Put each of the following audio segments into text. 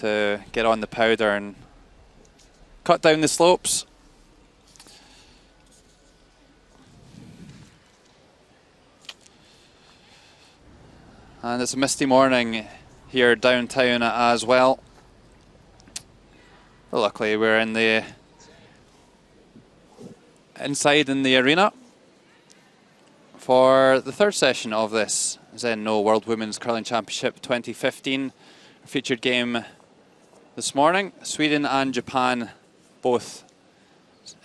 to get on the powder and cut down the slopes. And it's a misty morning here downtown as well. But luckily we're inside in the arena for the third session of this ZEN-NOH World Women's Curling Championship 2015. Featured game this morning. Sweden and Japan both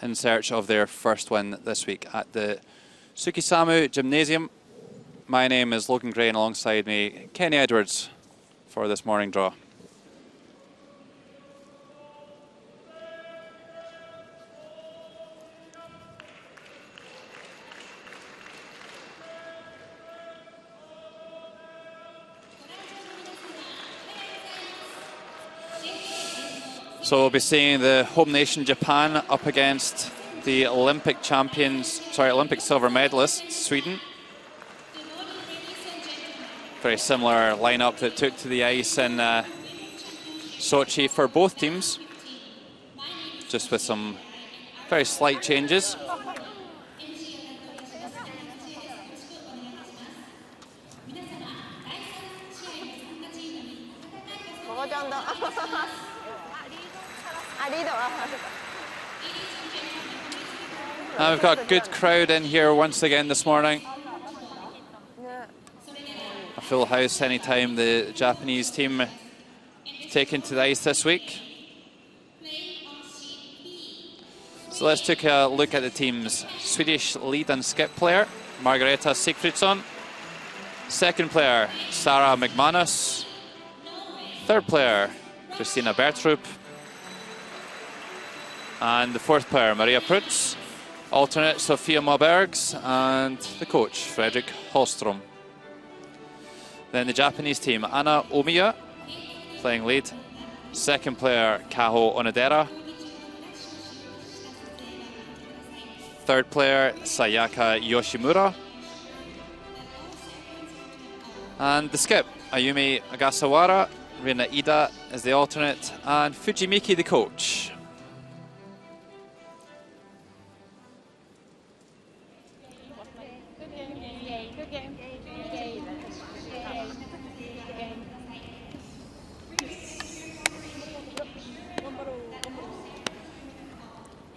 in search of their first win this week at the Tsukisamu Gymnasium. My name is Logan Gray, and alongside me, Kenny Edwards for this morning draw. So we'll be seeing the home nation Japan up against the Olympic silver medalists, Sweden. Very similar lineup that took to the ice in Sochi for both teams, just with some very slight changes. And we've got a good crowd in here once again this morning. A full house anytime the Japanese team taken to the ice this week. So let's take a look at the teams. Swedish lead and skip player, Margareta Sigfridsson. Second player, Sarah McManus. Third player, Christina Bertrup. And the fourth player, Maria Prutz. Alternate, Sofia Mobergs. And the coach, Fredrik Holstrom. Then the Japanese team, Anna Omiya, playing lead. Second player, Kaho Onodera. Third player, Sayaka Yoshimura. And the skip, Ayumi Agasawara. Rina Ida is the alternate. And Fujimiki the coach.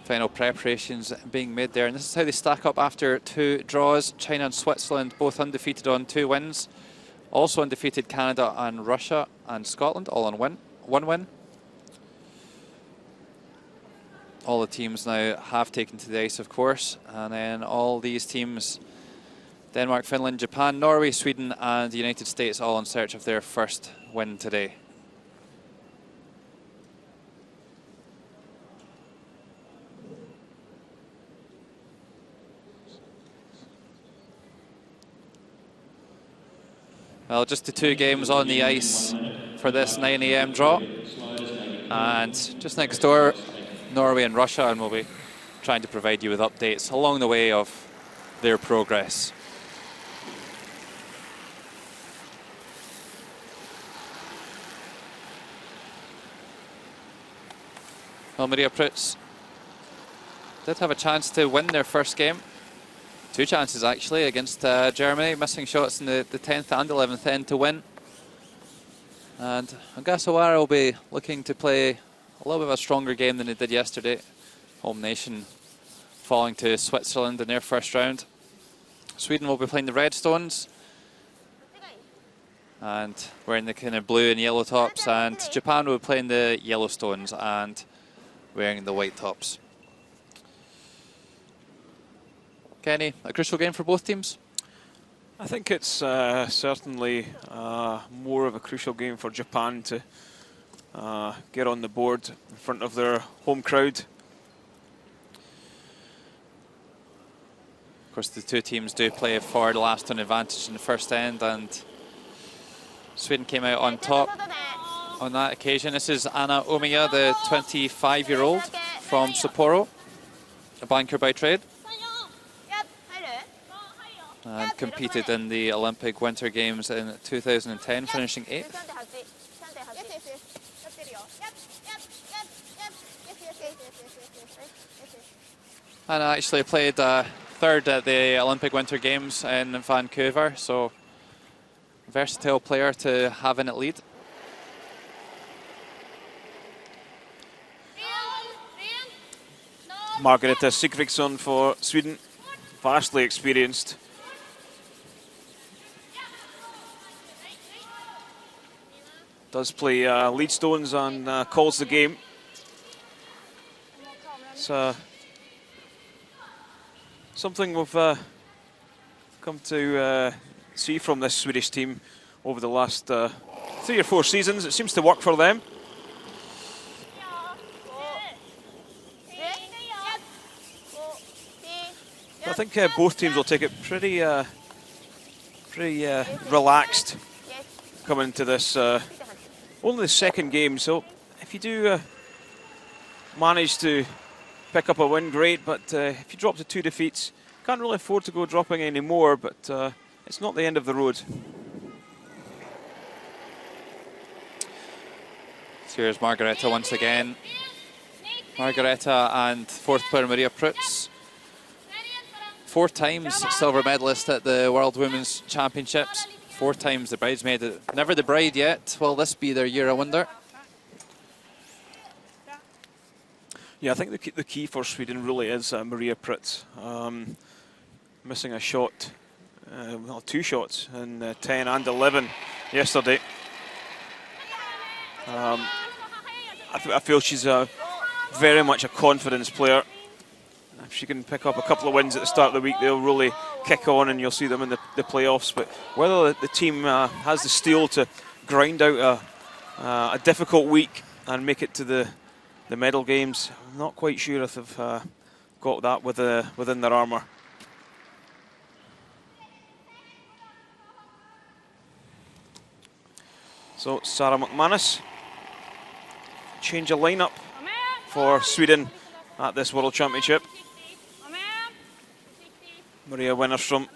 Final preparations being made there, and this is how they stack up after two draws. China and Switzerland both undefeated on 2 wins. Also undefeated Canada and Russia and Scotland, all on one win. All the teams now have taken to the ice, of course, and then all these teams, Denmark, Finland, Japan, Norway, Sweden and the United States, all in search of their first win today. Well, just the 2 games on the ice for this 9 AM draw. And just next door, Norway and Russia, and we'll be trying to provide you with updates along the way of their progress. Well, Maria Prutz did have a chance to win their first game. 2 chances actually against Germany, missing shots in the 10th and 11th end to win. And Agasawara will be looking to play a little bit of a stronger game than they did yesterday. Home nation falling to Switzerland in their first round. Sweden will be playing the Redstones and wearing the kind of blue and yellow tops, and Japan will be playing the Yellowstones and wearing the white tops. Kenny, a crucial game for both teams? I think it's certainly more of a crucial game for Japan to get on the board in front of their home crowd. Of course, the 2 teams do play for the last on advantage in the first end, and Sweden came out on top on that occasion. This is Anna Omiya, the 25-year-old from Sapporo, a banker by trade, and competed in the Olympic Winter Games in 2010, finishing 8th. And I actually played third at the Olympic Winter Games in Vancouver, so versatile player to have in at lead. Margareta Sigriksson for Sweden, vastly experienced. Does play lead stones and calls the game. It's something we've come to see from this Swedish team over the last 3 or 4 seasons. It seems to work for them. I think both teams will take it pretty relaxed coming into this. Only the second game, so if you do manage to pick up a win, great, but if you drop to 2 defeats, can't really afford to go dropping any more, but it's not the end of the road. So here's Margareta once again. Margareta and fourth player Maria Prutz. 4 times silver medalist at the World Women's Championships. 4 times the bridesmaid. Never the bride yet. Will this be their year, I wonder? Yeah, I think the key for Sweden really is Maria Prutz. Missing a shot, well, 2 shots in 10 and 11 yesterday. I feel she's very much a confidence player. If she can pick up a couple of wins at the start of the week, they'll really kick on and you'll see them in the playoffs. But whether the team has the steel to grind out a difficult week and make it to the medal games, I'm not quite sure if they've got that within their armour. So Sarah McManus, change of lineup for Sweden at this World Championship. Maria Wennerström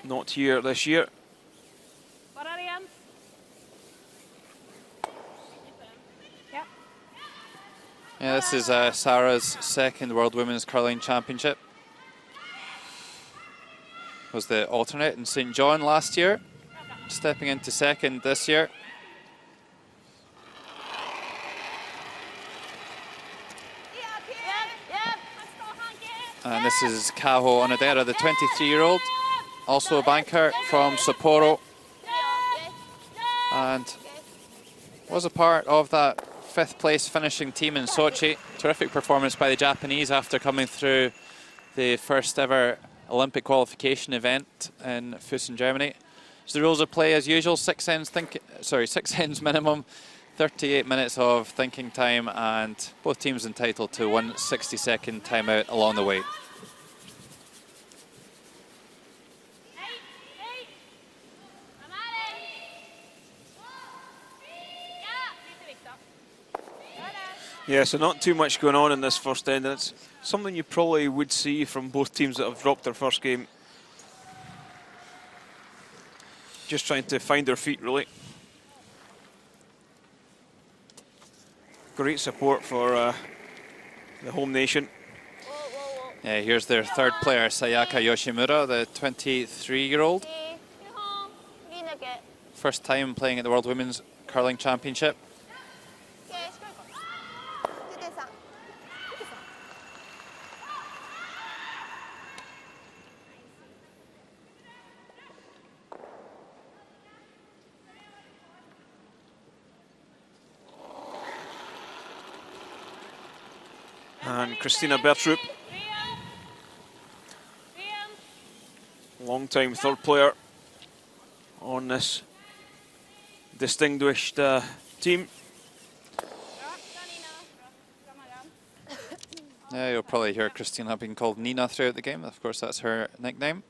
not here this year. Yeah, this is Sarah's second World Women's Curling Championship. Was the alternate in St. John last year, stepping into second this year. And this is Kaho Onodera, the 23-year-old, also a banker from Sapporo, and was a part of that 5th place finishing team in Sochi. Terrific performance by the Japanese after coming through the first ever Olympic qualification event in Füssen, Germany. So the rules of play as usual: 6 ends minimum, 38 minutes of thinking time, and both teams entitled to 1 60-second timeout along the way. Yeah, so not too much going on in this first end, and it's something you probably would see from both teams that have dropped their first game. Just trying to find their feet, really. Great support for the home nation. Yeah, here's their third player, Sayaka Yoshimura, the 23-year-old. First time playing at the World Women's Curling Championship. And Christina Bertrup, long-time third player on this distinguished team. Yeah, you'll probably hear Christina being called Nina throughout the game. Of course, that's her nickname.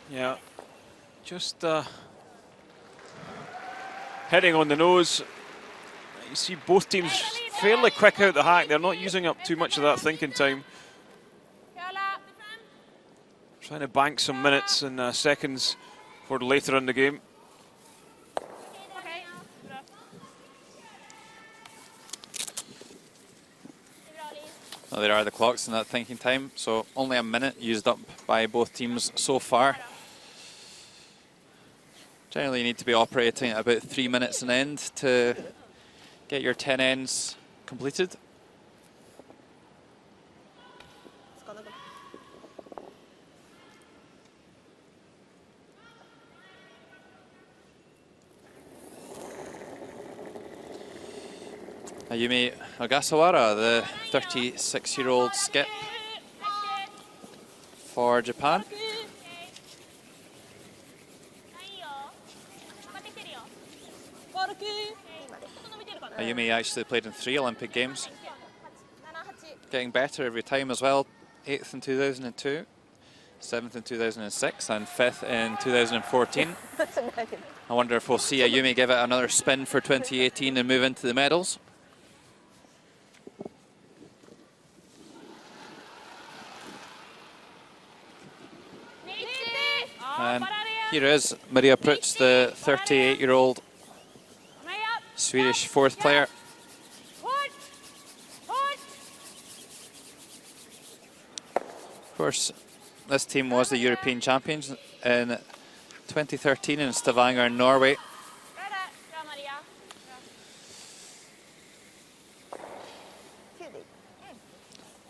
Yeah, just heading on the nose. You see both teams fairly quick out the hack. They're not using up too much of that thinking time. Trying to bank some minutes and seconds for later in the game. Well, there are the clocks in that thinking time, so only a minute used up by both teams so far. Generally, you need to be operating at about 3 minutes an end to get your 10 ends completed. Ayumi Ogasawara, the 36-year-old skip for Japan. Ayumi actually played in 3 Olympic Games. Getting better every time as well. 8th in 2002, 7th in 2006 and 5th in 2014. I wonder if we'll see Ayumi give it another spin for 2018 and move into the medals. And here is Maria Prutz, the 38-year-old Swedish 4th player. Of course, this team was the European champions in 2013 in Stavanger, Norway.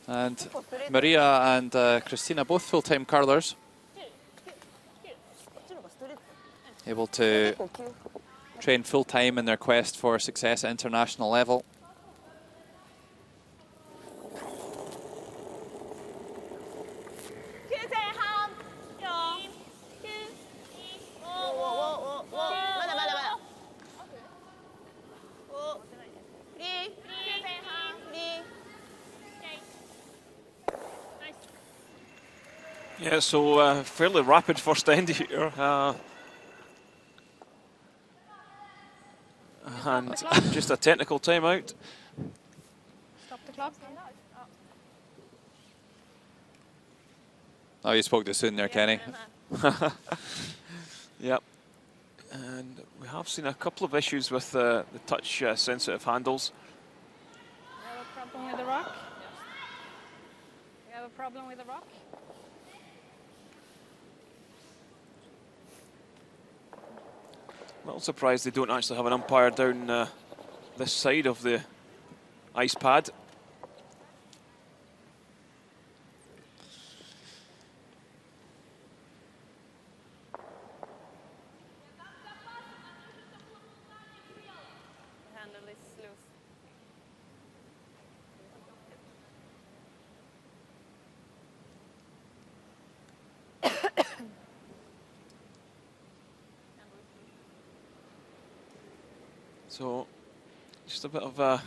And Maria and Christina, both full-time curlers, able to train full-time in their quest for success at international level. Yeah, so fairly rapid first end here. And just a technical timeout. Stop the clock. Oh, you spoke too soon there, Kenny. Yep. And we have seen a couple of issues with the touch sensitive handles. We have a problem with the rock. We have a problem with the rock. A little surprised they don't actually have an umpire down this side of the ice pad. Handle is loose. So, just a bit of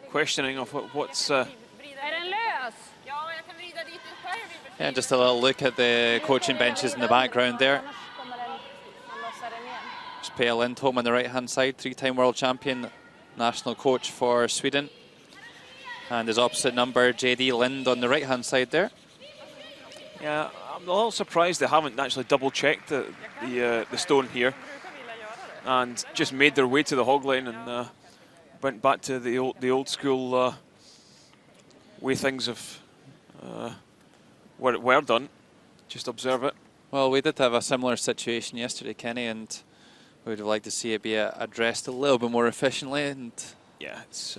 questioning of what's... Är den lös? Yeah, just a little look at the coaching benches in the background there. There's Pia Lindholm on the right-hand side, 3-time world champion, national coach for Sweden. And his opposite number, JD Lind, on the right-hand side there. Yeah, I'm a little surprised they haven't actually double-checked the stone here and just made their way to the hog line and went back to the old school way things have were done. Just observe it. Well, we did have a similar situation yesterday, Kenny, and we would have liked to see it be addressed a little bit more efficiently. And yeah, it's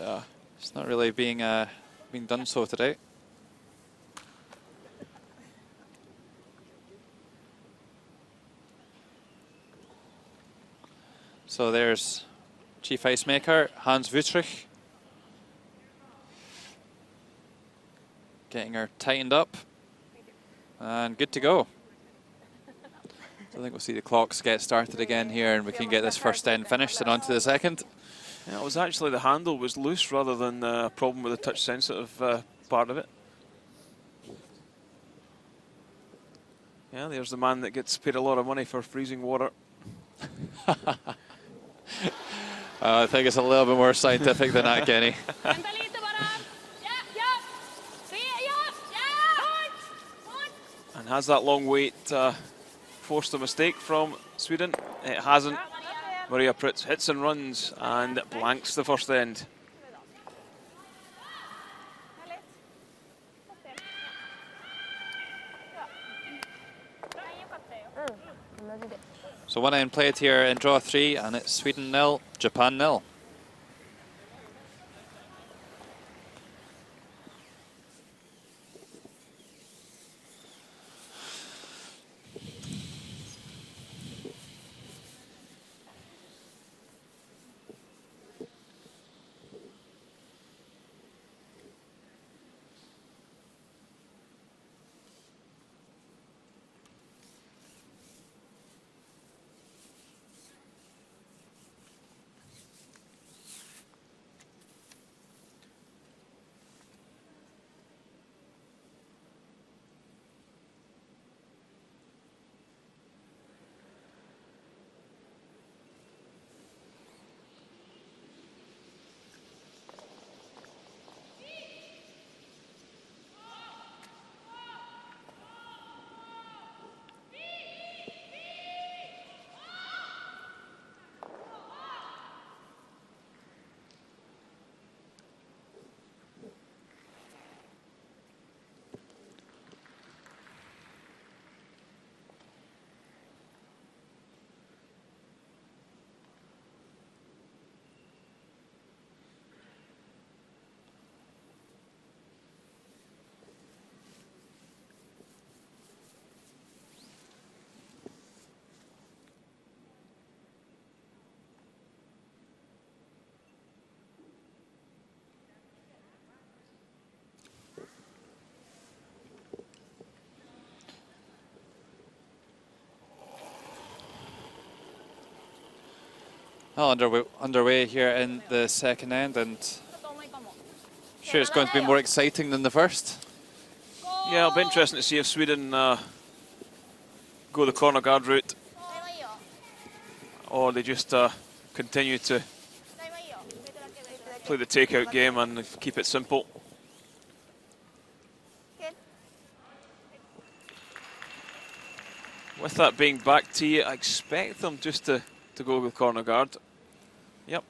not really being done so today. So there's chief ice maker Hans Wüttrich getting her tightened up and good to go. So I think we'll see the clocks get started again here and we can get this first end finished and on to the second. Yeah, it was actually the handle was loose rather than a problem with the touch sensitive part of it. Yeah, there's the man that gets paid a lot of money for freezing water. I think it's a little bit more scientific than that, Kenny. And has that long wait forced a mistake from Sweden? It hasn't. Maria Prytz hits and runs and blanks the first end. So one end played here in draw 3, and it's Sweden 0, Japan 0. Well, underway here in the second end, and sure it's going to be more exciting than the first. Yeah, it'll be interesting to see if Sweden go the corner guard route, or they just continue to play the takeout game and keep it simple. With that being back to you, I expect them just to go with corner guard. Yep,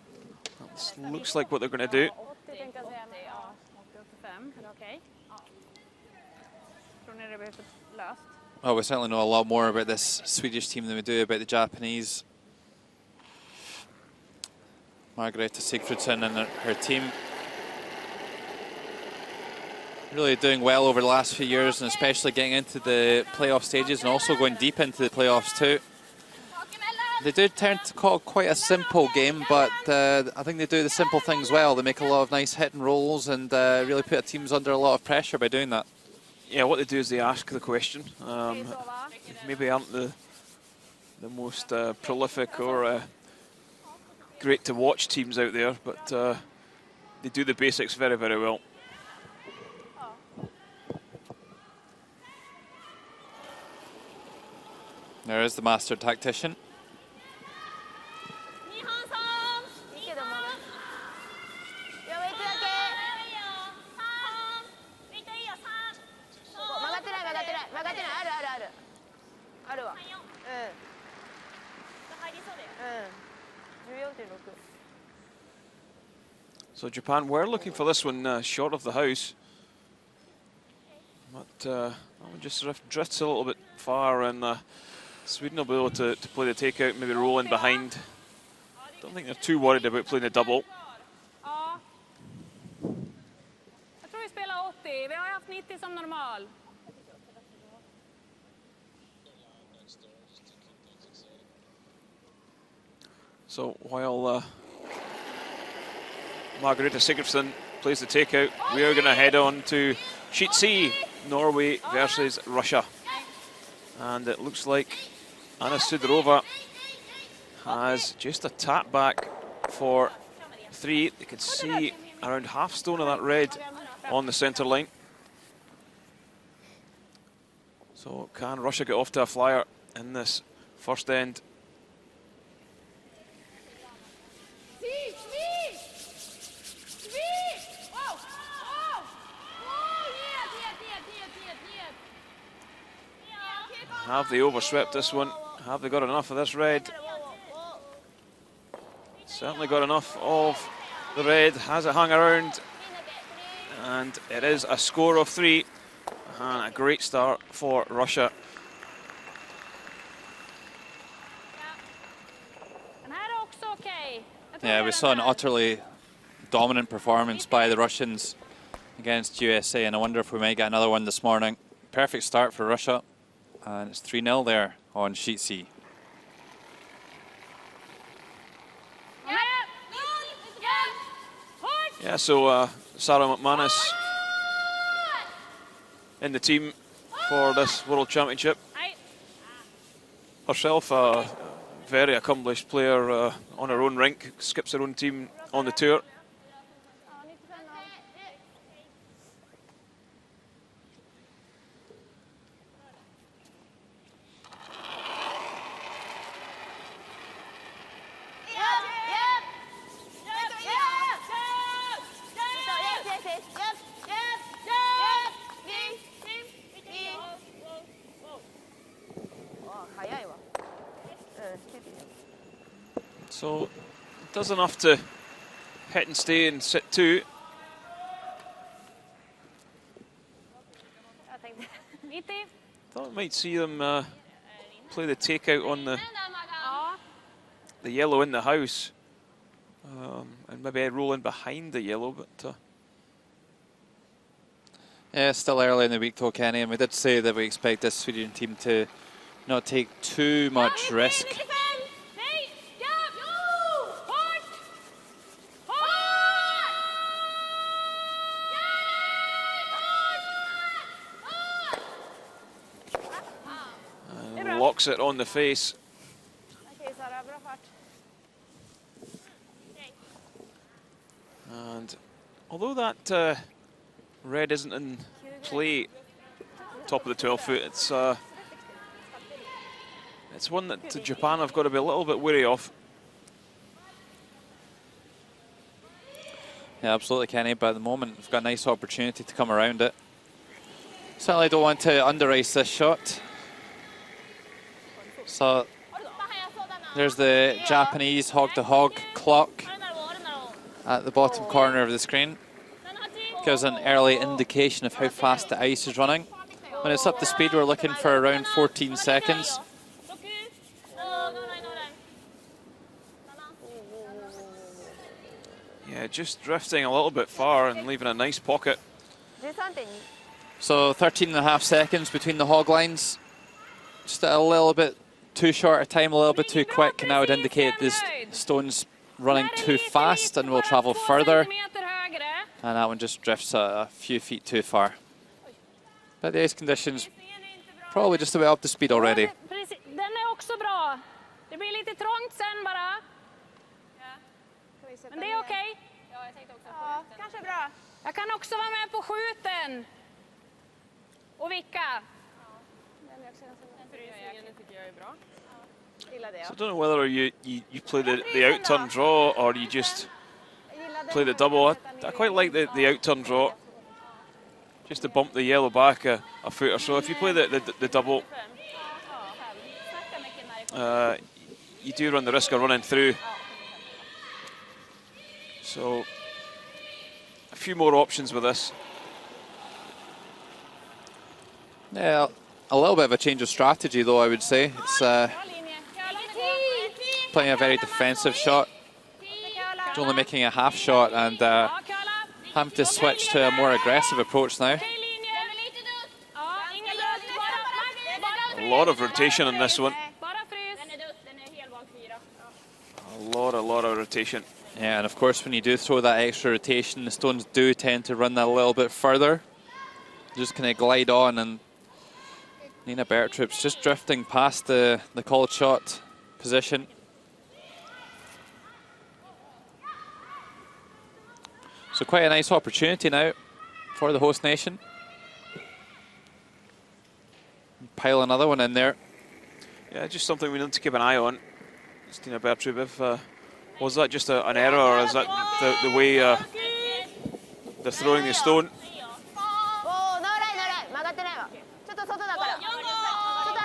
that looks like what they're going to do. Well, we certainly know a lot more about this Swedish team than we do about the Japanese. Margareta Sigfridsson and her team really doing well over the last few years, and especially getting into the playoff stages and also going deep into the playoffs too. They do tend to call quite a simple game, but I think they do the simple things well. They make a lot of nice hit and rolls and really put teams under a lot of pressure by doing that. Yeah, what they do is they ask the question. Maybe aren't the most prolific or great to watch teams out there, but they do the basics very, very well. There is the master tactician. So Japan were looking for this one short of the house, but that one just drifts a little bit far, and Sweden will be able to play the takeout, maybe roll in behind. Don't think they're too worried about playing the double. So while Margareta Sigurdsson plays the takeout, we are going to head on to Sheet C, Norway versus Russia. And it looks like Anna Sudorova has just a tap back for 3. You can see around half stone of that red on the centre line. So can Russia get off to a flyer in this first end? Have they overswept this one? Have they got enough of this red? Certainly got enough of the red. Has it hung around? And it is a score of 3. And a great start for Russia. Yeah, we saw an utterly dominant performance by the Russians against USA, and I wonder if we might get another one this morning. Perfect start for Russia, and it's 3-0 there on sheet C. Yeah, so Sarah McManus in the team for this World Championship. Herself a very accomplished player on her own rink, skips her own team on the tour. So does enough to hit and stay in set 2. Thought we might see them play the takeout on the yellow in the house, and maybe roll in behind the yellow, but yeah, it's still early in the week though, Kenny, and we did say that we expect this Sweden team to not take too much risk. Locks it on the face. And although that red isn't in play, top of the 12 foot, it's one that Japan have got to be a little bit wary of. Yeah, absolutely, Kenny, but at the moment we've got a nice opportunity to come around it. Certainly don't want to under-ice this shot. So there's the Japanese hog-to-hog clock at the bottom corner of the screen. Gives an early indication of how fast the ice is running. When it's up to speed, we're looking for around 14 seconds. Yeah, just drifting a little bit far and leaving a nice pocket. So 13.5 seconds between the hog lines. Just a little bit too short a time, a little bit too quick, and that would indicate this stone's running too fast and will travel further. And that one just drifts a few feet too far. But the ice conditions probably just about up to speed already. Men det är okej. Ja, jag tänkte också på skjuten. Kanske bra. Jag kan också vara med på skjuten. Och vicka. So I don't know whether you play the out-turn draw or you just play the double. I quite like the out-turn draw, just to bump the yellow back a foot or so. If you play the double, you do run the risk of running through. So a few more options with this. Yeah, a little bit of a change of strategy though, I would say. It's playing a very defensive shot. It's only making a half shot and having to switch to a more aggressive approach now. A lot of rotation in this one. A lot of rotation. Yeah, and of course when you do throw that extra rotation, the stones do tend to run that a little bit further. Just kind of glide on, and Nina Bertrup's just drifting past the called shot position. So quite a nice opportunity now for the host nation. pile another one in there. Yeah, just something we need to keep an eye on. Stina Bertrub, if was that just an error, or is that the way they're throwing the stone?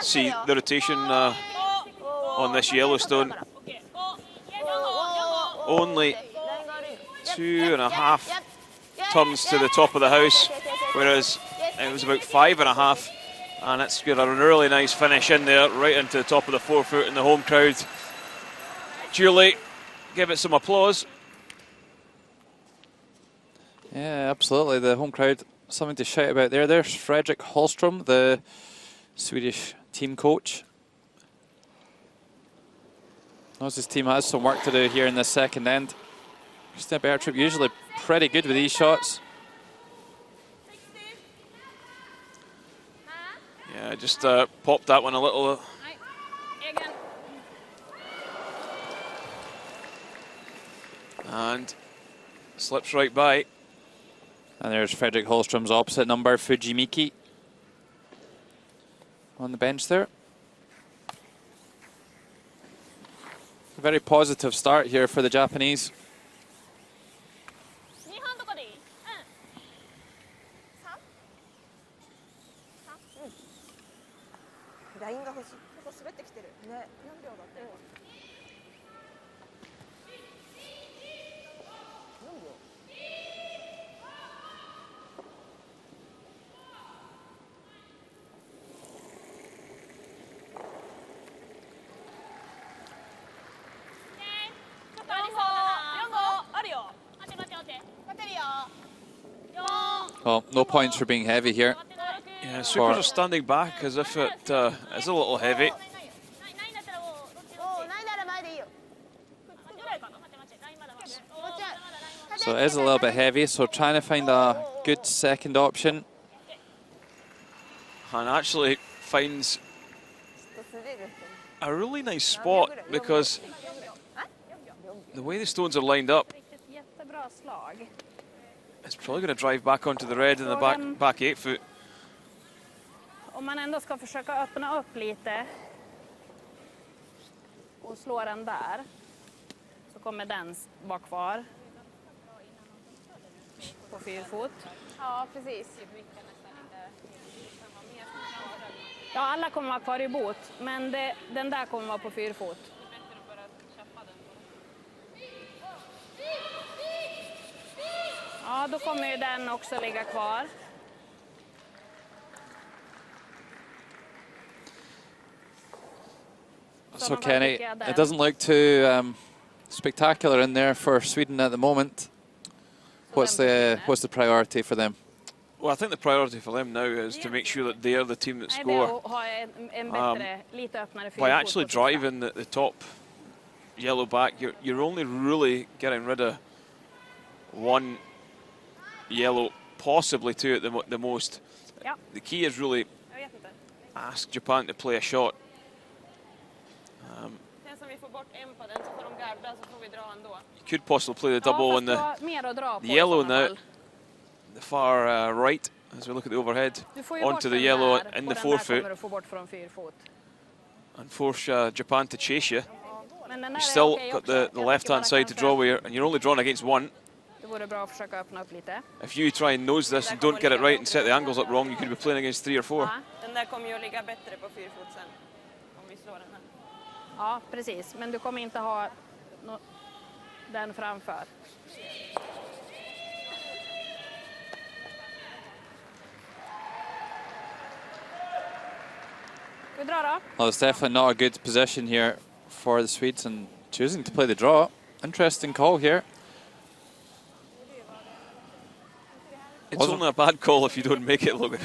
See the rotation on this Yellowstone. Only 2.5 turns to the top of the house, whereas it was about 5.5. And it's got a really nice finish in there, right into the top of the 4-foot, and the home crowd duly give it some applause. Yeah, absolutely. The home crowd, something to shout about there. There's Fredrik Hallström, the Swedish team coach. Knows his team has some work to do here in the second end. Stina Bertrub usually pretty good with these shots. Yeah, just popped that one a little. And slips right by. And there's Fredrik Hallström's opposite number, Fujimiki, on the bench there. A very positive start here for the Japanese. Well, no points for being heavy here. Yeah, Supers are standing back as if it is a little heavy. So it is a little bit heavy, so trying to find a good second option. And actually finds a really nice spot, because the way the stones are lined up, it's probably going to drive back onto the red in the back 8-foot. Om man ändå ska försöka öppna upp lite och slå den där, så kommer den vara kvar på 4-fot. Ja, precis. Ja, alla kommer vara kvar i bot, men den där kommer vara på 4-fot. Ja, då kommer ju den också ligga kvar. So Kenny, it doesn't look too spectacular in there for Sweden at the moment. What's the priority for them? Well, I think the priority for them now is to make sure that they are the team that score. By actually driving the top yellow back, you're only really getting rid of one yellow, possibly two at the most. Yep. The key is really ask Japan to play a shot. You could possibly play the double on the yellow now, the far right, as we look at the overhead, onto the yellow in the 4-foot, and force Japan to chase you. You've still got the left-hand side to draw with, and you're only drawn against one. If you try and nose this and don't get it right and set the angles up wrong, you could be playing against 3 or 4. Ja, precis. Men du kommer inte ha den framför. Vi drar då. Well, it's definitely not a good position here for the Swedes, and choosing to play the draw. Interesting call here. It's only a bad call if you don't make it, Logan.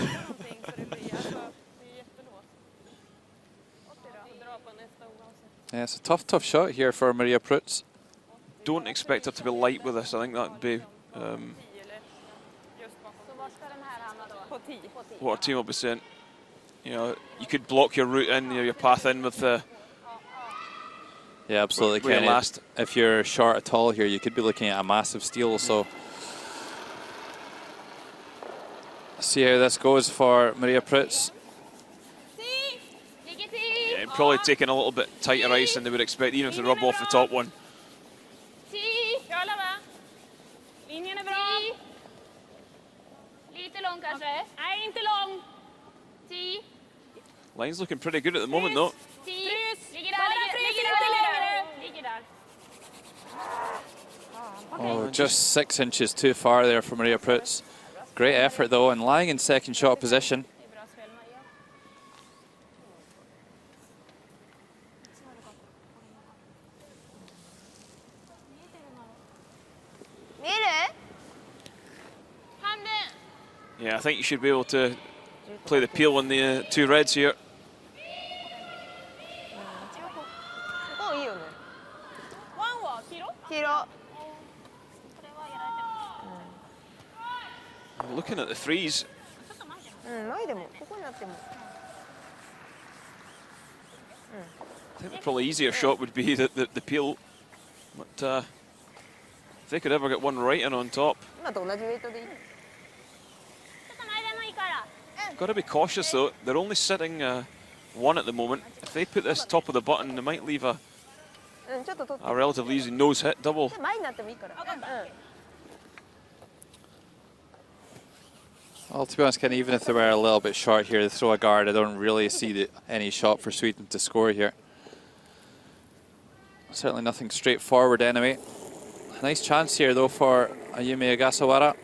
Yeah, it's a tough shot here for Maria Prutz. Don't expect her to be light with this. I think that would be what our team will be saying. You know, you could block your route in, your path in with the. Yeah, absolutely, Kenny. If you're short at all here, you could be looking at a massive steal. So, see how this goes for Maria Prutz. probably taking a little bit tighter ice than they would expect, even if they rub off the top one. Kör va? Linjen är bra. Lite lång kanske? Nej, inte lång. 10. Line's looking pretty good at the moment, though. Frys! Ligger där. Ligger där. Oh, just 6 inches too far there for Maria Prutz. Great effort though, and lying in second shot position. Yeah, I think you should be able to play the peel on the two reds here. Looking at the threes. I think the probably easier shot would be the peel. But if they could ever get one right in on top. Got to be cautious though. They're only sitting one at the moment. If they put this top of the button, they might leave a relatively easy nose hit double. Well, to be honest, Ken, even if they were a little bit short here, they throw a guard. I don't really see any shot for Sweden to score here. Certainly nothing straightforward anyway. Nice chance here though for Ayumi Ogasawara.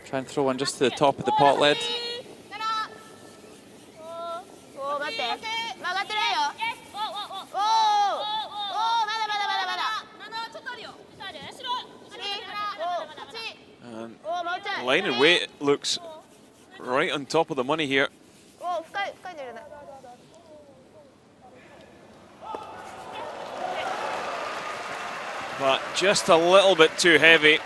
Try and throw one just to the top of the pot lid. And line and weight looks right on top of the money here. But just a little bit too heavy.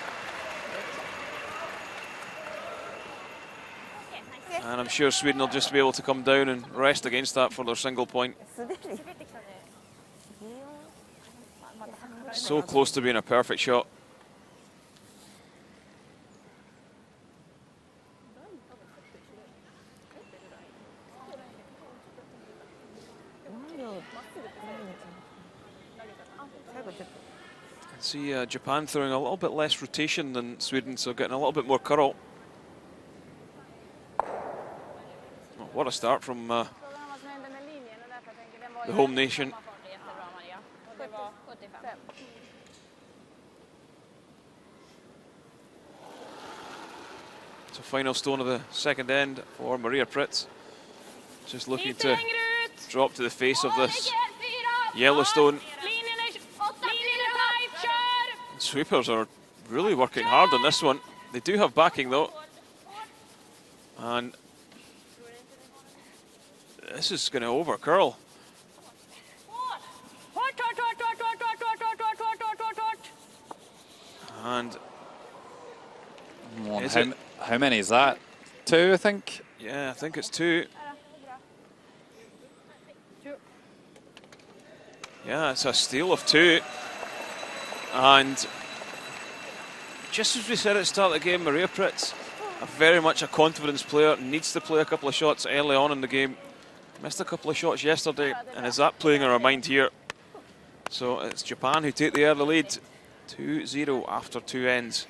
And I'm sure Sweden will just be able to come down and rest against that for their single point. So close to being a perfect shot. See Japan throwing a little bit less rotation than Sweden, so getting a little bit more curl. Oh, what a start from the home nation. It's a final stone of the second end for Maria Prutz. Just looking to drop to the face of this yellow stone. Sweepers are really working hard on this one. They do have backing though. And this is going to over curl. And how many is that? 2, I think? Yeah, I think it's 2. Yeah, it's a steal of 2. And just as we said at the start of the game, Maria Prutz, very much a confidence player, needs to play a couple of shots early on in the game. Missed a couple of shots yesterday, and is that playing in her mind here? So it's Japan who take the early lead, 2-0 after 2 ends.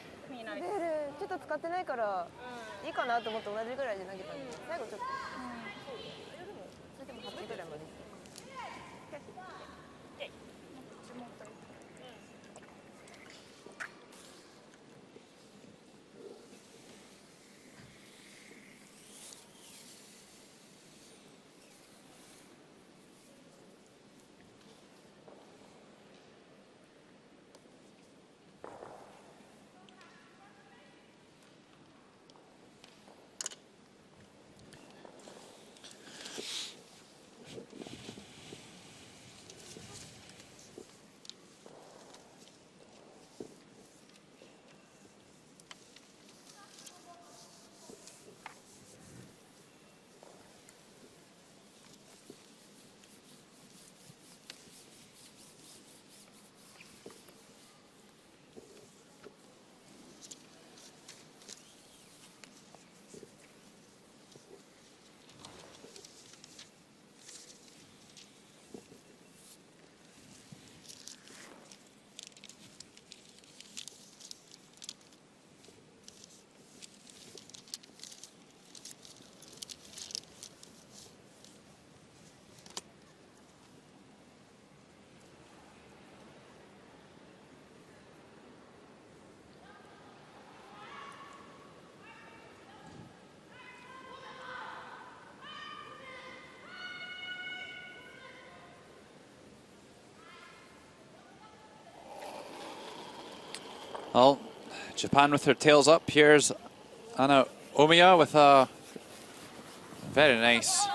Well, Japan with their tails up. Here's Anna Omiya with a very nice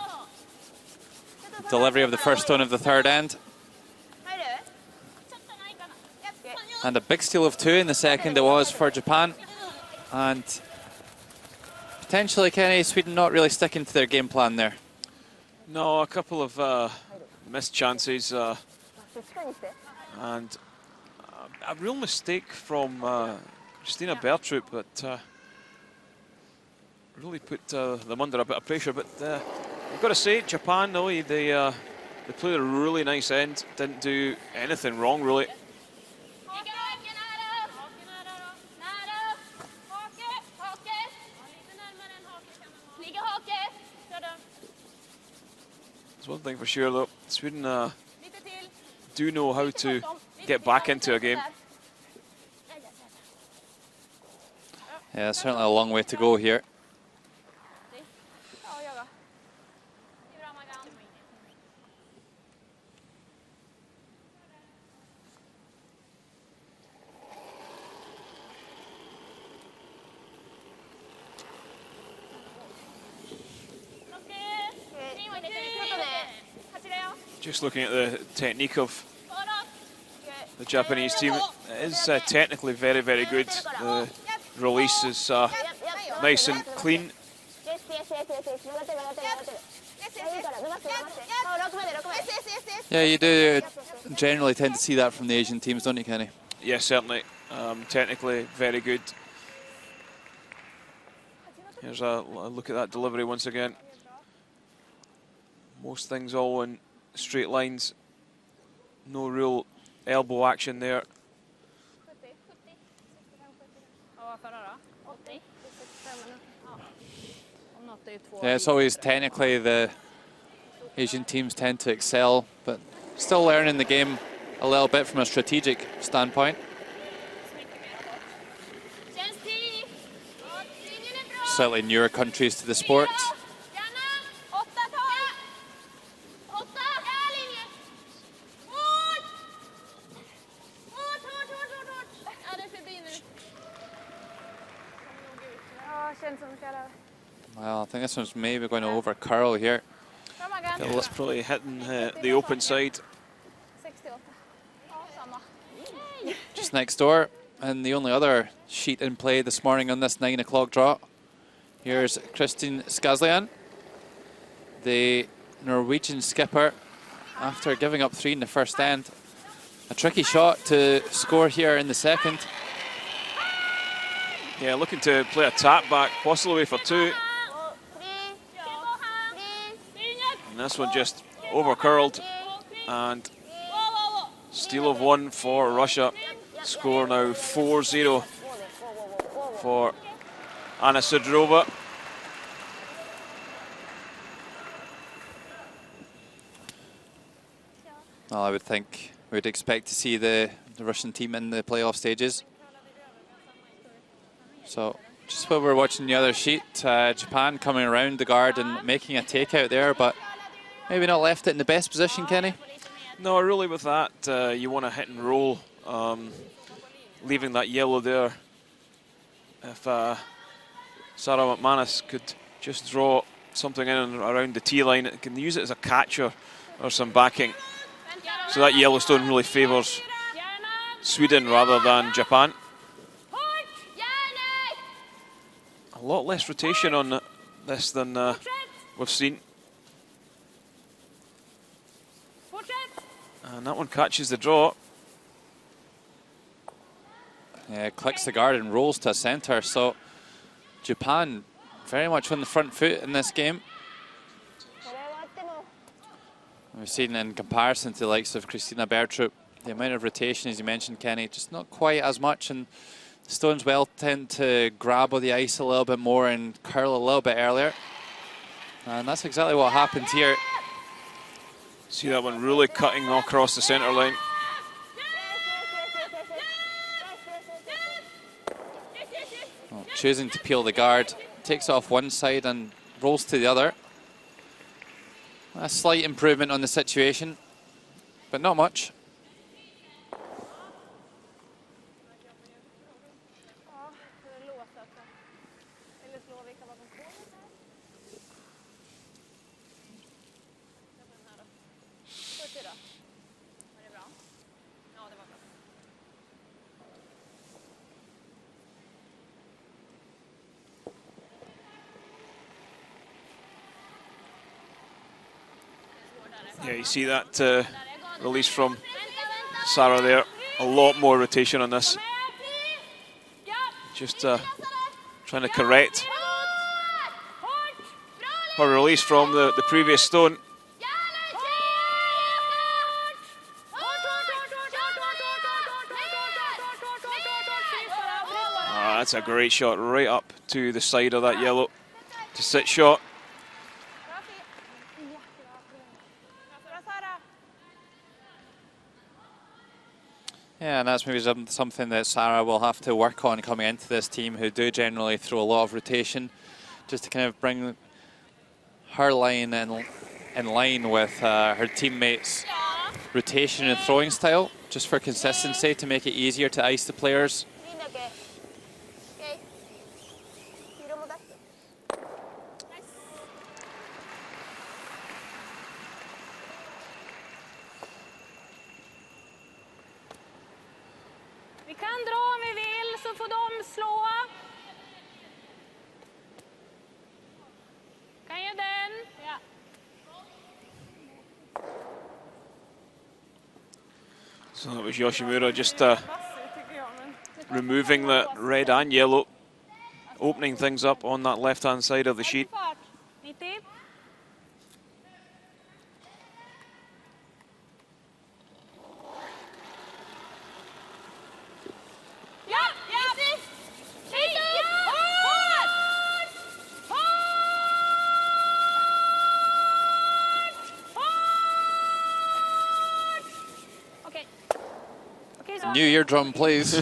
delivery of the first stone of the third end. And a big steal of 2 in the second it was for Japan. And potentially, Kenny, Sweden not really sticking to their game plan there. No, a couple of missed chances and a real mistake from Christina Bertrup, but really put them under a bit of pressure. But I've got to say, Japan, though, they played a really nice end, didn't do anything wrong, really. There's one thing for sure, though, Sweden do know how to get back into a game. Yeah, certainly a long way to go here. Just looking at the technique of the Japanese team, it is technically very, very good. The release is nice and clean. Yeah, you do generally tend to see that from the Asian teams, don't you, Kenny? Yes, certainly. Technically very good. Here's a look at that delivery once again. Most things all in straight lines. No real elbow action there. Yeah, it's always technically the Asian teams tend to excel, but still learning the game a little bit from a strategic standpoint. Slightly newer countries to the sport. Well, I think this one's maybe going to over curl here. Yeah, it's probably hitting the open side. Just next door, and the only other sheet in play this morning on this 9 o'clock draw. Here's Kristin Skazlian, the Norwegian skipper, after giving up 3 in the first end. A tricky shot to score here in the second. Yeah, looking to play a tap back, possibly for 2. And this one just over curled, and steal of 1 for Russia. Score now 4-0 for Anna Sidorova. Well, I would think we'd expect to see the Russian team in the playoff stages. So just while we're watching the other sheet, Japan coming around the guard and making a takeout there, but maybe not left it in the best position, Kenny? No, really with that, you want to hit and roll, leaving that yellow there. If Sarah McManus could just draw something in and around the tee line, it can use it as a catcher or some backing. So that yellow stone really favours Sweden rather than Japan. A lot less rotation on this than we've seen. And that one catches the draw. Yeah, clicks the guard and rolls to centre. So Japan very much on the front foot in this game. We've seen in comparison to the likes of Christina Bertrup, the amount of rotation, as you mentioned, Kenny, just not quite as much. And the stones will tend to grab on the ice a little bit more and curl a little bit earlier. And that's exactly what happened here. See that one really cutting across the centre line. Well, choosing to peel the guard, takes off one side and rolls to the other. A slight improvement on the situation, but not much. Yeah, you see that release from Sarah there. A lot more rotation on this. Just trying to correct her release from the previous stone. That's a great shot right up to the side of that yellow to sit shot. Yeah, and that's maybe something that Sarah will have to work on coming into this team, who do generally throw a lot of rotation, just to kind of bring her line in line with her teammates' rotation and throwing style, just for consistency, to make it easier to ice the players. Vi kan dra om vi vill, så får de slå. Kan ju den. Ja. So that was Yoshimura just removing the red and yellow, opening things up on that left-hand side of the sheet. 90. New Year drum, please.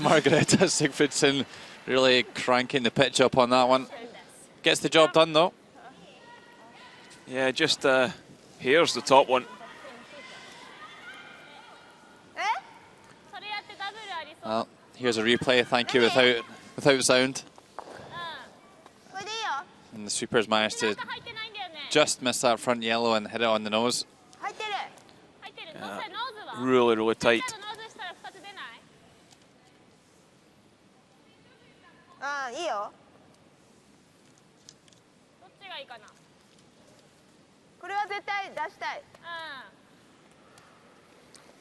Margareta Sigfridsson really cranking the pitch up on that one. Gets the job done, though. Yeah, just here's the top one. Well, here's a replay, thank you, without sound. And the sweepers managed to just miss that front yellow and hit it on the nose. Really, really tight.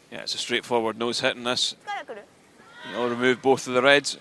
Yeah, it's a straightforward nose hit in this. I'll remove both of the reds.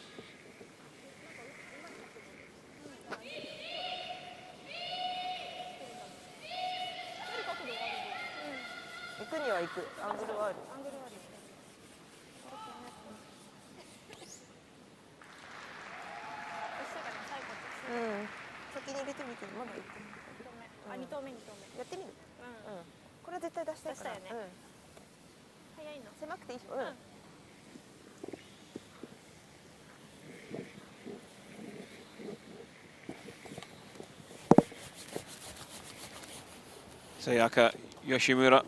Sayaka Yoshimura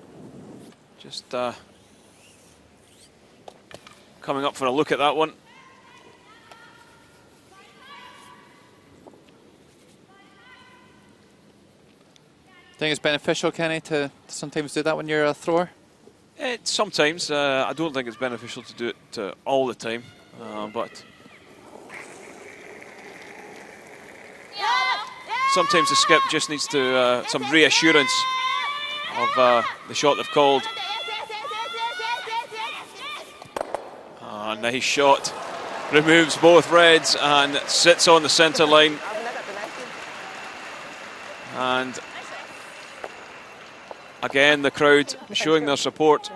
just coming up for a look at that one. Think it's beneficial, Kenny, to sometimes do that when you're a thrower? Sometimes. I don't think it's beneficial to do it all the time, but sometimes the skip just needs to some reassurance of the shot they've called. Nice shot. Removes both reds and sits on the centre line. And again, the crowd showing their support.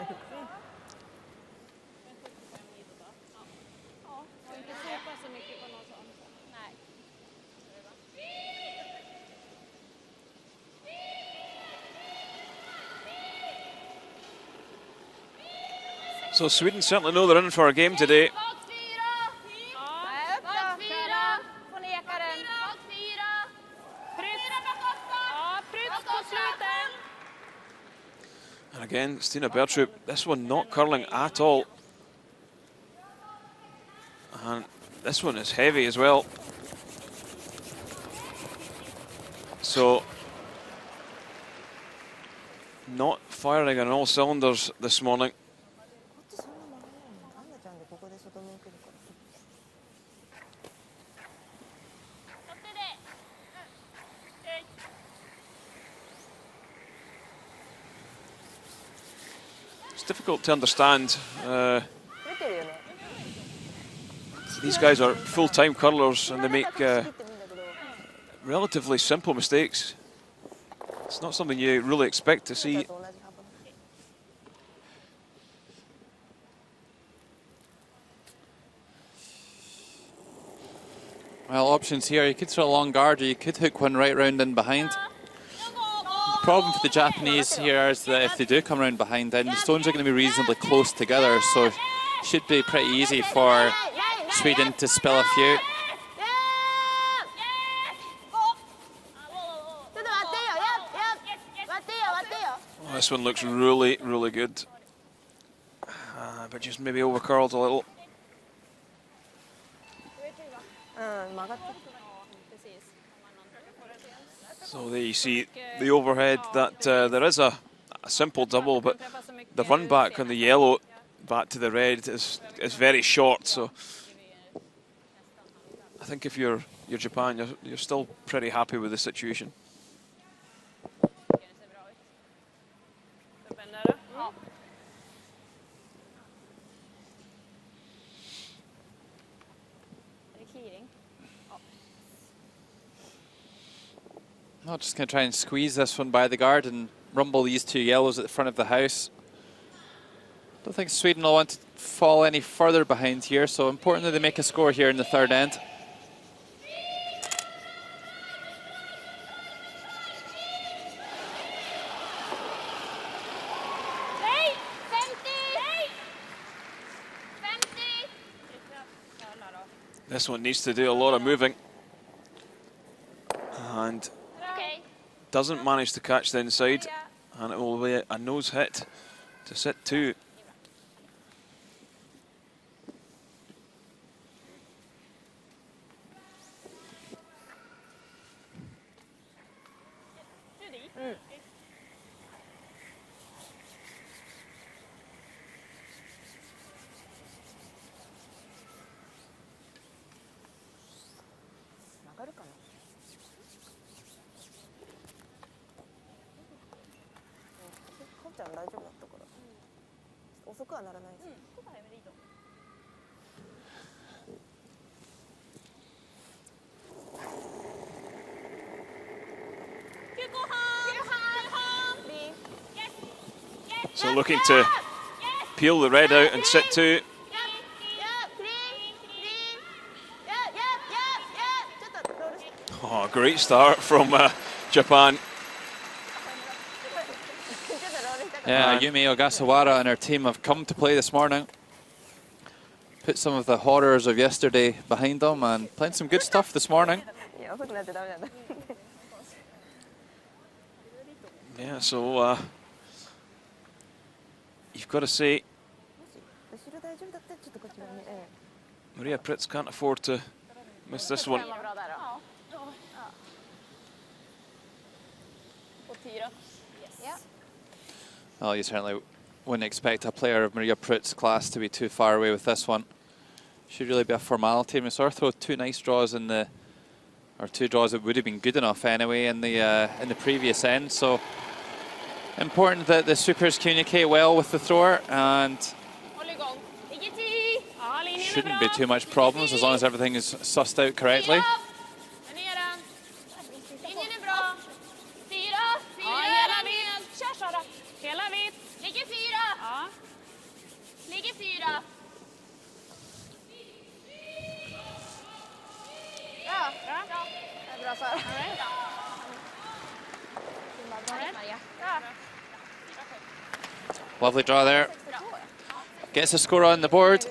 So Sweden certainly know they're in for a game today. And again, Stina Bertrup, this one not curling at all. And this one is heavy as well. So, not firing on all cylinders this morning. It's difficult to understand. These guys are full-time curlers and they make relatively simple mistakes. It's not something you really expect to see. Well, options here. You could throw a long guard or you could hook one right round in behind. The problem for the Japanese here is that if they do come around behind, then the stones are going to be reasonably close together, so it should be pretty easy for Sweden to spill a few. Oh, this one looks really, really good. But just maybe overcurled a little. So there you see the overhead, that there is a simple double, but the run back on the yellow back to the red is very short. So I think if you're Japan, you're still pretty happy with the situation. I'm just going to try and squeeze this one by the guard and rumble these two yellows at the front of the house. Don't think Sweden will want to fall any further behind here, so important that they make a score here in the third end. This one needs to do a lot of moving. And doesn't manage to catch the inside, and it will be a nose hit to set 2. So looking to peel the red out and set 2. Oh, great start from Japan. Yeah, Yumi Ogasawara and her team have come to play this morning. Put some of the horrors of yesterday behind them and playing some good stuff this morning. Yeah, so you've got to say Maria Pritz can't afford to miss this one. Well, you certainly wouldn't expect a player of Maria Pritz's class to be too far away with this one. Should really be a formality. I mean, so throw 2 nice draws in the, or 2 draws that would have been good enough anyway in the previous end. So important that the supers communicate well with the thrower, and shouldn't be too much problems as long as everything is sussed out correctly. Lovely draw there. Gets a score on the board.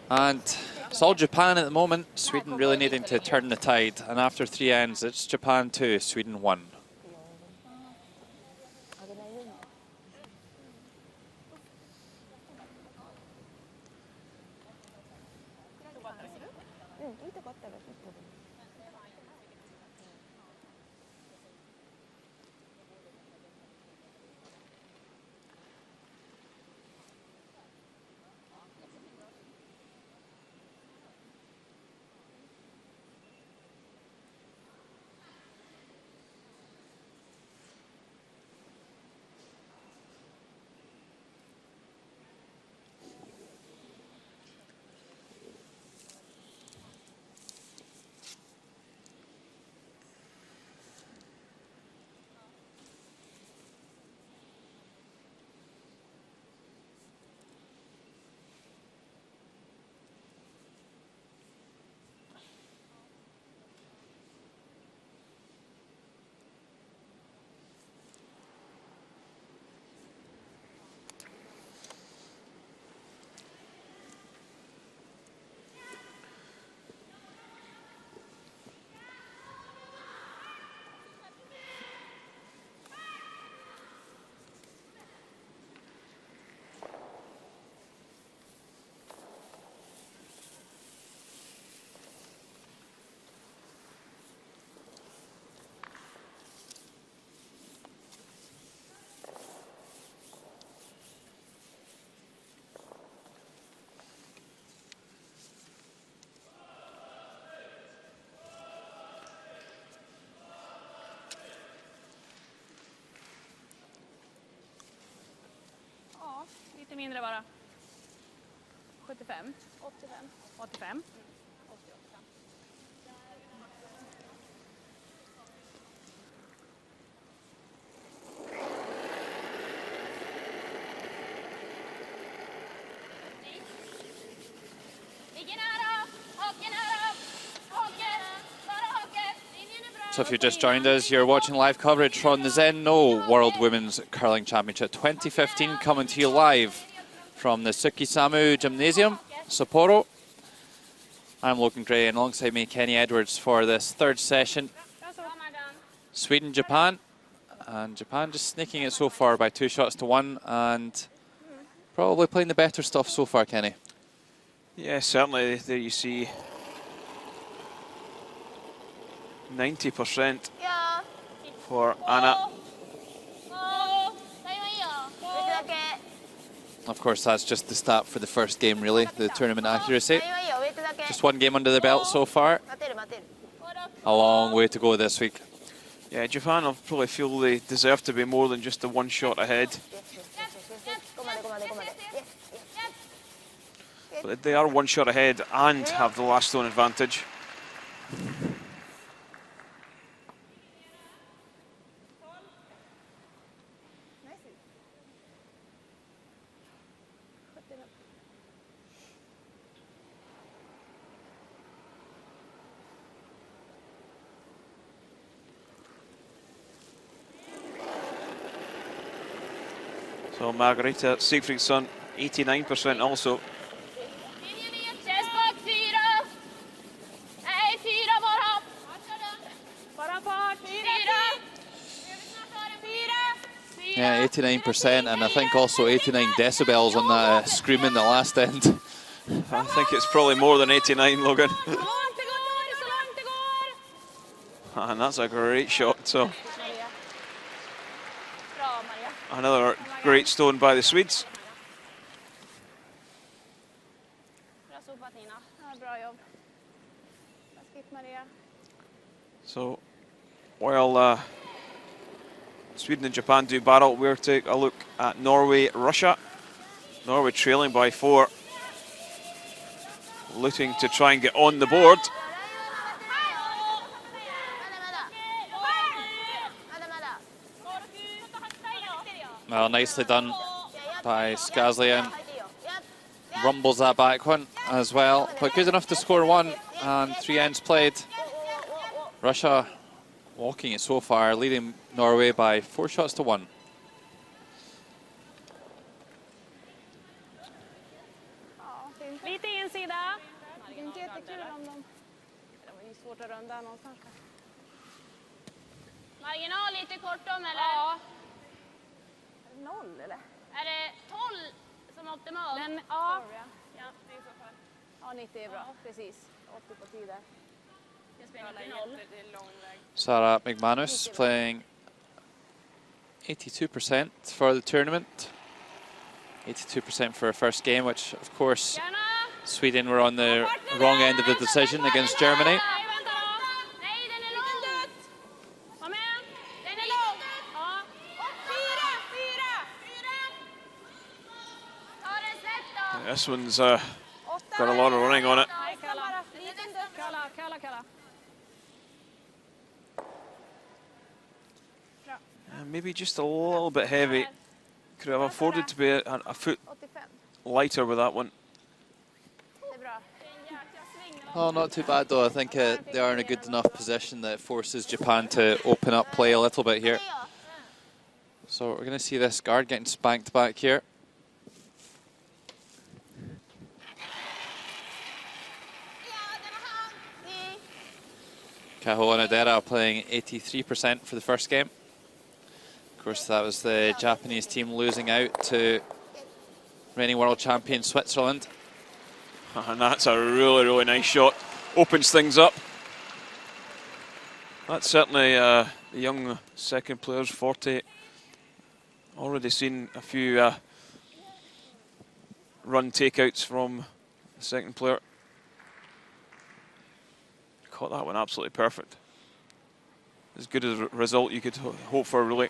And it's all Japan at the moment. Sweden really needing to turn the tide. And after 3 ends, it's Japan 2, Sweden 1. lite mindre bara. 75. 85. 85. So if you just joined us, you're watching live coverage from the ZEN-NOH World Women's Curling Championship 2015, coming to you live from the Tsukisamu Gymnasium, Sapporo. I'm Logan Gray, and alongside me, Kenny Edwards, for this third session. Sweden, Japan, and Japan just sneaking it so far by 2 shots to 1, and probably playing the better stuff so far, Kenny. Yeah, certainly. There you see 90% for Anna. Of course, that's just the stat for the first game, really, the tournament accuracy. Just 1 game under the belt so far. A long way to go this week. Yeah, Japan will probably feel they deserve to be more than just the 1 shot ahead. But they are 1 shot ahead and have the last stone advantage. So Margareta Sigfridsson, 89% also. Yeah, 89%, and I think also 89 decibels on that screaming the last end. I think it's probably more than 89, Logan. And that's a great shot. So another great stone by the Swedes. So while Sweden and Japan do battle, we'll take a look at Norway, Russia. Norway trailing by 4, looking to try and get on the board. Well, nicely done by Skazlian. Rumbles that back one as well, but good enough to score 1 and 3 ends played. Russia walking it so far, leading Norway by 4 shots to 1. Lite insida. Det är inte jättekul om de... Det var ju svårt att runda någonstans. Marginal lite kortom eller? Ja. Är det 0 eller? Är det 12 som optimalt? Den, ja. Ja, det är så fall. Ja, 90 är bra. Precis. 80 på 10 där. Det spelar ingen roll. Det är lång väg. Sarah McManus playing 82% for the tournament. 82% for her first game, which of course Sweden were on the wrong end of the decision against Germany. This one's got a lot of running on it. Maybe just a little bit heavy. Could have afforded to be a foot lighter with that one. Oh, not too bad though. I think they are in a good enough position that it forces Japan to open up play a little bit here. So we're going to see this guard getting spanked back here. Kaho Onodera playing 83% for the first game. Of course, that was the Japanese team losing out to reigning world champion Switzerland. And that's a really, really nice shot. Opens things up. That's certainly the young second player's forte. Already seen a few run takeouts from the second player. Caught that one absolutely perfect. As good a result you could hope for, really.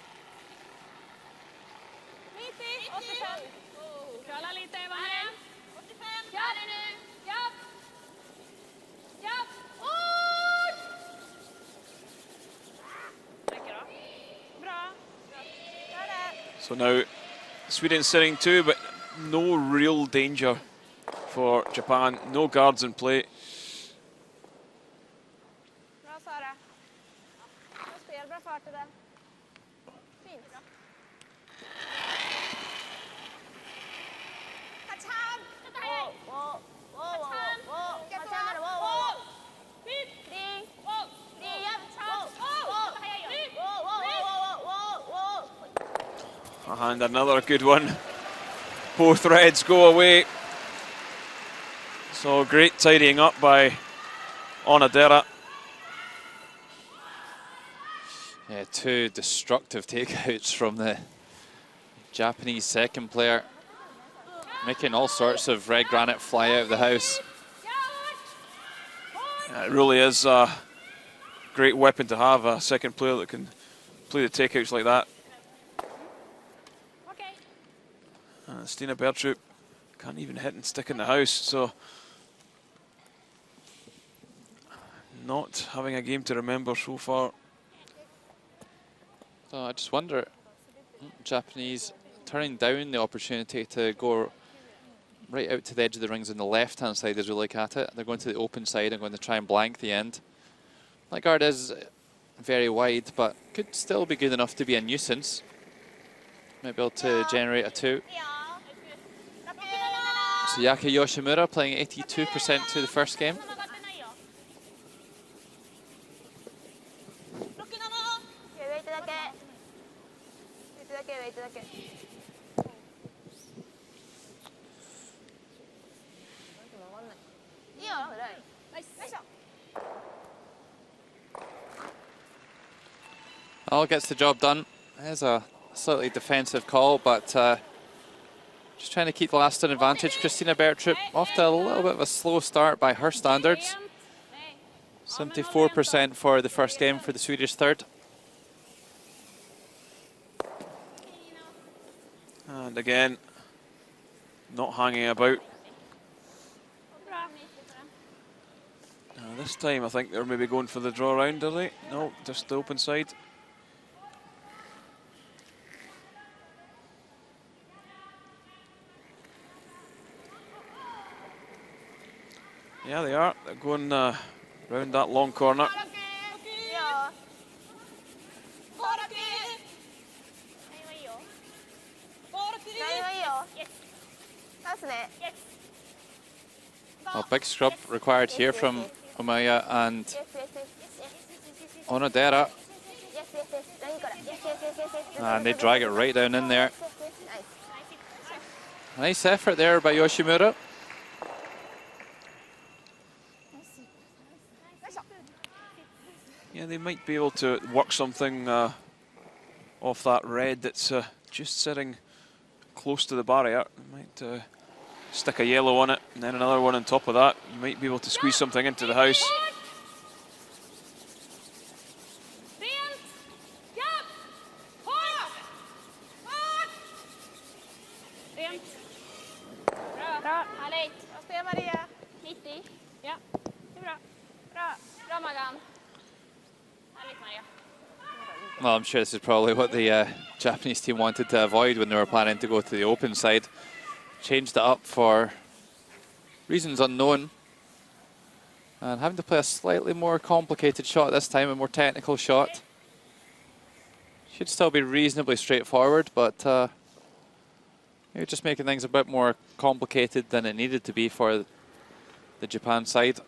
So now Sweden sitting 2, but no real danger for Japan. No guards in play. Bra Sara. Bra spel, bra fart det där. Fint. Kacham! Wow, wow, wow, wow. Kacham, wow, wow. Ding. Ding, ja. Wow. And another good one. Both reds go away. So great tidying up by Onodera. Yeah, 2 destructive takeouts from the Japanese second player, making all sorts of red granite fly out of the house. It really is a great weapon to have, a second player that can play the takeouts like that. Stina Bertrup can't even hit and stick in the house, so not having a game to remember so far. So I just wonder, Japanese turning down the opportunity to go right out to the edge of the rings on the left-hand side as we look at it. They're going to the open side and going to try and blank the end. That guard is very wide, but could still be good enough to be a nuisance. Might be able to generate a 2. So Yaka Yoshimura playing 82% to the first game. All gets the job done. There's a slightly defensive call, but just trying to keep the last on advantage. Christina Bertrup off to a little bit of a slow start by her standards. 74% for the first game for the Swedish third. And again, not hanging about. This time I think they're maybe going for the draw round, are they? No, just the open side. Yeah, they are. They're going round that long corner. A big scrub required here from Omaya and Onodera. And they drag it right down in there. Nice effort there by Yoshimura. Yeah, they might be able to work something off that red that's just sitting close to the barrier. They might stick a yellow on it and then another one on top of that. You might be able to squeeze something into the house. Well, I'm sure this is probably what the Japanese team wanted to avoid when they were planning to go to the open side. Changed it up for reasons unknown. And having to play a slightly more complicated shot this time, a more technical shot. Should still be reasonably straightforward, but you're just making things a bit more complicated than it needed to be for the Japan side.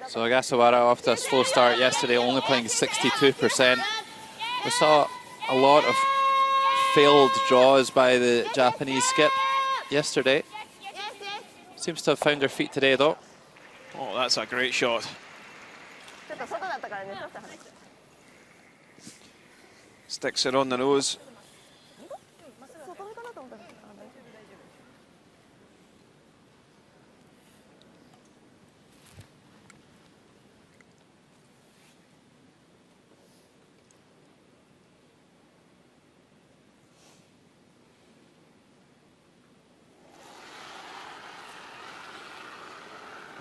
So Ogasawara off to a slow start yesterday, only playing 62%. We saw a lot of failed draws by the Japanese skip yesterday. Seems to have found her feet today though. Oh, that's a great shot. Sticks it on the nose.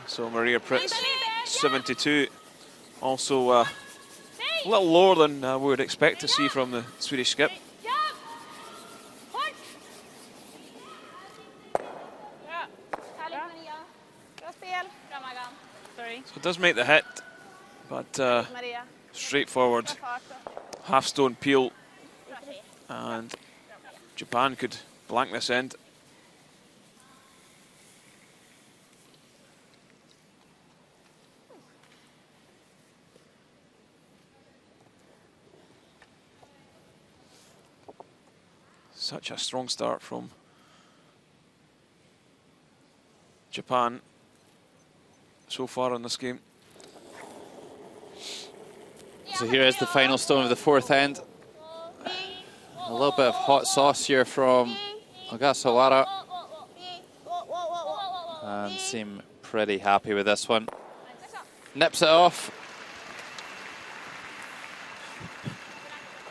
So Maria Pritz, 72. Also a little lower than we would expect to see from the Swedish skip. So it does make the hit, but straightforward half-stone peel, and Japan could blank this end. Such a strong start from Japan so far in this game. So here is the final stone of the fourth end. A little bit of hot sauce here from Ogasawara. And seem pretty happy with this one. Nips it off.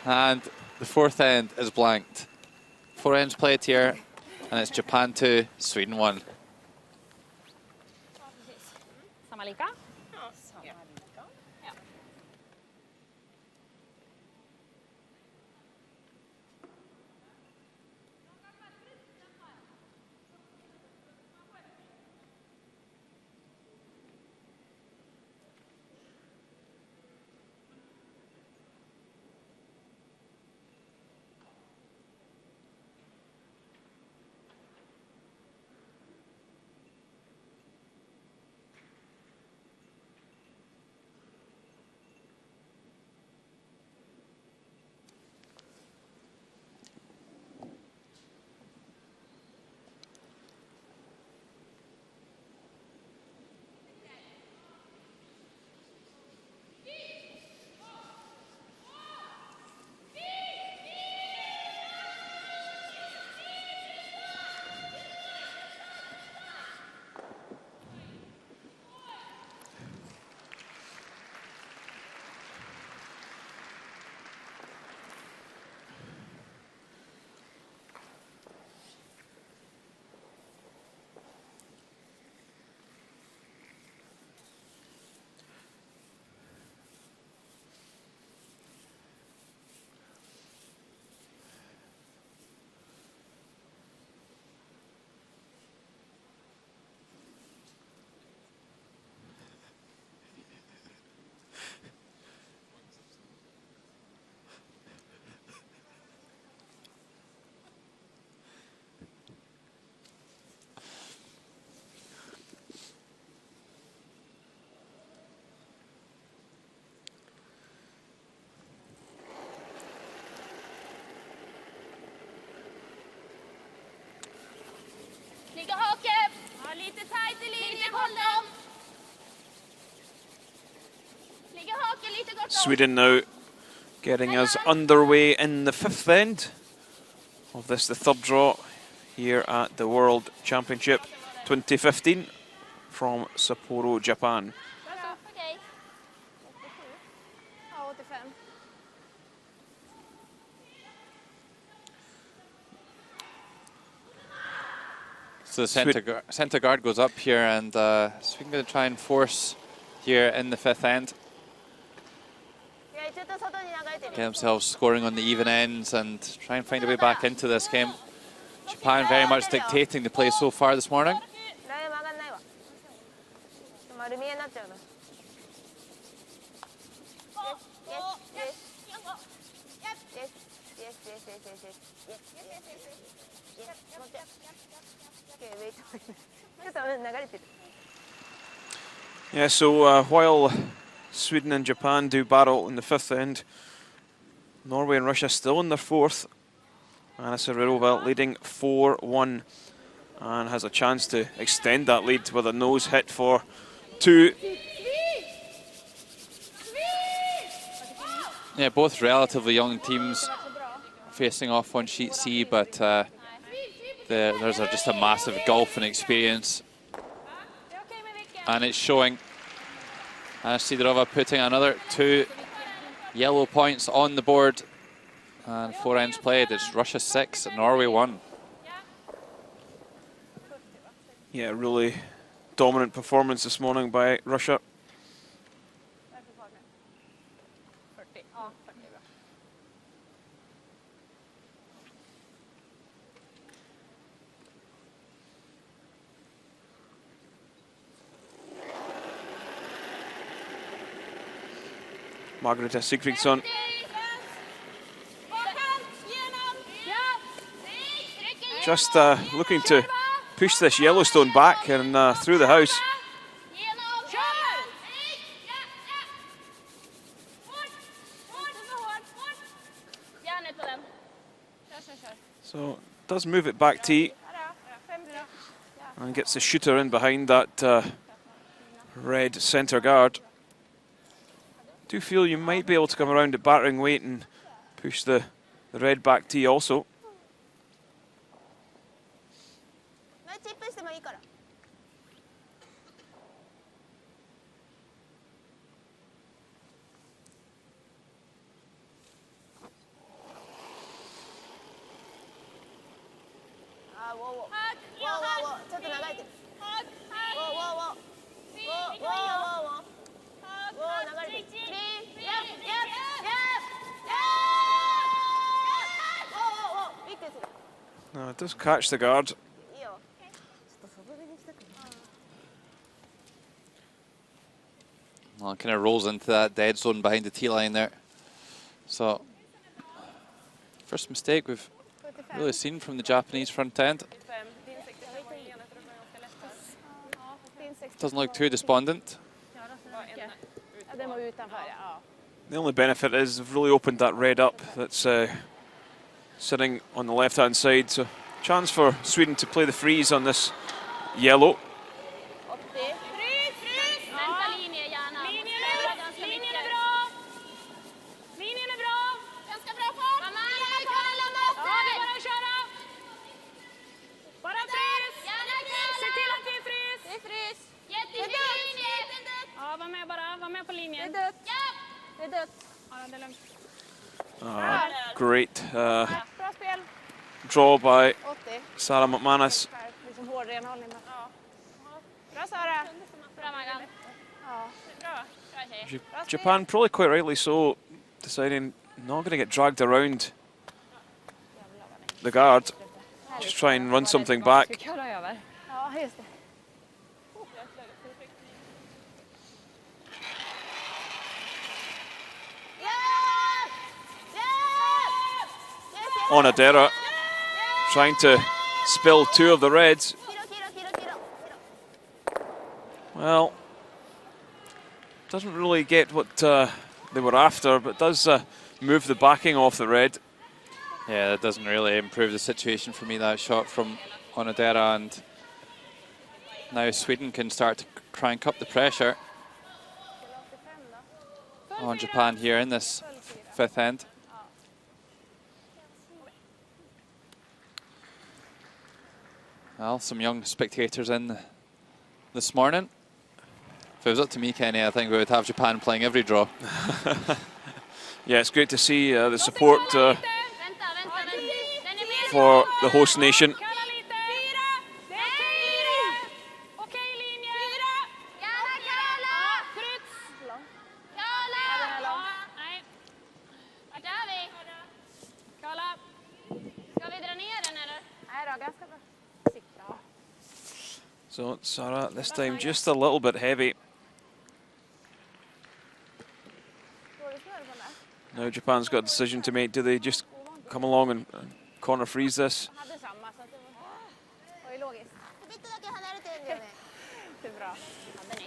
And the fourth end is blanked. 4 ends played here, and it's Japan 2, Sweden 1. Samma lika? Sweden now getting us underway in the fifth end of this, the third draw here at the World Championship 2015 from Sapporo, Japan. So the centre guard goes up here, and Sweden going to try and force here in the fifth end. Get themselves scoring on the even ends and try and find a way back into this game. Japan very much dictating the play so far this morning. Yeah, so while Sweden and Japan do battle in the fifth end, Norway and Russia still in their fourth. Anna Serverova leading 4-1 and has a chance to extend that lead with a nose hit for 2. Yeah, both relatively young teams facing off on sheet C, but there's just a massive gulf in experience. And it's showing. Anna Serverova putting another 2 yellow points on the board. And 4 ends played. It's Russia 6, Norway 1. Yeah, really dominant performance this morning by Russia. Margareta Sigfridsson just looking to push this Yellowstone back and through the house. So does move it back tee and gets the shooter in behind that red centre guard. Do feel you might be able to come around at battering weight and push the red back tee also. No, it does catch the guard. Well, it kind of rolls into that dead zone behind the tee line there. So, first mistake we've really seen from the Japanese front end. Doesn't look too despondent. The only benefit is they've really opened that red up that's sitting on the left-hand side. So, chance for Sweden to play the freeze on this yellow. Great draw by Sarah McManus. Japan, probably quite rightly so, deciding not going to get dragged around the guard. Just try and run something back. Onodera trying to spill two of the reds. Well, doesn't really get what they were after, but does move the backing off the red. Yeah, that doesn't really improve the situation for me, that shot from Onodera, and now Sweden can start to crank up the pressure on Japan here in this fifth end. Well, some young spectators in this morning. If it was up to me, Kenny, I think we would have Japan playing every draw. Yeah, it's great to see the support for the host nation. So Sarah, this time just a little bit heavy. Now Japan's got a decision to make. Do they just come along and corner freeze this?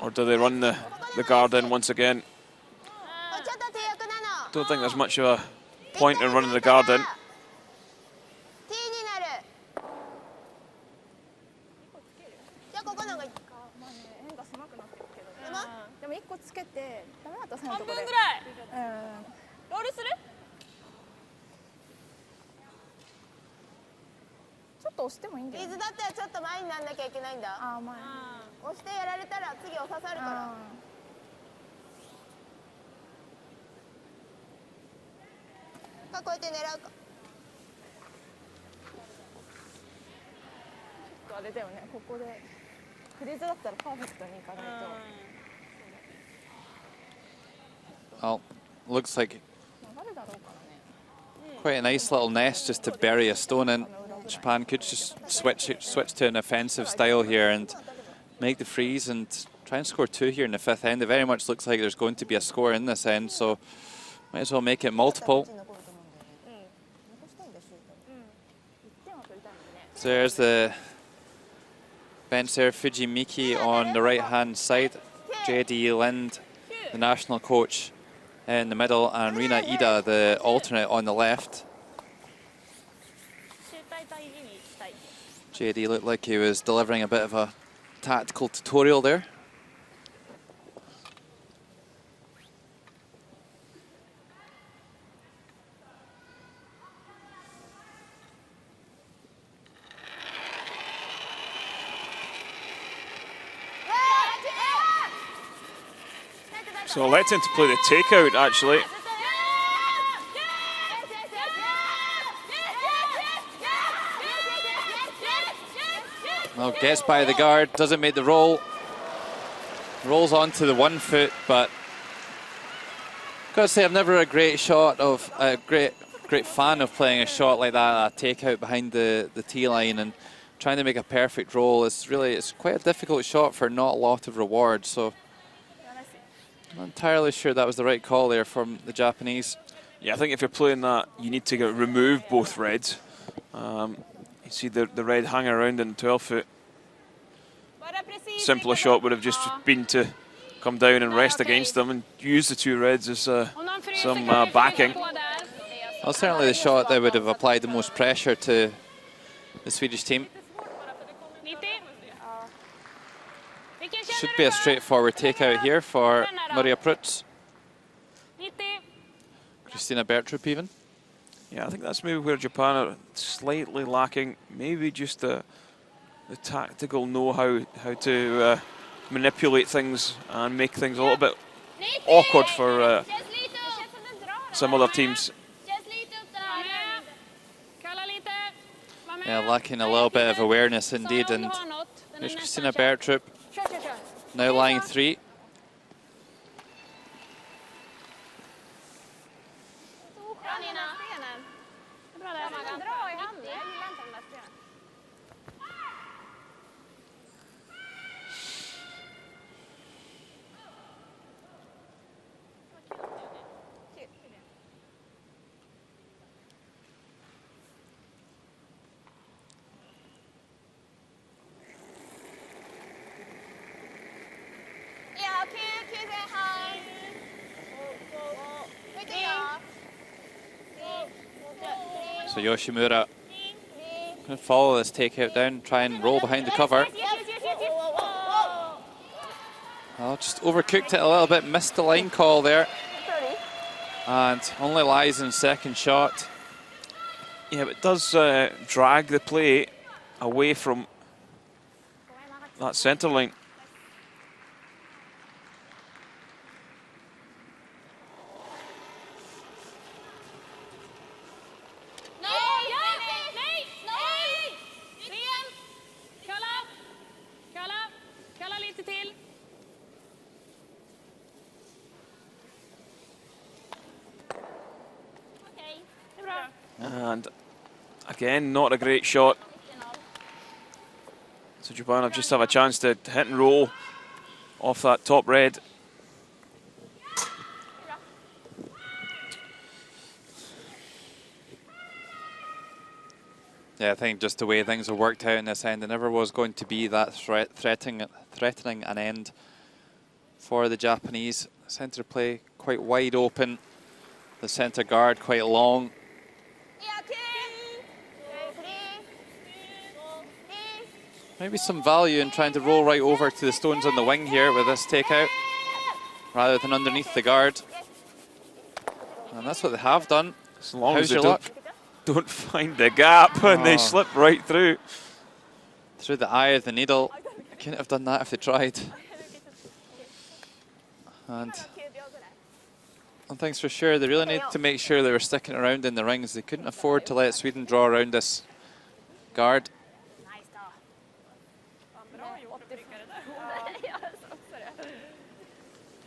Or do they run the guard in once again? Don't think there's much of a point in running the guard in. Well, looks like quite a nice little nest just to bury a stone in. Japan could just switch to an offensive style here and make the freeze and try and score 2 here in the 5th end. It very much looks like there's going to be a score in this end, so might as well make it multiple. So there's the bench there, Fujimiki on the right-hand side, JD Lind, the national coach, in the middle, and Rina Ida, the alternate, on the left. JD looked like he was delivering a bit of a tactical tutorial there. So electing to play the takeout, actually. Well, gets by the guard, doesn't make the roll. Rolls onto the 1 foot, but I've got to say, I'm never a great fan of playing a shot like that, a takeout behind the tee line and trying to make a perfect roll. It's quite a difficult shot for not a lot of reward. So I'm not entirely sure that was the right call there from the Japanese. Yeah, I think if you're playing that, you need to remove both reds. You see the red hanging around in 12 foot. Simpler shot would have just been to come down and rest against them and use the 2 reds as some backing. Well, certainly the shot that would have applied the most pressure to the Swedish team. Should be a straightforward takeout here for Maria Prutz. Christina Bertrup even. Yeah, I think that's maybe where Japan are slightly lacking. Maybe just the tactical know-how, how to manipulate things and make things a little bit awkward for some other teams. Yeah, lacking a little bit of awareness indeed. And there's Christina Bertrup, now lying 3. So Yoshimura going to follow this takeout down, try and roll behind the cover. Well, just overcooked it a little bit, missed the line call there. And only lies in second shot. Yeah, but it does drag the play away from that centre line. And again, not a great shot. So Japan have just have a chance to hit and roll off that top red. Yeah, I think just the way things have worked out in this end, there never was going to be that threatening an end for the Japanese. Centre play quite wide open, the centre guard quite long. Maybe some value in trying to roll right over to the stones on the wing here with this takeout, rather than underneath the guard. And that's what they have done. As long How's as they your luck? don't find the gap and they slip right through. Through the eye of the needle. I couldn't have done that if they tried. And one thing's for sure, they really need to make sure they were sticking around in the rings. They couldn't afford to let Sweden draw around this guard.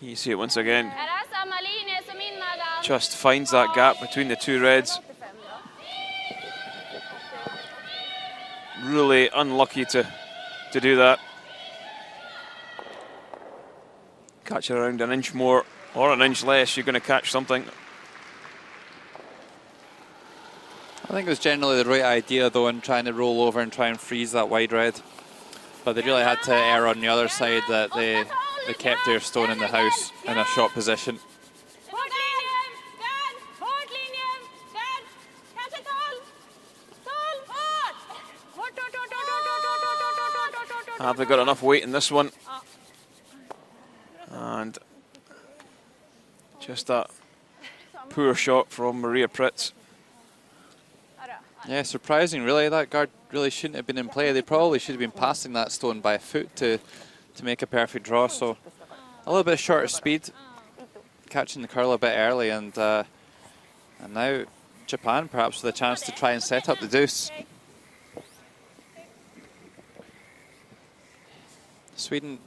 You see it once again. Är det här samma linje som innan? Just finds that gap between the two reds. Really unlucky to do that. Catch it around an inch more or an inch less, you're going to catch something. I think it was generally the right idea though in trying to roll over and try and freeze that wide red. But they really had to err on the other side that they kept their stone in the house in a shot position. Have they got enough weight in this one? And just that poor shot from Maria Pritz. Yeah, surprising really. That guard really shouldn't have been in play. They probably should have been passing that stone by a foot to make a perfect draw. So a little bit shorter speed, catching the curl a bit early, and now Japan perhaps with a chance to try and set up the deuce. Sweden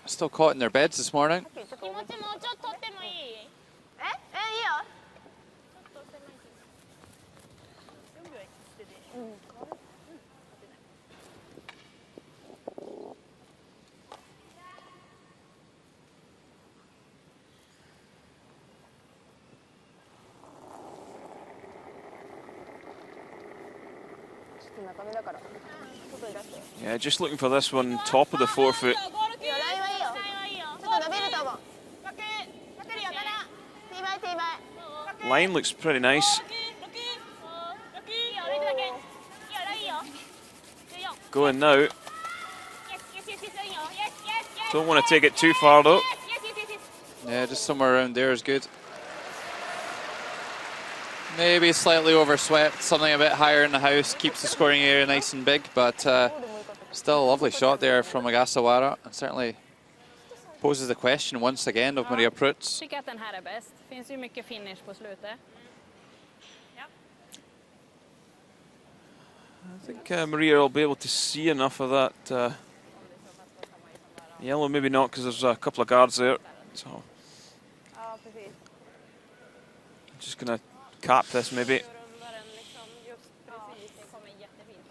still caught in their beds this morning. Yeah, just looking for this one, top of the forefoot. Line looks pretty nice. Going now. Don't want to take it too far though. Yeah, just somewhere around there is good. Maybe slightly overswept, something a bit higher in the house, keeps the scoring area nice and big, but still a lovely shot there from Ogasawara, and certainly poses the question once again of Maria Pritz. Jag tycker att den här är bäst. Finns ju mycket finish på slutet. I think Maria will be able to see enough of that yellow, maybe not because there's a couple of guards there. So just going to cap this maybe.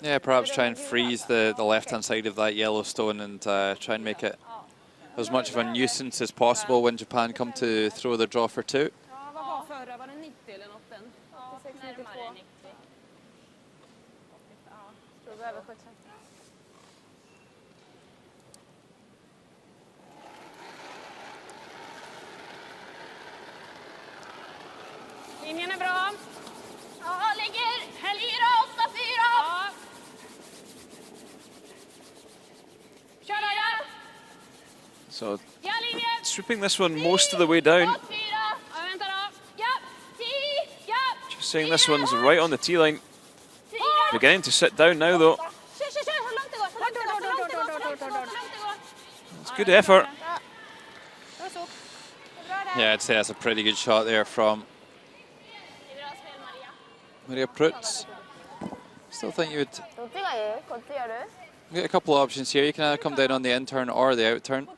Yeah, perhaps try and freeze the left-hand side of that yellow stone and try and make it as much of a nuisance as possible when Japan come to throw the draw for two. Linjen är bra. Ja, ligger 8-4. Kör då. So stripping this one most of the way down. Just saying this one's right on the tee line. Beginning to sit down now though. It's good effort. Yeah, I'd say that's a pretty good shot there from Maria Pritz. Still think you would get a couple of options here. You can either come down on the in turn or the out turn.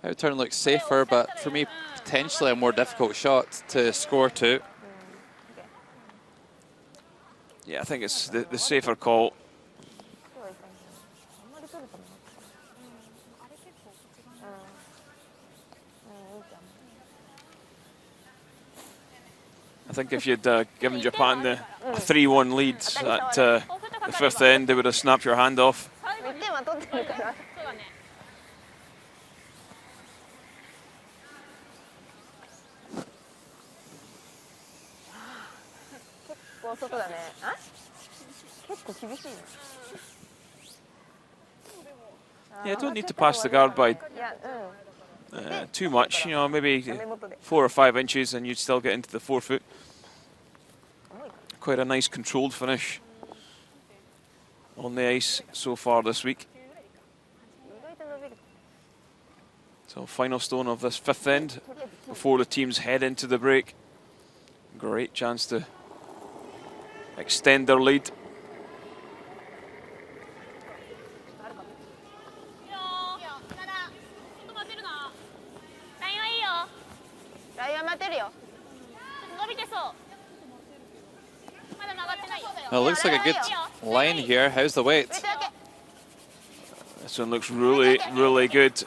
Out turn looks safer, but for me, potentially a more difficult shot to score two. Yeah, I think it's the safer call. I think if you'd given Japan the 3-1 lead at the fifth end, they would have snapped your hand off. Yeah, don't need to pass the guard by too much, you know, maybe 4 or 5 inches and you'd still get into the forefoot. Quite a nice controlled finish on the ice so far this week. So final stone of this fifth end before the teams head into the break. Great chance to extend their lead. Well, it looks like a good line here. How's the weight? This one looks really, really good.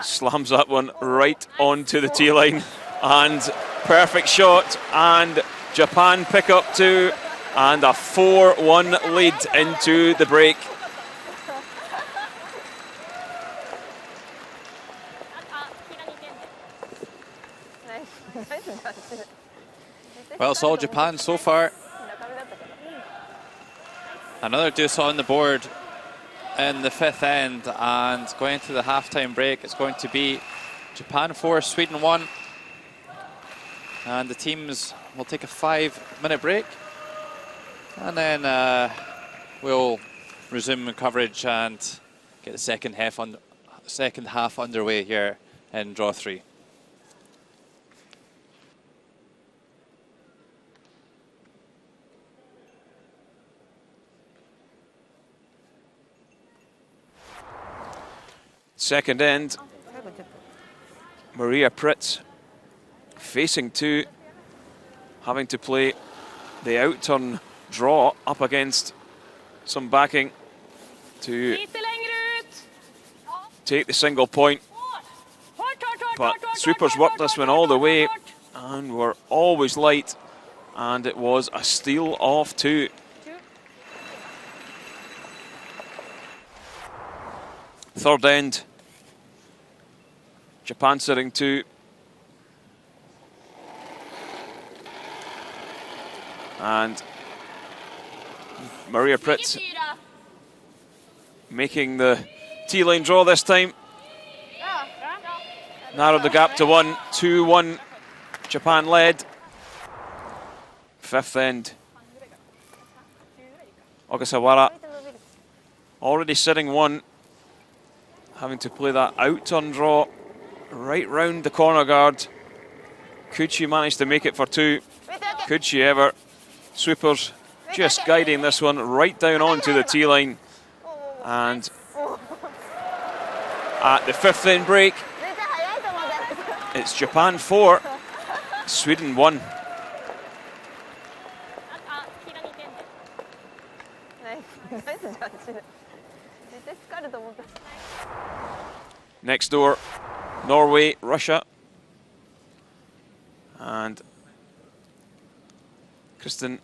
Slams that one right onto the tee line. And perfect shot. And Japan pick up 2. And a 4-1 lead into the break. Well, it's all Japan so far. Another deuce on the board in the 5th end, and going to the halftime break, it's going to be Japan 4, Sweden 1. And the teams will take a 5-minute break, and then we'll resume coverage and get the second half underway here in draw 3. Second end, Maria Pritz facing 2, having to play the out-turn draw up against some backing to take the single point. But Sweepers worked this one all the way and were always light, and it was a steal of 2. Third end, Japan sitting 2. And Maria Pritz making the T-line draw this time. Narrowed the gap to 1, 2-1, Japan led. 5th end, Ogasawara already sitting 1. Having to play that out-turn draw right round the corner guard. Could she manage to make it for 2? Could she ever? Sweepers just guiding this one right down onto the tee line. And at the 5th end break, it's Japan 4, Sweden 1. Next door, Norway, Russia. And Kristen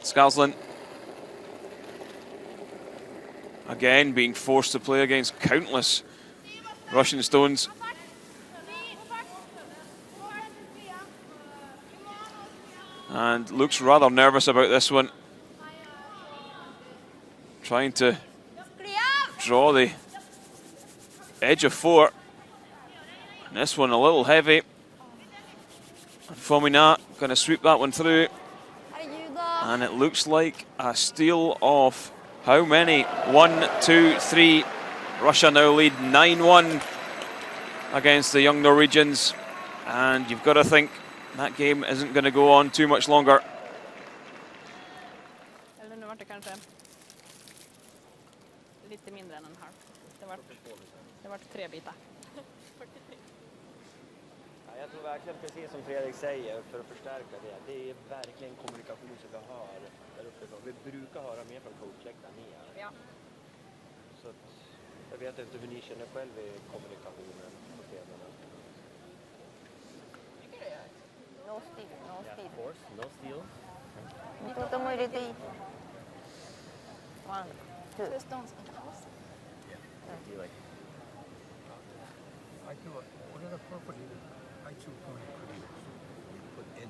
Skalsland again being forced to play against countless Russian stones. And looks rather nervous about this one. Trying to draw the edge of 4. And this one a little heavy. And Fomina going to sweep that one through. And it looks like a steal of how many? 1, 2, 3. Russia now lead 9-1 against the young Norwegians. And you've got to think that game isn't going to go on too much longer. Jag tror verkligen, precis som Fredrik säger, för att förstärka det är verkligen kommunikation som vi hör där uppe. Vi brukar höra mer från coachläktaren ner. Ja. Så att, jag vet inte hur ni känner själv i kommunikationen på spelarna. Tycker du det? No steal, no steal. Yeah, of course, no steal. 2とも入れていい。1, 2. Two stones in the house. Yeah. Do you like? I do. What are the properties? I too put in.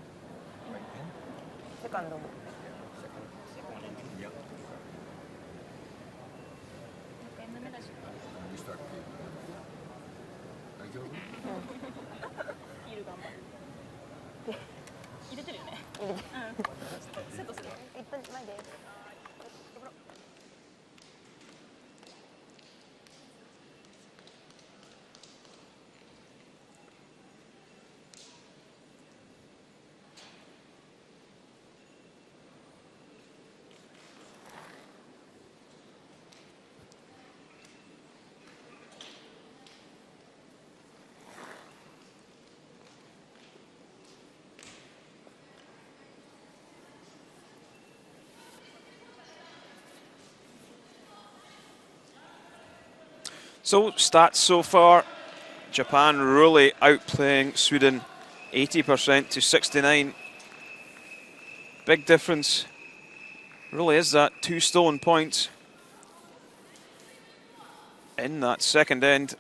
Right in. Second. Second. Second in. Yeah. Okay, in the middle. You start. 大丈夫？いる頑張る。入れてるよね。入れてる。セットする。1分前で。So, stats so far. Japan really outplaying Sweden 80% to 69. Big difference. Really is that 2 stolen points in that second end.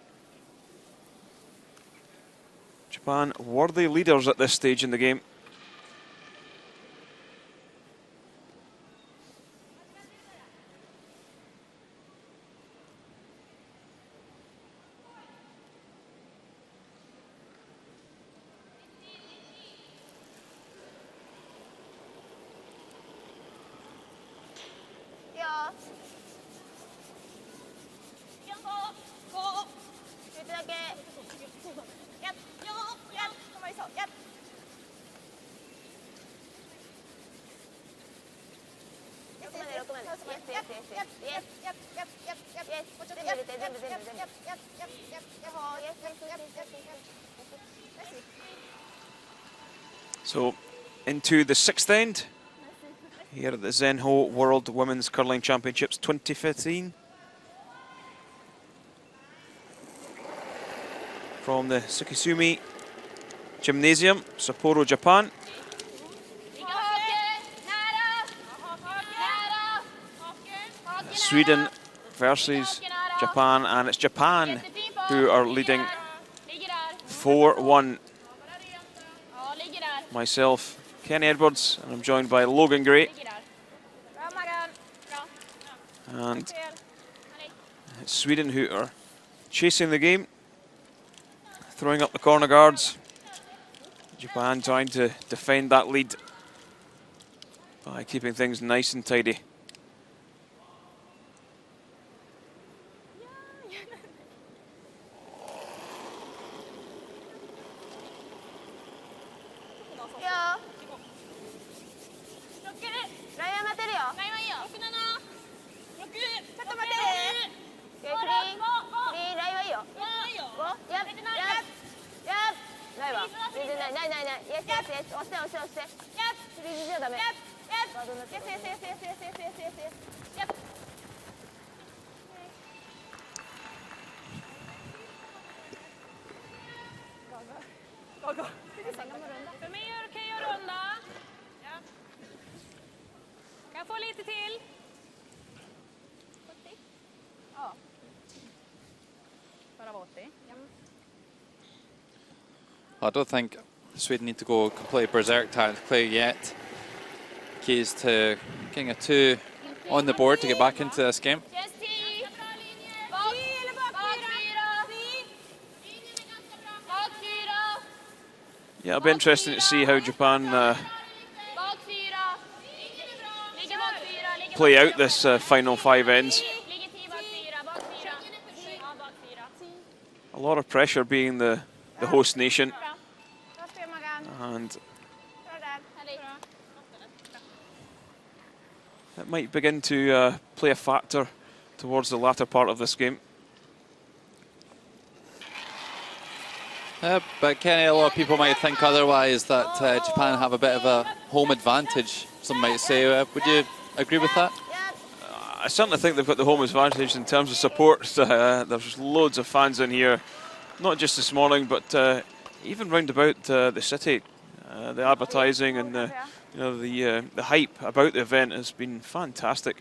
Japan worthy leaders at this stage in the game. So, into the 6th end, here at the ZEN-NOH World Women's Curling Championships 2015. From the Tsukisumi Gymnasium, Sapporo, Japan. Sweden versus Japan, and it's Japan who are leading 4-1. Myself, Kenny Edwards, and I'm joined by Logan Gray. And it's Sweden who are chasing the game, throwing up the corner guards. Japan trying to defend that lead by keeping things nice and tidy. För mig är det okej att runda. Ja. Kan jag få lite till? 70? Ja. Bara 80? Ja. I don't think Sweden need to go completely berserk tactically yet. Key is to getting a 2 on the board to get back into this game. Yeah, it'll be interesting to see how Japan play out this final 5 ends. A lot of pressure being the host nation, and that might begin to play a factor towards the latter part of this game. But Kenny, a lot of people might think otherwise, that Japan have a bit of a home advantage, some might say. Would you agree with that? I certainly think they've got the home advantage in terms of support. There's loads of fans in here, not just this morning, but even round about the city. The advertising and the hype about the event has been fantastic.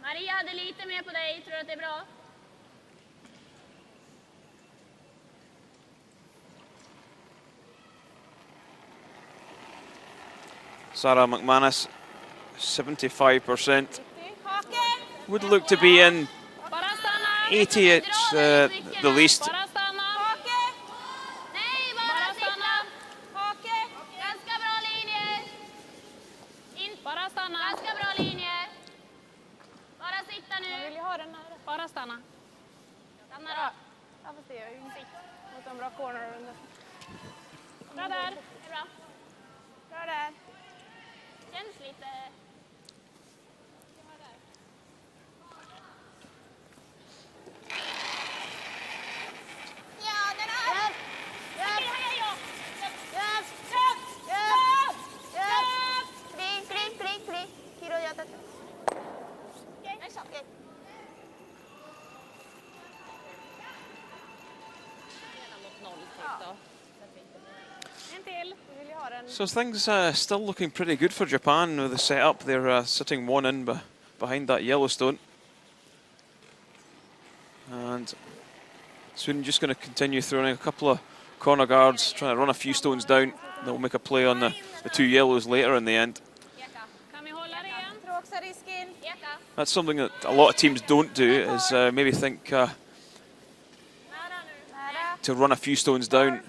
Maria hade lite mer på dig, tror du att det är bra? Sarah McManus, 75%. Would look to be in 80 at the least. Bara stanna. Stanna då. Ja, fast det gör ju inte. Mot en bra corner. Bra där. Det är bra. Bra där. Känns lite... Ja, den här! Kring. Kiro, jag tar. Okej. So things still looking pretty good for Japan with the setup. They're sitting one in behind that Yellowstone. And Sweden just going to continue throwing a couple of corner guards, trying to run a few stones down. They'll make a play on the two yellows later in the end. That's something that a lot of teams don't do, is maybe think to run a few stones down.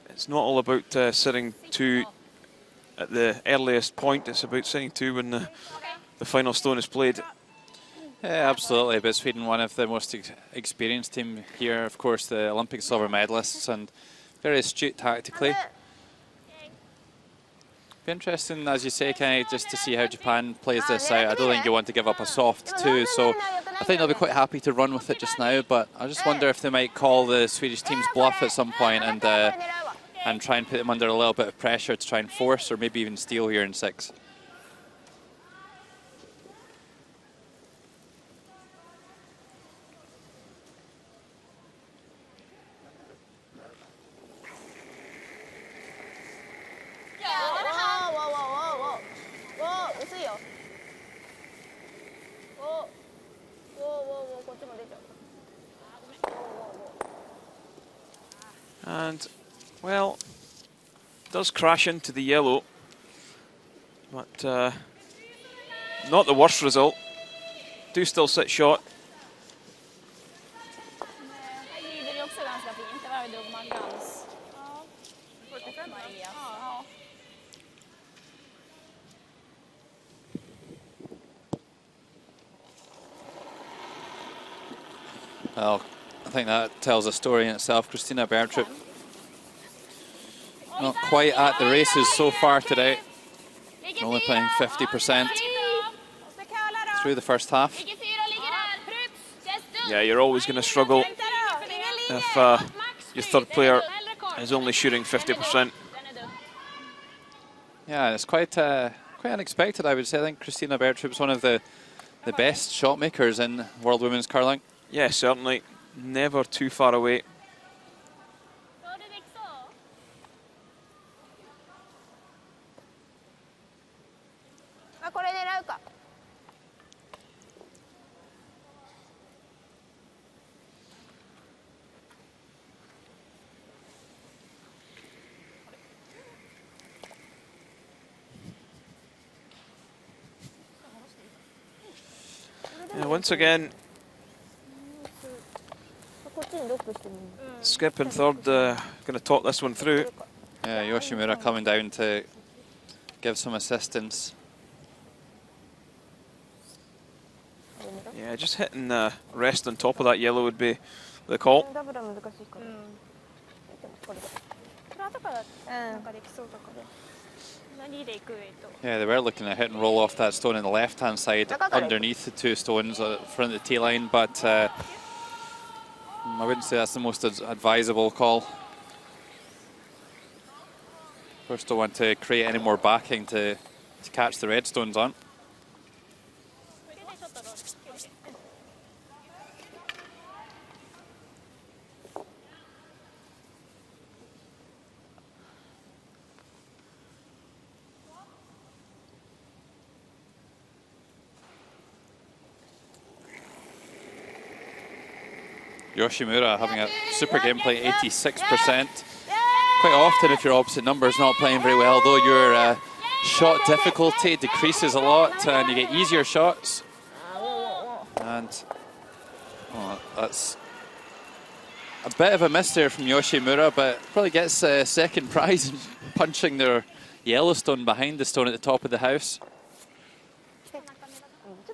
It's not all about sitting two at the earliest point, it's about sitting two when the final stone is played. Yeah, absolutely. But Sweden, one of the most experienced team here, of course, the Olympic silver medalists, and very astute tactically. Be interesting, as you say, kind of just to see how Japan plays this out. I don't think you want to give up a soft two, so I think they'll be quite happy to run with it just now. But I just wonder if they might call the Swedish team's bluff at some point and try and put them under a little bit of pressure to try and force or maybe even steal here in 6. And, well, does crash into the yellow, but not the worst result. Do still sit shot. Well, I think that tells a story in itself. Christina Bergtrup not quite at the races so far today. Only playing 50% through the first half. Yeah, you're always going to struggle if your third player is only shooting 50%. Yeah, it's quite unexpected, I would say. I think Christina Bergtrup is one of the best shot makers in World Women's Curling. Yeah, certainly. Never too far away. Yeah, once again, Skip in third, going to talk this one through. Yeah, Yoshimura coming down to give some assistance. Yeah, just hitting the rest on top of that yellow would be the call. Yeah, they were looking at hit and roll off that stone on the left-hand side underneath the two stones in front of the tee line, but I wouldn't say that's the most advisable call. First, don't want to create any more backing to catch the red stones on. Yoshimura having a super gameplay, 86%. Quite often, if your opposite number is not playing very well, though, your shot difficulty decreases a lot and you get easier shots. And that's a bit of a miss there from Yoshimura, but probably gets a second prize in punching their Yellowstone behind the stone at the top of the house.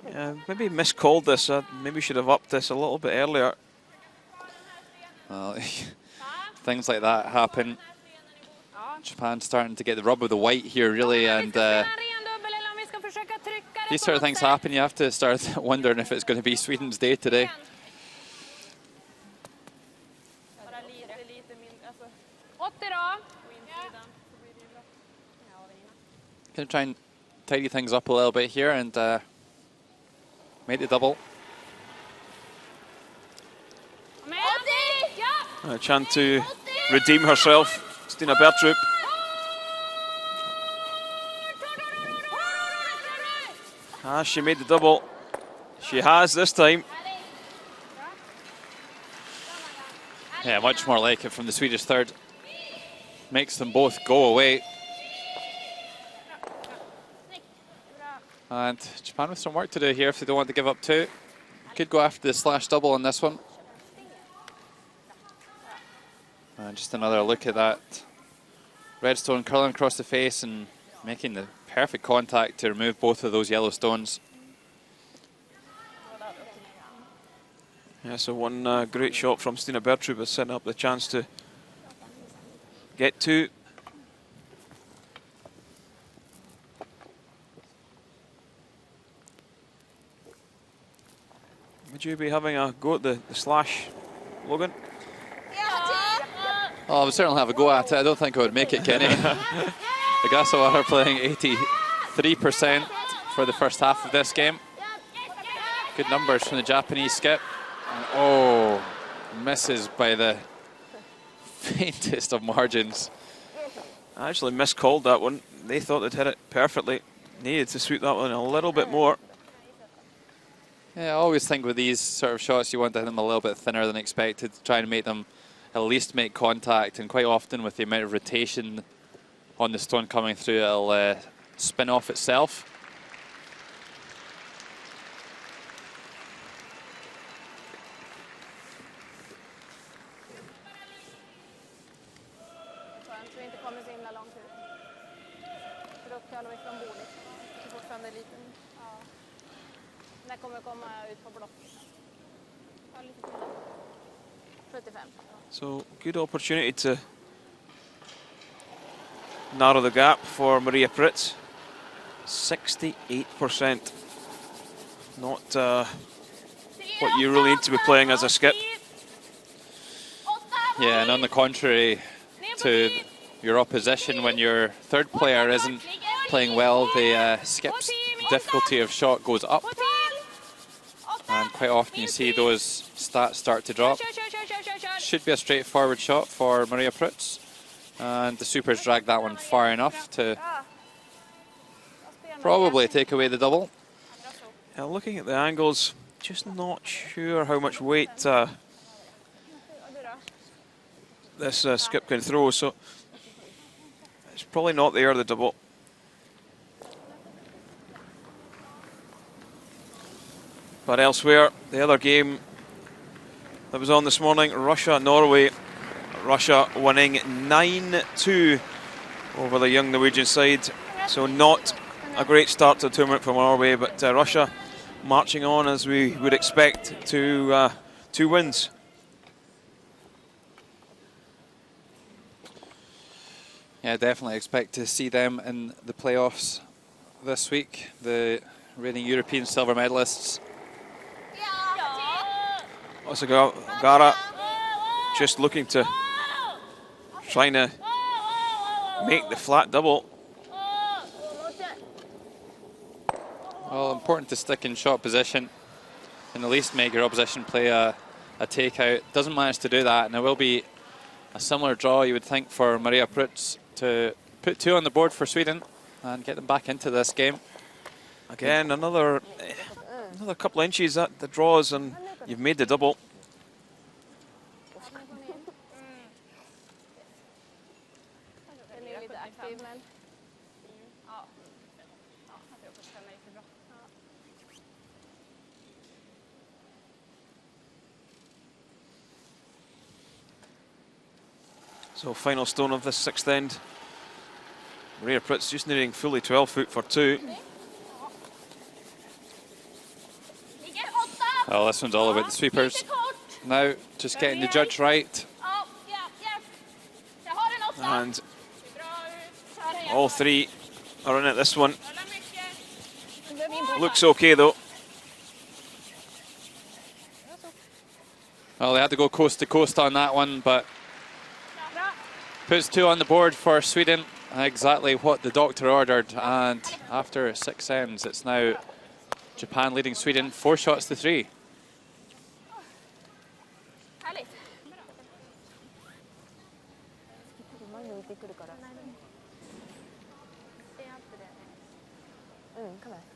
Yeah, maybe miscalled this. Maybe should have upped this a little bit earlier. Well, things like that happen. Japan starting to get the rub of the white here, really, and these sort of things happen. You have to start wondering if it's going to be Sweden's day today. Going to try and tidy things up a little bit here and make the double. A chance to redeem herself, Stina Bertrup. She made the double. She has this time. Yeah, much more like it from the Swedish third. Makes them both go away. And Japan with some work to do here if they don't want to give up two. Could go after the slash double on this one. And just another look at that. Redstone curling across the face and making the perfect contact to remove both of those yellow stones. Yeah, so one great shot from Stina Bertrup is setting up the chance to get two. Would you be having a go at the slash, Logan? Oh, I would certainly have a go at it. I don't think I would make it, Kenny. Agasawa are playing 83% for the first half of this game. Good numbers from the Japanese skip. And oh, misses by the faintest of margins. I actually miscalled that one. They thought they'd hit it perfectly. Needed to sweep that one a little bit more. Yeah, I always think with these sort of shots, you want to hit them a little bit thinner than expected, to try and make them at least make contact. And quite often with the amount of rotation on the stone coming through, it'll spin off itself. So good opportunity to narrow the gap for Maria Pritz. 68%. Not what you really need to be playing as a skip. Yeah, and on the contrary to your opposition, when your third player isn't playing well, the skip's difficulty of shot goes up. And quite often you see those stats start to drop. Should be a straightforward shot for Maria Pritz. And the Supers dragged that one far enough to probably take away the double. Yeah, looking at the angles, just not sure how much weight this skip can throw, so it's probably not there, the double. But elsewhere, the other game that was on this morning, Russia-Norway. Russia winning 9-2 over the young Norwegian side. So not a great start to the tournament for Norway, but Russia marching on as we would expect to 2 wins. Yeah, definitely expect to see them in the playoffs this week. The reigning European silver medalists. Osagara just looking to trying to make the flat double. Well, important to stick in shot position and at least make your opposition play a takeout. Doesn't manage to do that, and it will be a similar draw, you would think, for Maria Pritz to put 2 on the board for Sweden and get them back into this game. Again, another couple of inches at the draws and you've made the double. So final stone of this 6th end. Maria Pritz just needing fully 12 foot for 2. Well, this one's all about the sweepers. Now, just getting the judge right. And all 3 are in at this one. Looks okay though. Well, they had to go coast to coast on that one, but puts 2 on the board for Sweden. Exactly what the doctor ordered. And after 6 ends, it's now Japan leading Sweden 4 shots to 3. てくるから。うん、カメラして。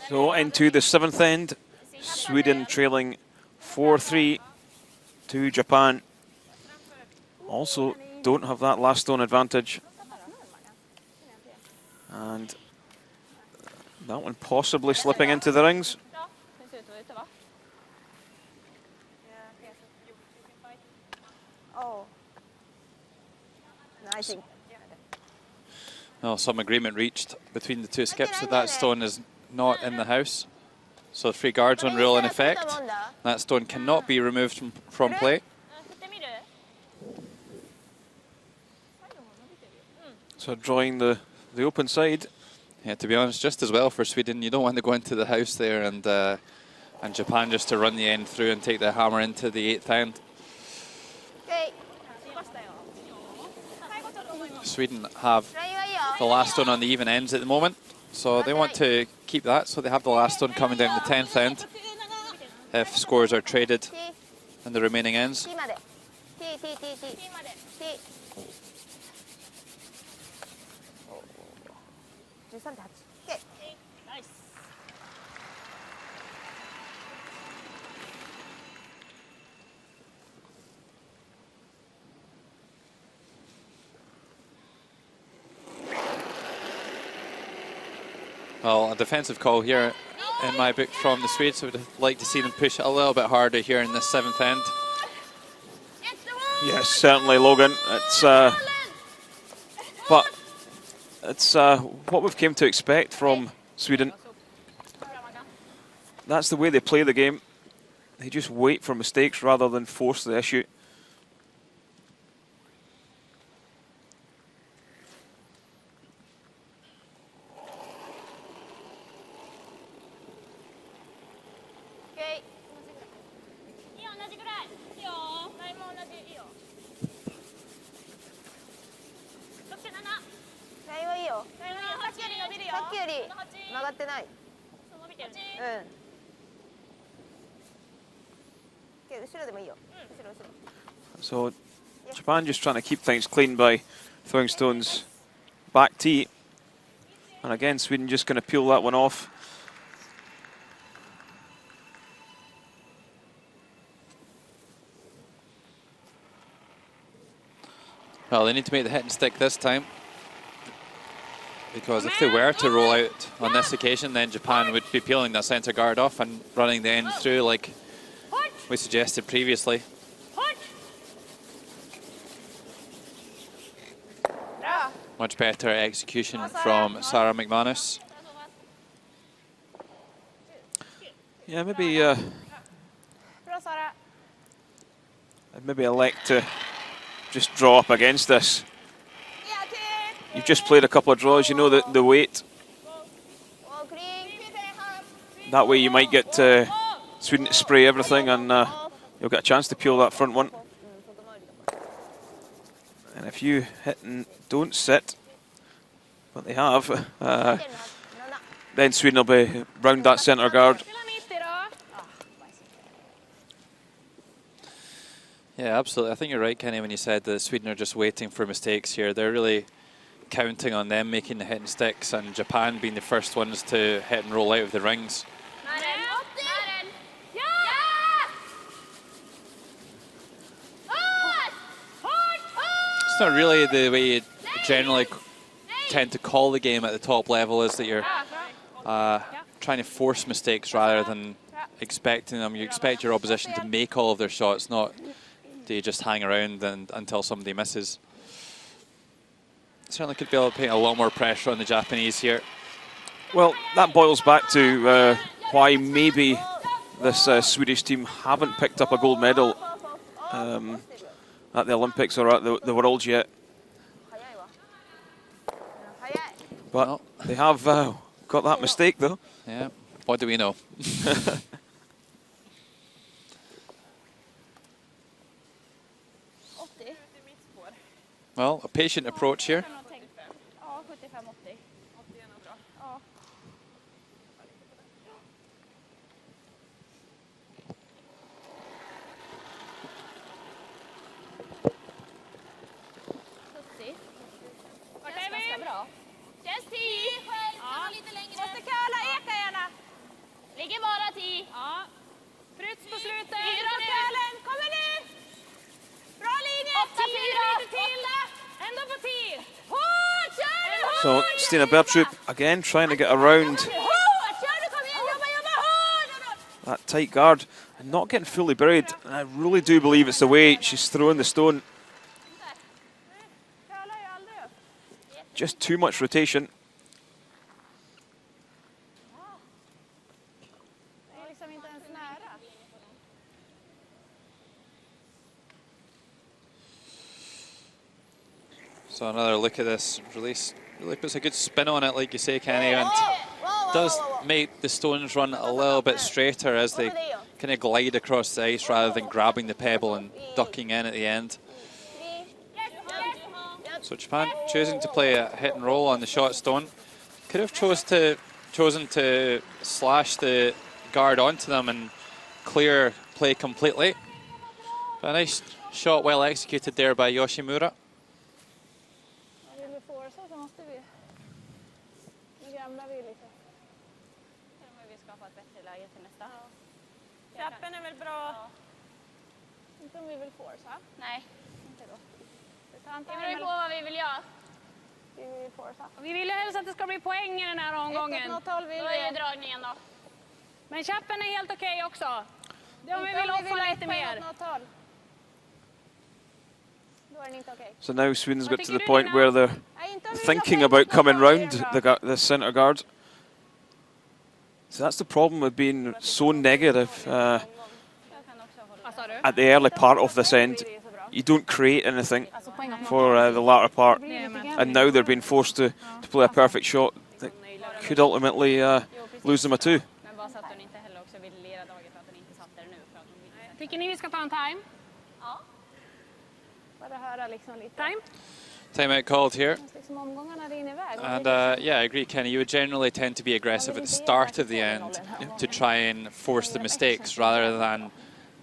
So into the 7th end, Sweden trailing 4-3 to Japan. Also don't have that last stone advantage. And that one possibly slipping into the rings. Oh. I think. Well, some agreement reached between the two skips that that stone is not in the house. So 3 guard zone rule in effect. That stone cannot be removed from play. So drawing the open side. Yeah, to be honest, just as well for Sweden. You don't want to go into the house there and Japan just to run the end through and take the hammer into the 8th end. Sweden have the last stone on the even ends at the moment, so they want to keep that, so they have the last stone coming down the 10th end if scores are traded in the remaining ends. Well, a defensive call here in my book from the Swedes. I would like to see them push a little bit harder here in this 7th end. Yes, certainly, Logan. But it's what we've come to expect from Sweden. That's the way they play the game. They just wait for mistakes rather than force the issue. So Japan just trying to keep things clean by throwing stones back tee. And again, Sweden just going to peel that one off. Well, they need to make the hit and stick this time, because if they were to roll out on this occasion, then Japan would be peeling that centre guard off and running the end through like we suggested previously. Much better execution from Sarah McManus. Yeah, maybe Bra Sara. I'd maybe elect to just draw up against this. You've just played a couple of draws, you know the weight. That way you might get Sweden to spray everything and you'll get a chance to peel that front one. And if you hit and don't sit, but they have, then Sweden will be round that centre guard. Yeah, absolutely. I think you're right, Kenny, when you said that Sweden are just waiting for mistakes here. They're really counting on them making the hit and sticks, and Japan being the first ones to hit and roll out of the rings. It's not really the way you generally tend to call the game at the top level, is that you're trying to force mistakes rather than expecting them. You expect your opposition to make all of their shots, not do you just hang around until somebody misses. Certainly could be putting a lot more pressure on the Japanese here. Well, that boils back to why maybe this Swedish team haven't picked up a gold medal at the Olympics or at the Worlds yet. But they have got that mistake, though. Yeah, what do we know? Well, a patient approach here. Ligger bara 10. Ja. Fryts på slutet. 4 kvällen. Kommer nu. Bra linje. 8-4. Lite till. Ända på 10. Hårt, kör du. So Stina Bertrup again trying to get around Hårt, kör du. Kom igen. Jobba hårt. that tight guard and not getting fully buried. And I really do believe it's the way she's throwing the stone. Just too much rotation. So another look at this release. Really puts a good spin on it, like you say, Kenny, and does make the stones run a little bit straighter as they kind of glide across the ice rather than grabbing the pebble and ducking in at the end. So Japan choosing to play a hit and roll on the shot stone. Could have chosen to slash the guard onto them and clear play completely. But a nice shot, well executed there by Yoshimura. Chappen är väl bra. Inte om vi vill forsa. Nej. Inte då. Det beror på vad vi vill göra. Vi vill forsa. Vi vill ju helst att det ska bli poäng i den här omgången. Då är ju dragningen då. Men chappen är helt okej också. Det om vi vill offra lite mer. Då är den inte okej. So now Sweden's got to the point where they're thinking about coming round the centre guard. So that's the problem with being so negative at the early part of this end. You don't create anything for the latter part, and now they're being forced to play a perfect shot that could ultimately lose them a 2. Tycker ni vi ska ta en time? Ja. Bara höra liksom lite. Time? Timeout called here. And yeah, I agree, Kenny. You would generally tend to be aggressive at the start of the end to try and force the mistakes rather than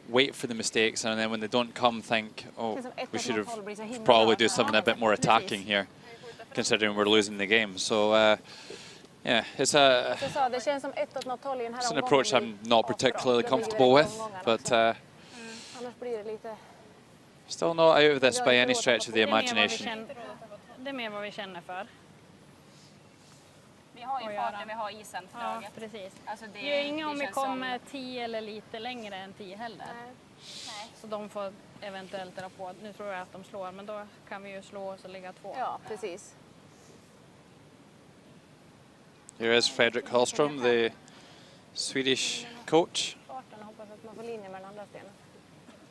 wait for the mistakes, and then when they don't come, think, oh, we should have probably do something a bit more attacking here, considering we're losing the game. So yeah, it's an approach I'm not particularly comfortable with, but still not out of this by any stretch of the imagination. Det är mer vad vi känner för. Vi har ju farten, vi har isen för dagen. Ja, precis. Alltså det är inget om vi kommer 10 eller lite längre än 10 heller. Nej. Så de får eventuellt dra på. Nu tror jag att de slår, men då kan vi ju slå oss och ligga 2. Ja, precis. Here is Fredrik Hallström, the Swedish coach. Farten och hoppas att man får linje med den andra stenen.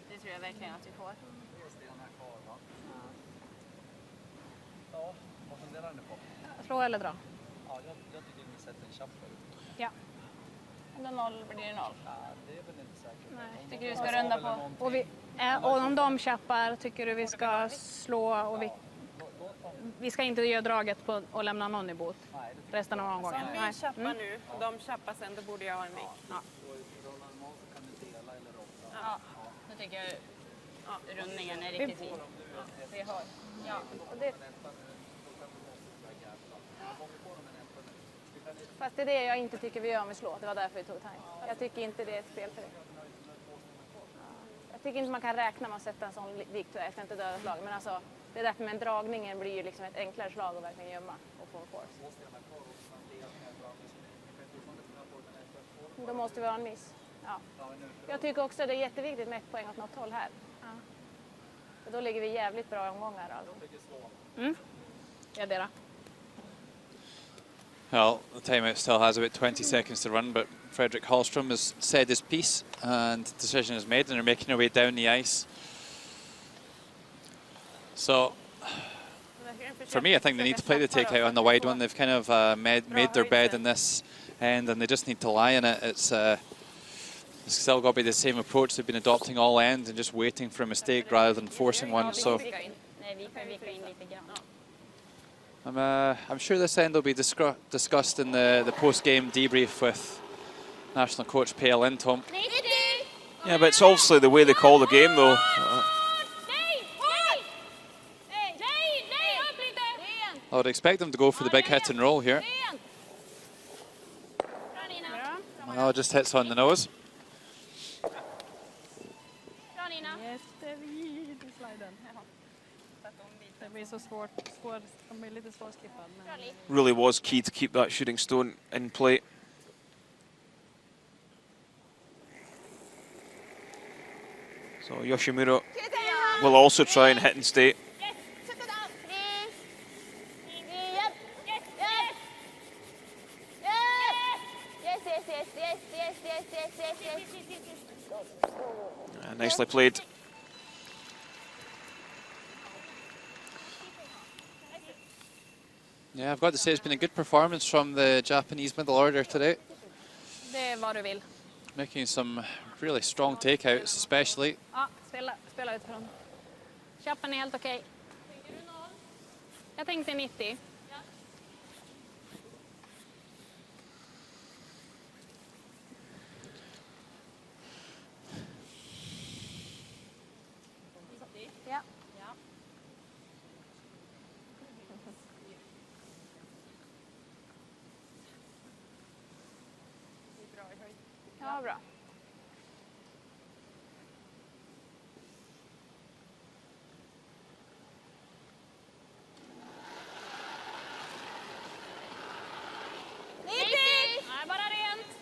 Det tror jag verkligen att vi får. Slå eller dra? Ja, jag tycker vi sätter en chapp förut. Ja. Om det är 0 blir det 0. Ja, det är väl inte säkert. Nej, tycker du vi ska runda på? Och om de chappar tycker du vi ska slå och vi ska inte göra draget på och lämna någon i bot resten av omgången? Om vi chappar nu och de chappar sen, då borde jag ha en mick. Ja. Ja, då tycker jag rundningen är riktigt fin. Ja. Fast det är det jag inte tycker vi gör om vi slår. Det var därför vi tog time. Jag tycker inte det är ett spel för det. Jag tycker inte man kan räkna med att sätta en sån vikt. Jag ska inte döda slag. Men alltså, det är därför med dragningen blir ju liksom ett enklare slag att verkligen gömma och få en force. Då måste vi ha en miss. Ja. Jag tycker också att det är jätteviktigt med ett poäng åt något håll här. Ja. Och då ligger vi jävligt bra i omgångar. Alltså. Ja, det då. Well, the timeout still has about 20 seconds to run, but Fredrik Hallström has said his piece and the decision is made and they're making their way down the ice. So, for me, I think they need to play the takeout on the wide one. They've kind of made their bed in this end and they just need to lie in it. It's still got to be the same approach they've been adopting all end and just waiting for a mistake rather than forcing one. So. I'm sure this end will be discussed in the post-game debrief with national coach Pia Lindholm. Yeah, but it's obviously the way they call the game, though. I would expect them to go for the big hit and roll here. Well, it just hits on the nose. Really was key to keep that shooting stone in play. So Yoshimura will also try and hit and stay. Nicely played. Yeah, I've got to say it's been a good performance from the Japanese middle order today. Det är vad du vill. Making some really strong takeouts especially. Ja, spela utifrån. Chappen är helt okej. Jag tänkte 90. Ja. Ja, bra.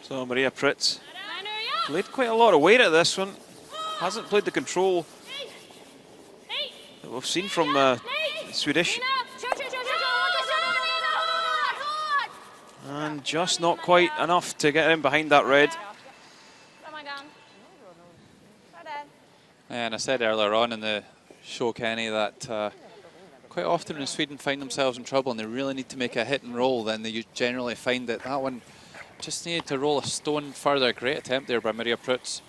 So Maria Pritz played quite a lot of weight at this one. Hasn't played the control that we've seen from Swedish. And just not quite enough to get in behind that red. And I said earlier on in the show, Kenny, that quite often when Sweden find themselves in trouble and they really need to make a hit and roll, then they generally find that that one just needed to roll a stone further. Great attempt there by Maria Pritz.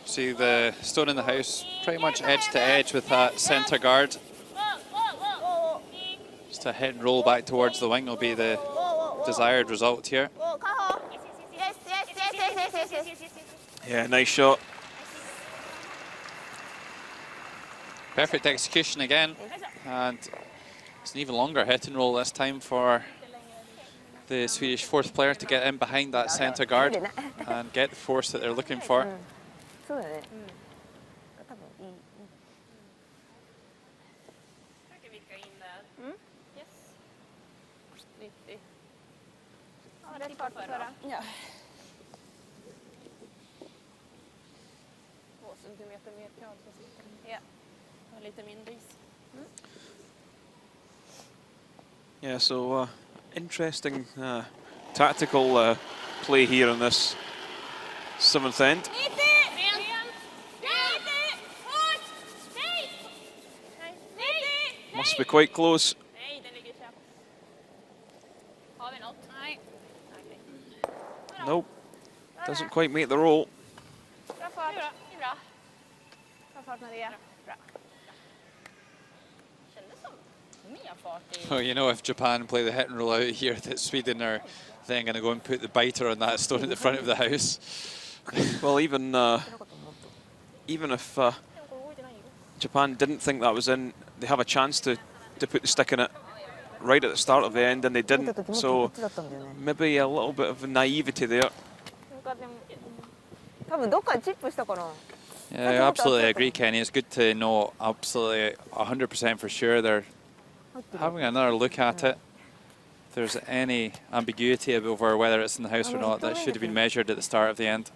See the stone in the house pretty much edge to edge with that centre guard. Just a hit and roll back towards the wing will be the desired result here. Yeah, nice shot. Perfect execution again, and It's an even longer hit and roll this time for the Swedish fourth player to get in behind that centre guard and get the force that they're looking for. そうだね。多分いい。Försöker vicka in där. Yes. Riktigt. Ja, rätt fart på förra. Ja. 2 centimeter mer pjad. Ja. Och lite mindre is. Yeah, so interesting tactical play here on this 7th end. Must be quite close. Nej, den ligger käpp. Har vi något? Nej. Nope, doesn't quite make the roll. Bra fart. Det är bra. Bra fart med det. Bra. Kändes som mer fart i... Oh, you know, if Japan play the hit and roll out here, that Sweden are then going to go and put the biter on that stone at the front of the house. Well, even if Japan didn't think that was in, they have a chance to put the stick in it right at the start of the end, and they didn't. So maybe a little bit of naivety there. 多分どっかでチップしたかな。 Yeah, I absolutely agree, Kenny. It's good to know absolutely 100% for sure they're having another look at it. If there's any ambiguity over whether it's in the house or not, that should have been measured at the start of the end.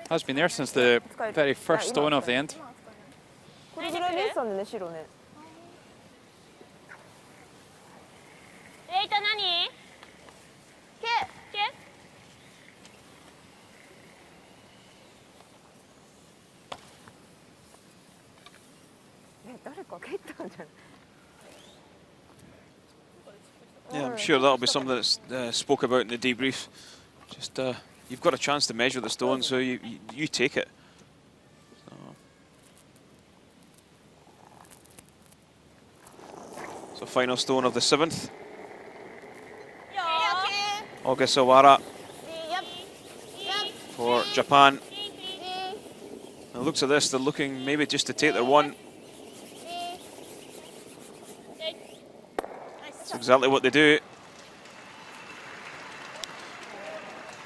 Has been there since the very first stone of the end. これぐらい見えてたんだね、白ね。レイト何？ケ。誰か蹴ったんじゃない？ Yeah, I'm sure that'll be something that's spoke about in the debrief. Just you've got a chance to measure the stone, so you take it. So final stone of the 7th. Ogasawara for Japan. It looks at this, they're looking maybe just to take their one. That's exactly what they do.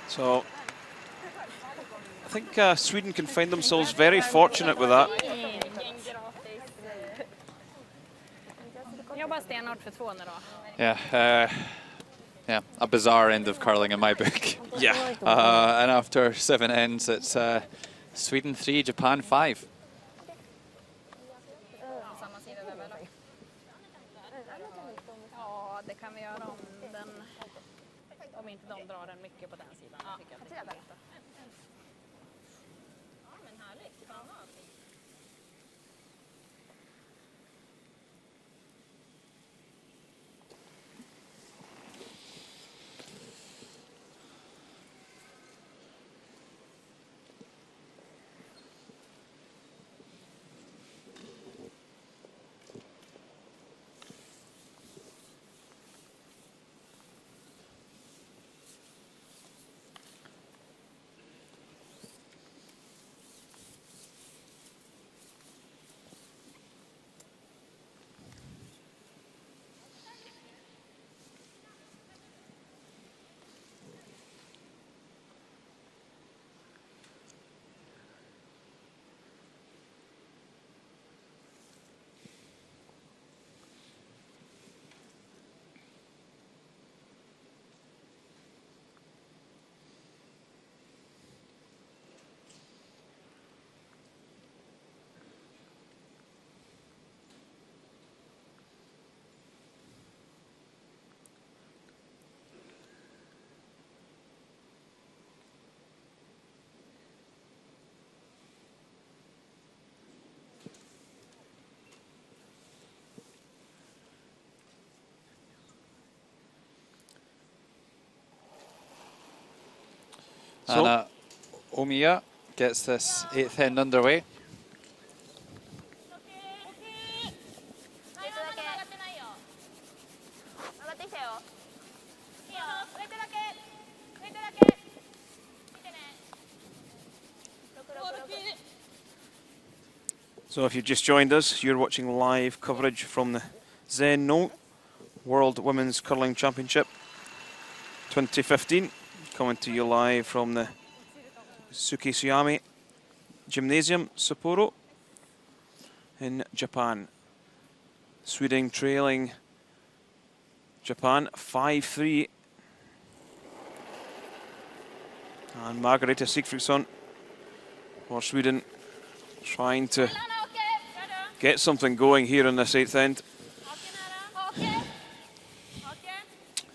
So I think Sweden can find themselves very fortunate with that. Jobbar stenhårt för 2 nu då. Yeah, a bizarre end of curling in my book. Yeah. And after 7 ends, it's Sweden 3, Japan 5. Samma sida där väl? Ja, det kan vi göra om inte de drar den mycket på den sidan. Ja, men härligt. And Omiya gets this 8th end underway. So if you've just joined us, you're watching live coverage from the ZEN-NOH World Women's Curling Championship 2015. Coming to you live from the Tsukisuyami Gymnasium, Sapporo in Japan. Sweden trailing Japan 5-3. And Margareta Sigfridsson for Sweden trying to get something going here in this 8th end.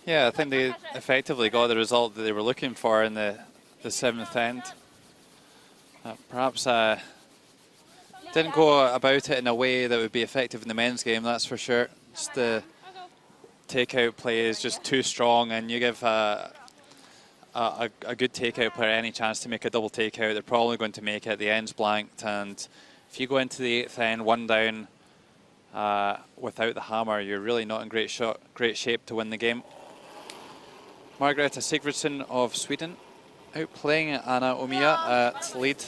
Yeah, I think they effectively got the result that they were looking for in the 7th end. Perhaps didn't go about it in a way that would be effective in the men's game, that's for sure. Just the takeout play is just too strong, and you give a good takeout player any chance to make a double takeout, they're probably going to make it. The end's blanked, and if you go into the 8th end 1 down without the hammer, you're really not in great shape to win the game. Margareta Sigfridsson of Sweden outplaying Anna Omiya at lead.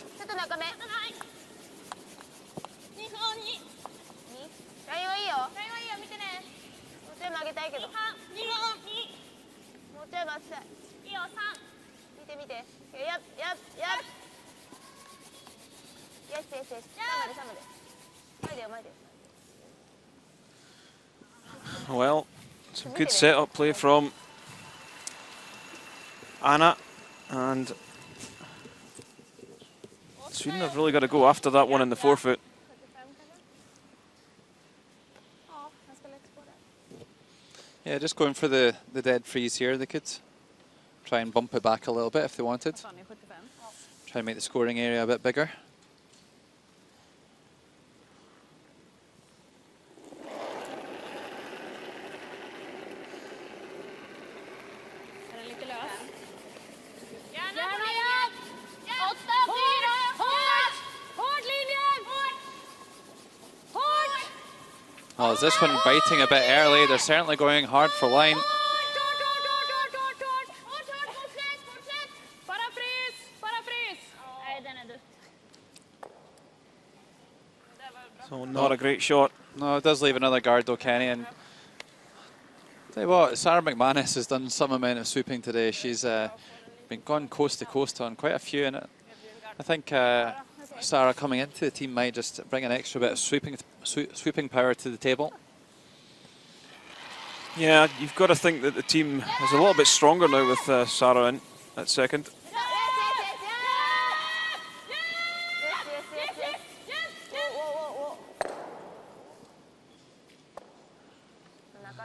Well, some good setup play from Anna, and Sweden have really got to go after that one in the forefoot. Yeah, just going for the dead freeze here. They could try and bump it back a little bit if they wanted. Try and make the scoring area a bit bigger. Well, is this one biting a bit early? They're certainly going hard for line. So not a great shot. No, it does leave another guard though, Kenny. And tell you what, Sarah McManus has done some amount of swooping today. She's been gone coast to coast on quite a few in it. I think Sarah coming into the team might just bring an extra bit of sweeping power to the table. Yeah, you've got to think that the team is a little bit stronger now with Sarah in at second.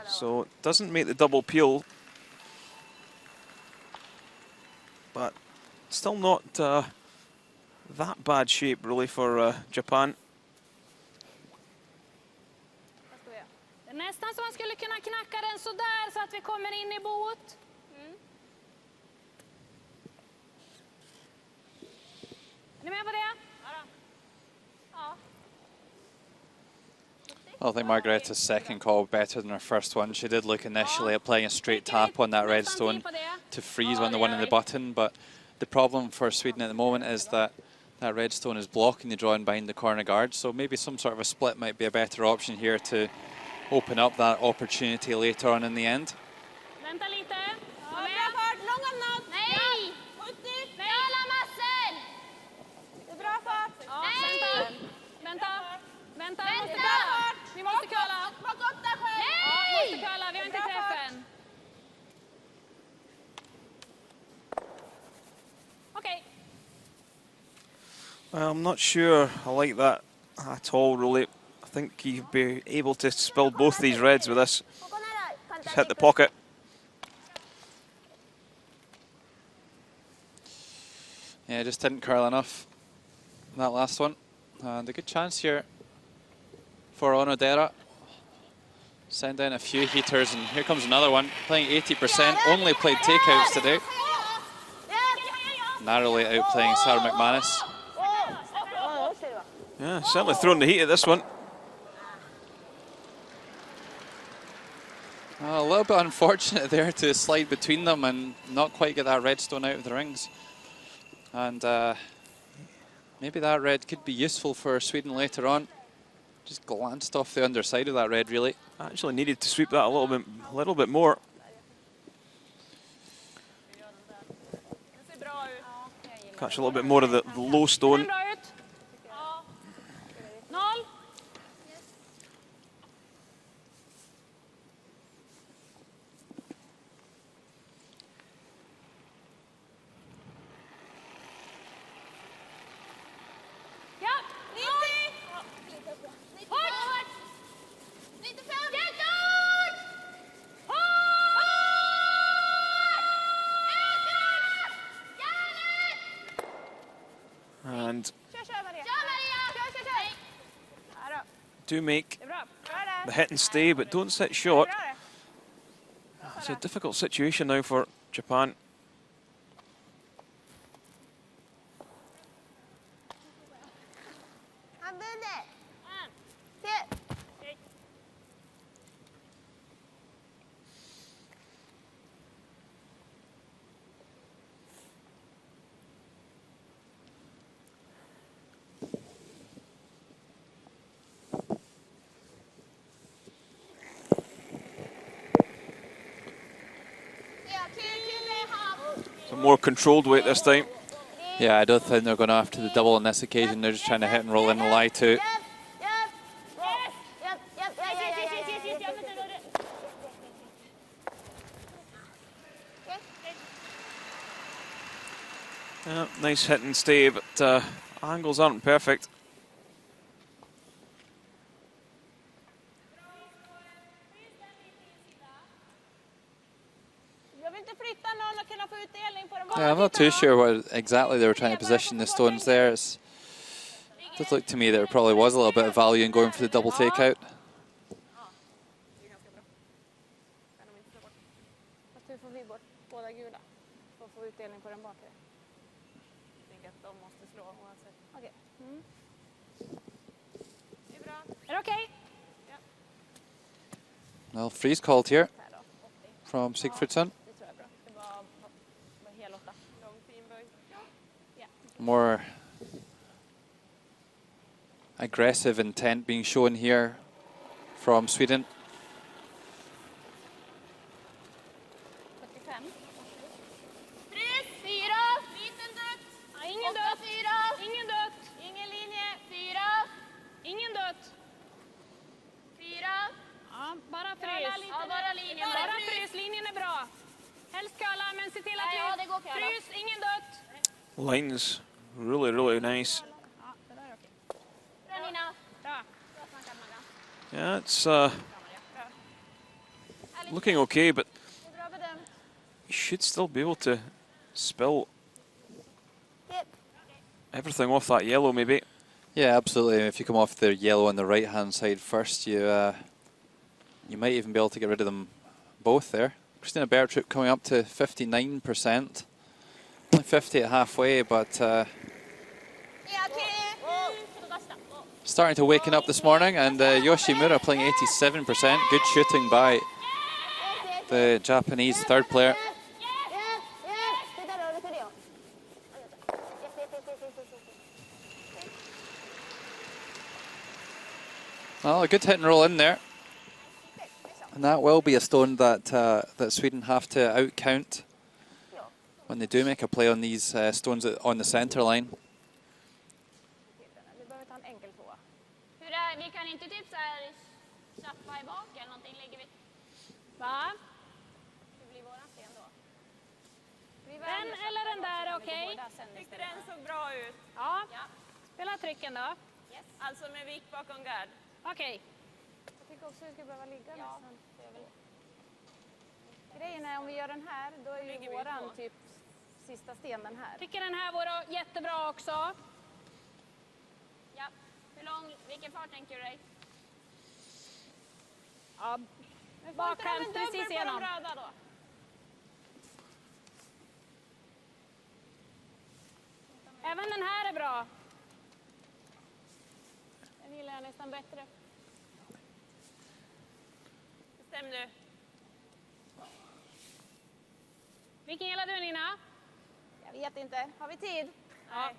So it doesn't make the double peel, but still not that bad shape really for Japan. Nästan så man skulle kunna knacka den så där så att vi kommer in i bot. Är ni med på det? Ja. I think Margareta's second call better than her first one. She did look initially at playing a straight tap on that redstone to freeze when the one in the button, but the problem for Sweden at the moment is that that redstone is blocking the drawing behind the corner guard, so maybe some sort of a split might be a better option here to open up that opportunity later on in the end. Well, I'm not sure I like that at all, really. I think you'd be able to spill both these reds with this. Just hit the pocket. Yeah, just didn't curl enough, that last one. And a good chance here for Onodera. Send down a few heaters, and here comes another one. Playing 80%, only played takeouts today. Narrowly outplaying Sarah McManus. Yeah, certainly throwing the heat at this one. A little bit unfortunate there to slide between them and not quite get that redstone out of the rings. And maybe that red could be useful for Sweden later on. Just glanced off the underside of that red, really. Actually needed to sweep that a little bit more. Catch a little bit more of the low stone. And do make the hit and stay, but don't sit short. It's a difficult situation now for Japan. More controlled weight this time. Yeah, I don't think they're going after the double on this occasion. They're just trying to hit and roll in a lie too. Nice hit and stay, but angles aren't perfect. Yeah, I'm not too sure what exactly they were trying to position the stones there. It does look to me that there probably was a little bit of value in going for the double takeout. Well, freeze called here from Sigfridsson. More aggressive intent being shown here from Sweden. Lines really nice. Yeah, it's looking okay, but you should still be able to spill everything off that yellow, maybe. Yeah, absolutely. If you come off the yellow on the right-hand side first, you might even be able to get rid of them both there. Christina Bertrup coming up to 59%. Only 50 at halfway, but starting to waken up this morning, and Yoshimura playing 87%. Good shooting by the Japanese third player. Well, a good hit and roll in there. And that will be a stone that that Sweden have to outcount when they do make a play on these stones on the center line. Vi kan inte typ så här chappa i bak eller någonting, lägger vi. Va? Hur blir våran sten då? Den eller den där, okej? Tyckte den såg bra ut. Ja. Spela trycken då. Yes. Alltså med vik bakom gard. Okej. Jag tycker också att vi ska behöva ligga nästan. Grejen är om vi gör den här, då är ju våran typ sista sten den här. Tycker den här vore jättebra också. Ja. Hur lång, vilken fart tänker du dig? Ja, bakhänt precis igenom. Röda då. Även den här är bra. Den gillar jag nästan bättre. Bestäm du. Vilken gillar du, Nina? Jag vet inte. Har vi tid? Nej.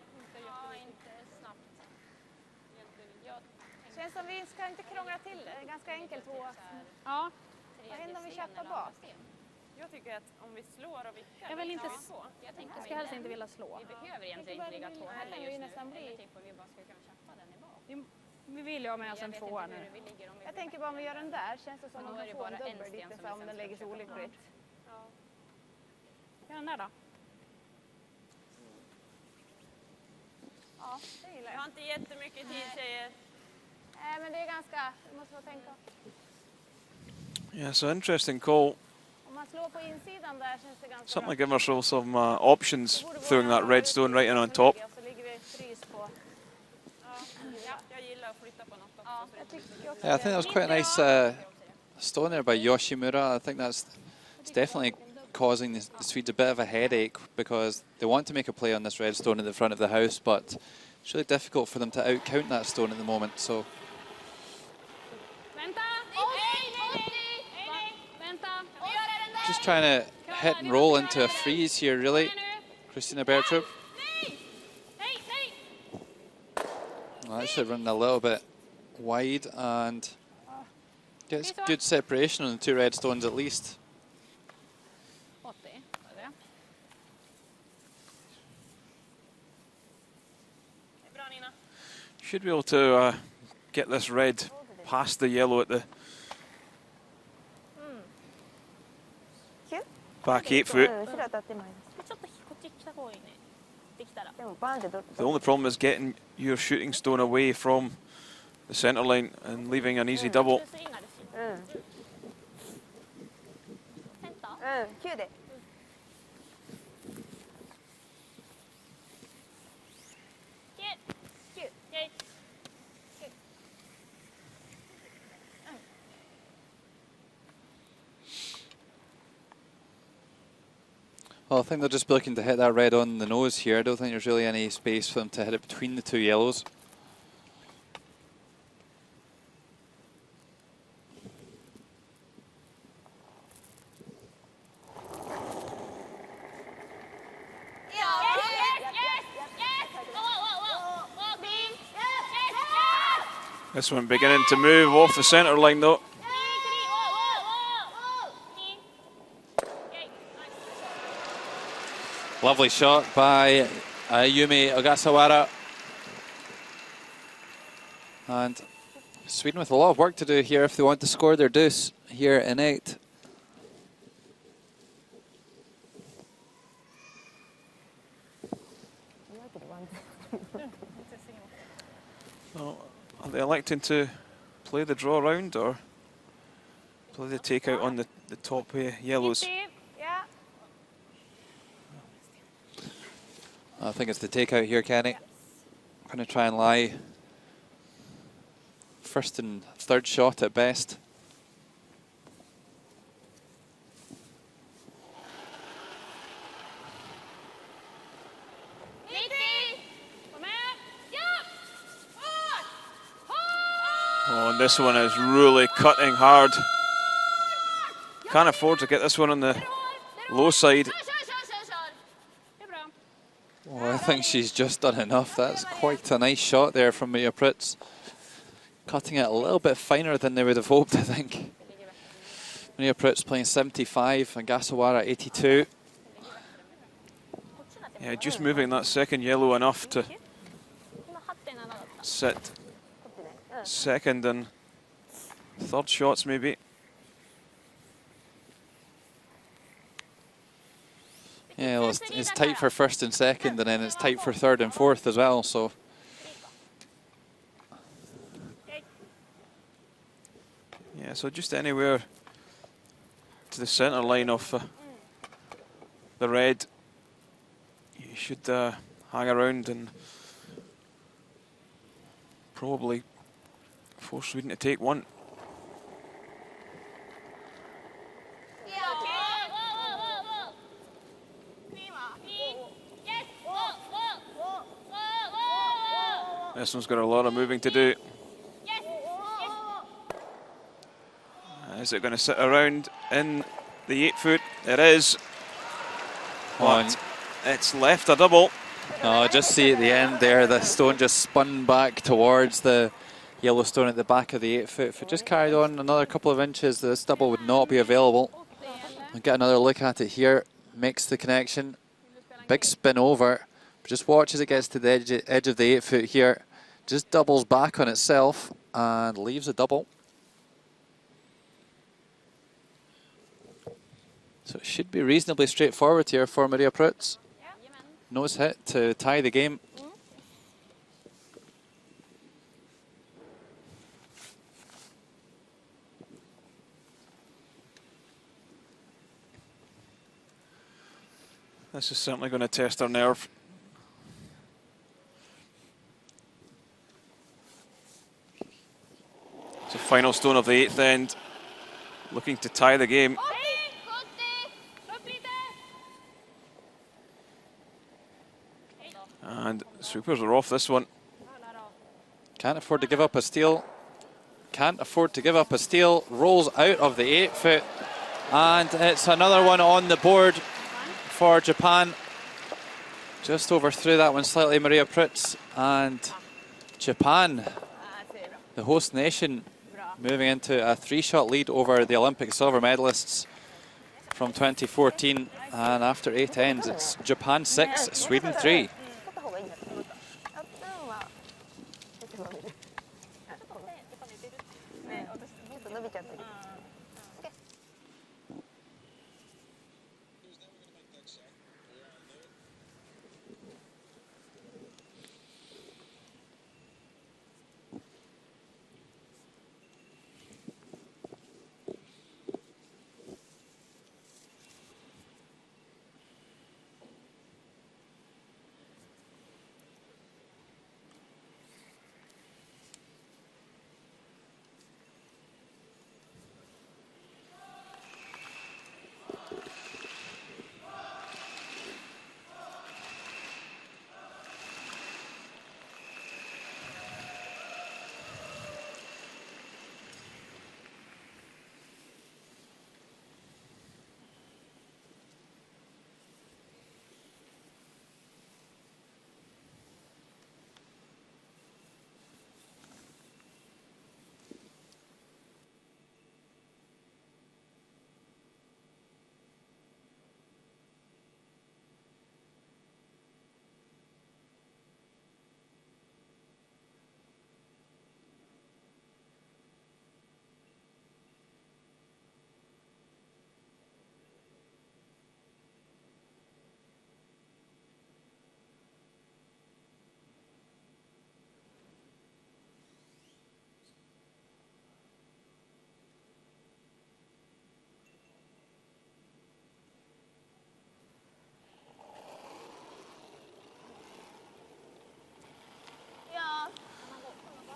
Ja, inte snabbt. Känns som vi ska inte krångla till det. Det är ganska enkelt tvåa. Ja. Vad händer om vi köttar bak? Jag tycker att om vi slår och vickar. Jag vill inte... Jag ska helst inte vilja slå. Vi behöver egentligen inte ligga 2 heller ju just nu. nästan bli. Eller typ om vi bara ska kunna köpa den i bak. Vi vill ju ha med oss en tvåa nu. Jag tänker bara om vi gör den där, känns det som att man kan få en dubbel lite så om den lägger sig olyckligt. Ja. Gör den där då. Ja, det gillar Jag jag. har inte jättemycket tid tjejer. Nej, men det är ganska, det måste man tänka. Yeah, so interesting call. Om man slår på insidan där känns det ganska Something like giving ourselves some options throwing that red stone right in on top. Så ligger vi frys på. Ja, jag gillar att flytta på något också. Jag tycker också Yeah, I think that was quite a nice stone there by Yoshimura. I think it's definitely causing the Swedes a bit of a headache because they want to make a play on this red stone at the front of the house, but it's really difficult for them to outcount that stone at the moment. So. Just trying to hit and roll into a freeze here, really. Christina Bertrup. Well, actually running a little bit wide and gets good separation on the 2 red stones at least. 80, var det? Bra Nina. Should be able to get this red past the yellow at the back 8 foot. The only problem is getting your shooting stone away from the centre line and leaving an easy double. 9で Well, I think they're just looking to hit that red on the nose here. I don't think there's really any space for them to hit it between the 2 yellows. This one beginning to move off the centre line though. Lovely shot by Yumi Ogasawara. And Sweden with a lot of work to do here if they want to score their deuce here in 8. Oh, are they electing to play the draw round or play the takeout on the top yellows? Yeah. I think it's the takeout here, Kenny. Going to try and lie first and third shot at best. Oh, and this one is really cutting hard. Can't afford to get this one on the low side. Oh, I think she's just done enough. That's quite a nice shot there from Maria Pritz. Cutting it a little bit finer than they would have hoped, I think. Maria Pritz playing 75 and Gasawara 82. Yeah, just moving that second yellow enough to sit second and third shots maybe. Yeah, well, it's tight for first and second, and then it's tight for third and fourth as well. So. Yeah, so just anywhere to the centre line of the red, you should hang around and probably force Sweden to take one. This one's got a lot of moving to do. Is it going to sit around in the 8 foot? It is. But it's left a double. Oh, just see at the end there, the stone just spun back towards the Yellowstone at the back of the 8 foot. If it just carried on another couple of inches, this double would not be available. I'll get another look at it here. Makes the connection. Big spin over. Just watch as it gets to the edge of the 8 foot here. Just doubles back on itself and leaves a double. So it should be reasonably straightforward here for Maria Prutz. Nose hit to tie the game. This is certainly going to test her nerve. It's the final stone of the 8th end, looking to tie the game. And Swoopers are off this one. Can't afford to give up a steal. Can't afford to give up a steal. Rolls out of the 8 foot. And it's another one on the board for Japan. Just overthrew that one slightly, Maria Prutz. And Japan, the host nation, moving into a 3-shot lead over the Olympic silver medalists from 2014. And after 8 ends, it's Japan 6, Sweden 3.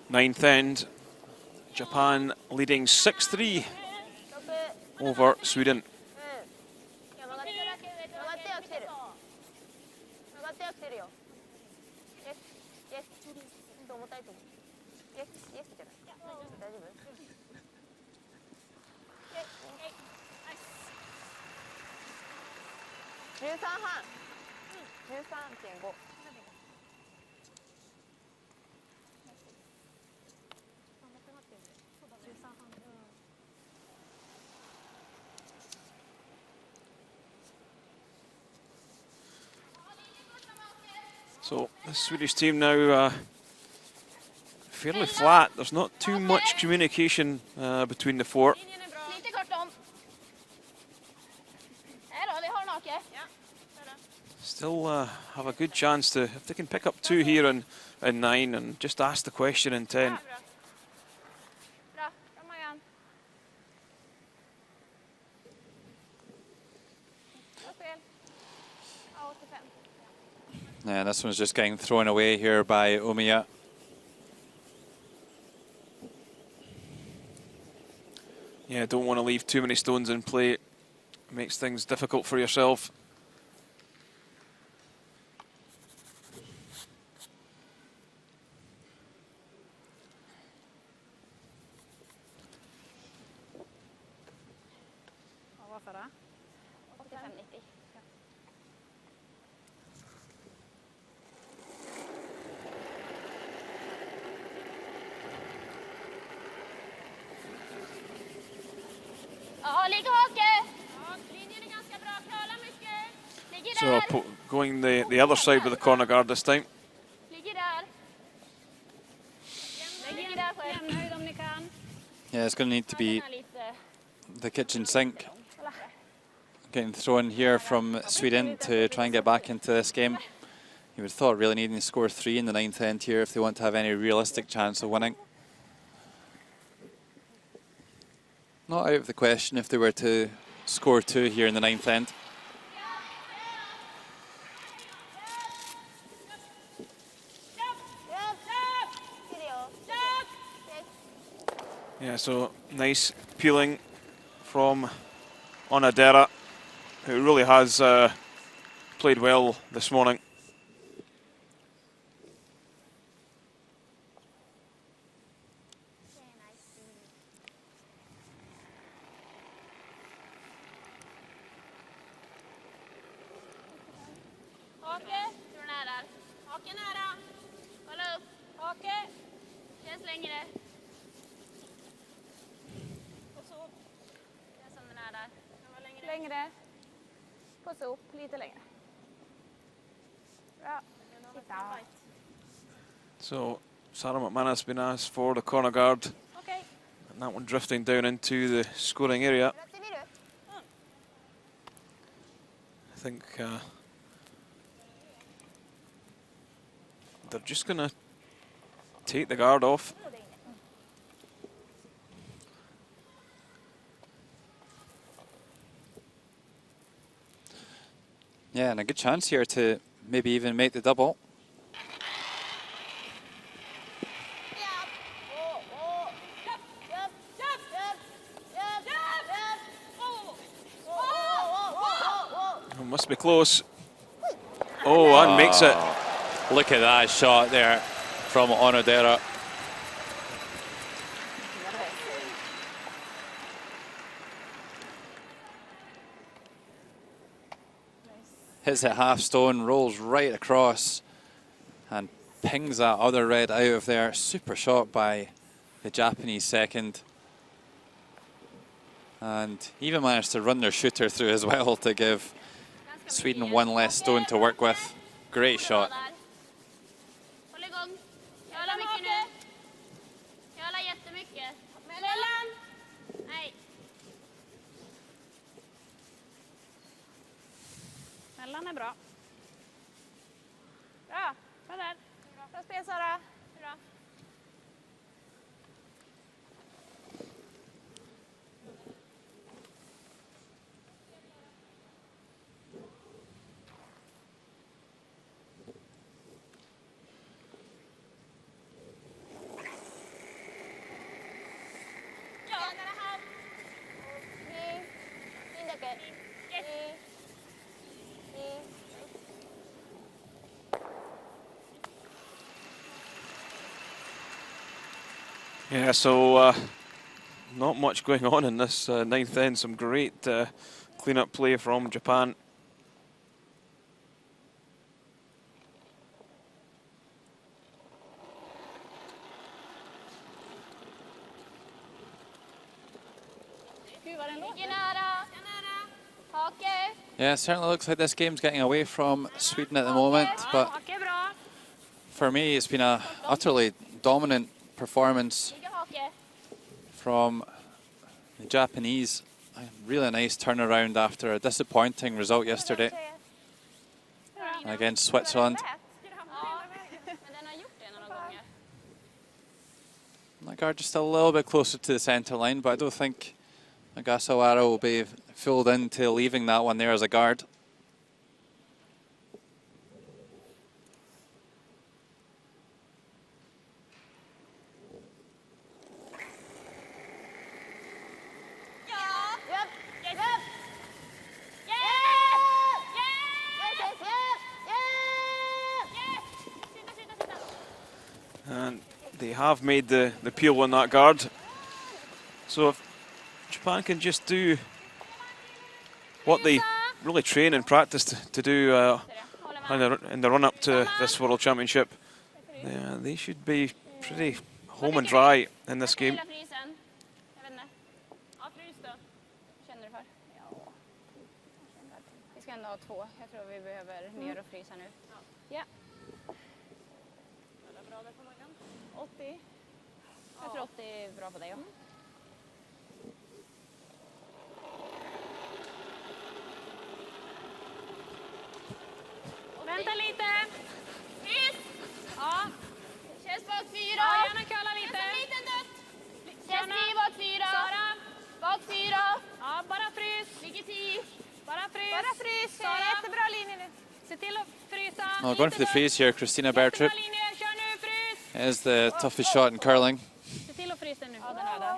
Ninth end, Japan leading 6-3 over Sweden. So the Swedish team now fairly flat. There's not too much communication between the four. Still have a good chance to, if they can pick up 2 here in 9 and just ask the question in 10. Yeah, this one's just getting thrown away here by Omiya. Yeah, don't want to leave too many stones in play. It makes things difficult for yourself. Ja, ligger hake. Ja, linjen är ganska bra. Krala mycket. Ligger där. So going the other side with the corner guard this time. Ligger där. Ligger där själv. Jämna höjd om ni kan. Yeah, it's going to need to be the kitchen sink getting thrown here from Sweden to try and get back into this game. You would have thought really needing to score 3 in the 9th end here if they want to have any realistic chance of winning. Not out of the question if they were to score 2 here in the 9th end. Yeah, so nice peeling from Onodera, who really has played well this morning. Längre. Pussa upp lite längre. Bra. Titta. So Sarah McManus has been asked for the corner guard. Okay. And that one drifting down into the scoring area. I think they're just going to take the guard off. Yeah, and a good chance here to maybe even make the double. It must be close. Oh, and makes it. Look at that shot there from Onodera. Hits it half stone, rolls right across and pings that other red out of there. Super shot by the Japanese second. And even managed to run their shooter through as well to give Sweden one less stone to work with. Great shot. Mellan är bra. Bra, bra där. Bra spel Sara. Bra. Yeah, so not much going on in this 9th end. Some great clean-up play from Japan. Yeah, it certainly looks like this game's getting away from Sweden at the moment, but for me it's been a utterly dominant performance from the Japanese. A really nice turnaround after a disappointing result yesterday against Switzerland. That guard just a little bit closer to the centre line, but I don't think Nagasawara will be fooled into leaving that one there as a guard. And they have made the peel on that guard. So if Japan can just do what they really train and practice to do in the run-up to this World Championship, they should be pretty home and dry in this game. ungefär? Ja. Vi ska ändå ha 2. Jag tror vi behöver ner och frysa nu. Ja. Är det bra det på Maggan? 80. Jag tror 80 är bra på dig. Ja. Vänta lite. Frys! Ja. Känns bak 4. Ja, gärna köla lite. Känns en liten dutt. Känns 10 bak 4. Sara. Bak 4. Ja, bara frys. Ligger 10. Bara frys. Bara frys. Sara. Jättebra linje nu. Se till att frysa. Well, going for the freeze here, Christina Bertrup Linje. Kör nu, frys. is the toughest shot in curling. Se till att frysa nu. Ja, den är där.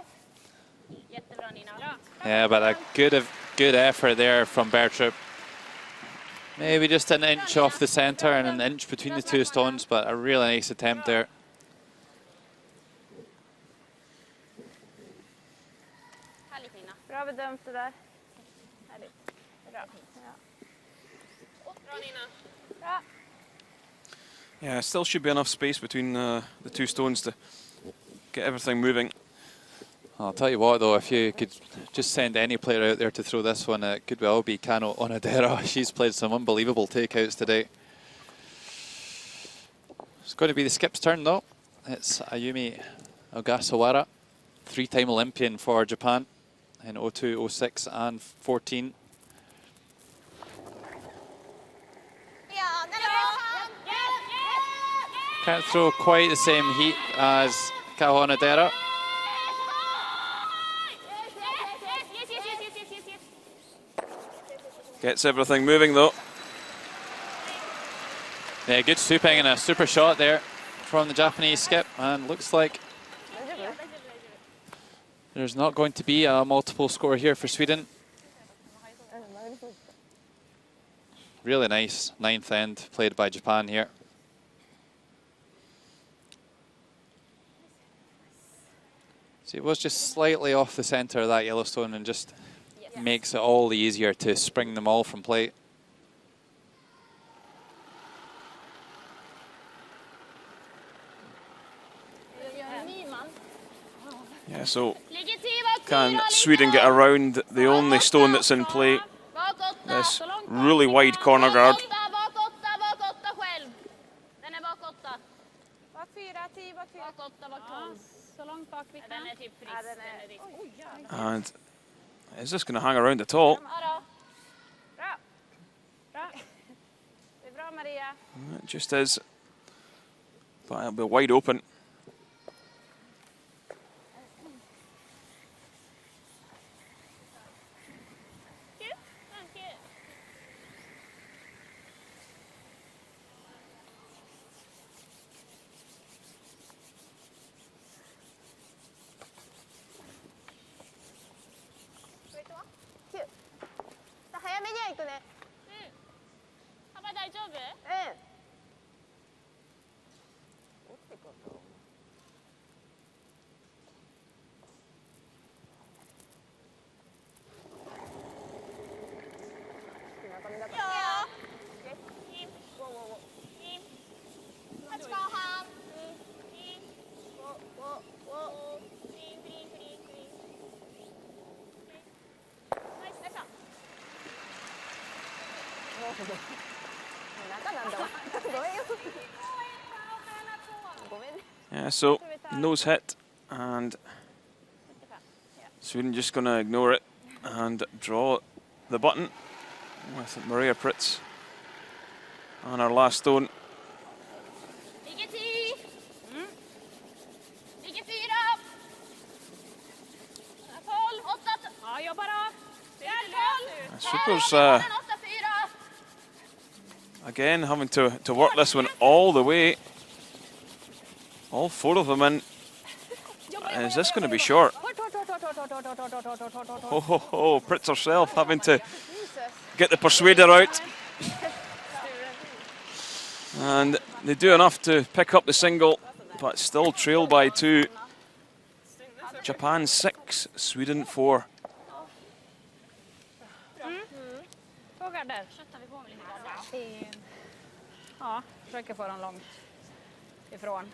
Jättebra Nina. Bra. Yeah, but a good effort there from Bertrup. Maybe just an inch off the center and an inch between the two stones, but a really nice attempt there. Härligt Nina. Bra bedömt det där. Härligt. Bra. Bra Nina. Bra. Yeah, still should be enough space between the two stones to get everything moving. I'll tell you what, though, if you could just send any player out there to throw this one, it could well be Kano Onodera. She's played some unbelievable takeouts today. It's going to be the skip's turn, though. It's Ayumi Ogasawara, 3-time Olympian for Japan in 02, 06 and 14. Can't throw quite the same heat as Kao Onodera. Gets everything moving though. Yeah, good swooping and a super shot there from the Japanese skip, and looks like there's not going to be a multiple score here for Sweden. Really nice 9th end played by Japan here. See, it was just slightly off the center of that Yellowstone and just makes it all the easier to spring them all from plate. Yeah, so can Sweden get around the only stone that's in play? This really wide corner guard. And is this going to hang around at all? It just is. But it'll be wide open. Yeah, so nose hit, and Sweden just going to ignore it and draw the button with Maria Pritz on our last stone. Super's again having to work this one all the way. All 4 of them in. Is this going to be short? Oh, Pritz herself having to get the persuader out. And they do enough to pick up the single, but still trail by 2. Japan 6, Sweden 4. Ja, försöker få den långt ifrån.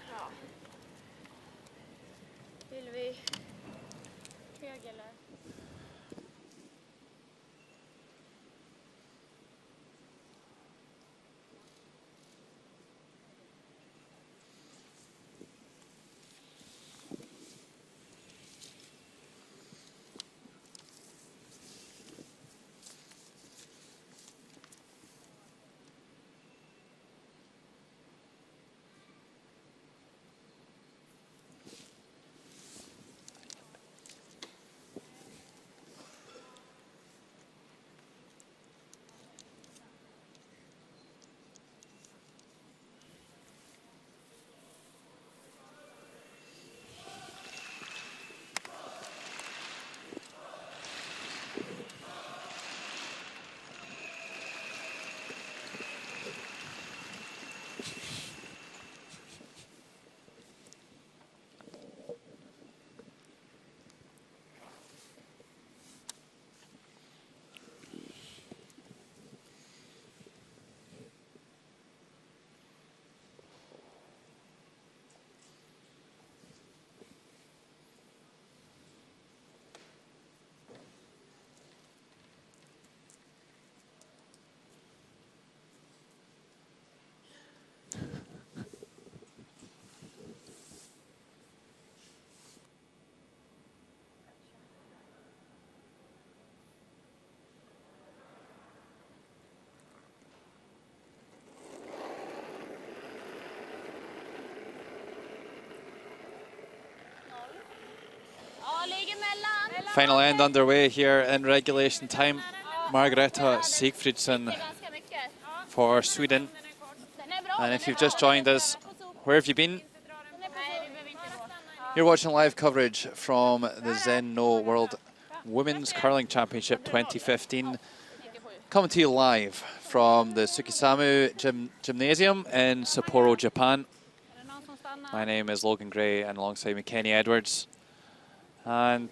Vill vi hög eller? Final end underway here in regulation time. Margareta Sigfridsson for Sweden. And if you've just joined us, where have you been? You're watching live coverage from the ZEN-NOH World Women's Curling Championship 2015. Coming to you live from the Tsukisamu Gymnasium in Sapporo, Japan. My name is Logan Gray, and alongside me Kenny Edwards. And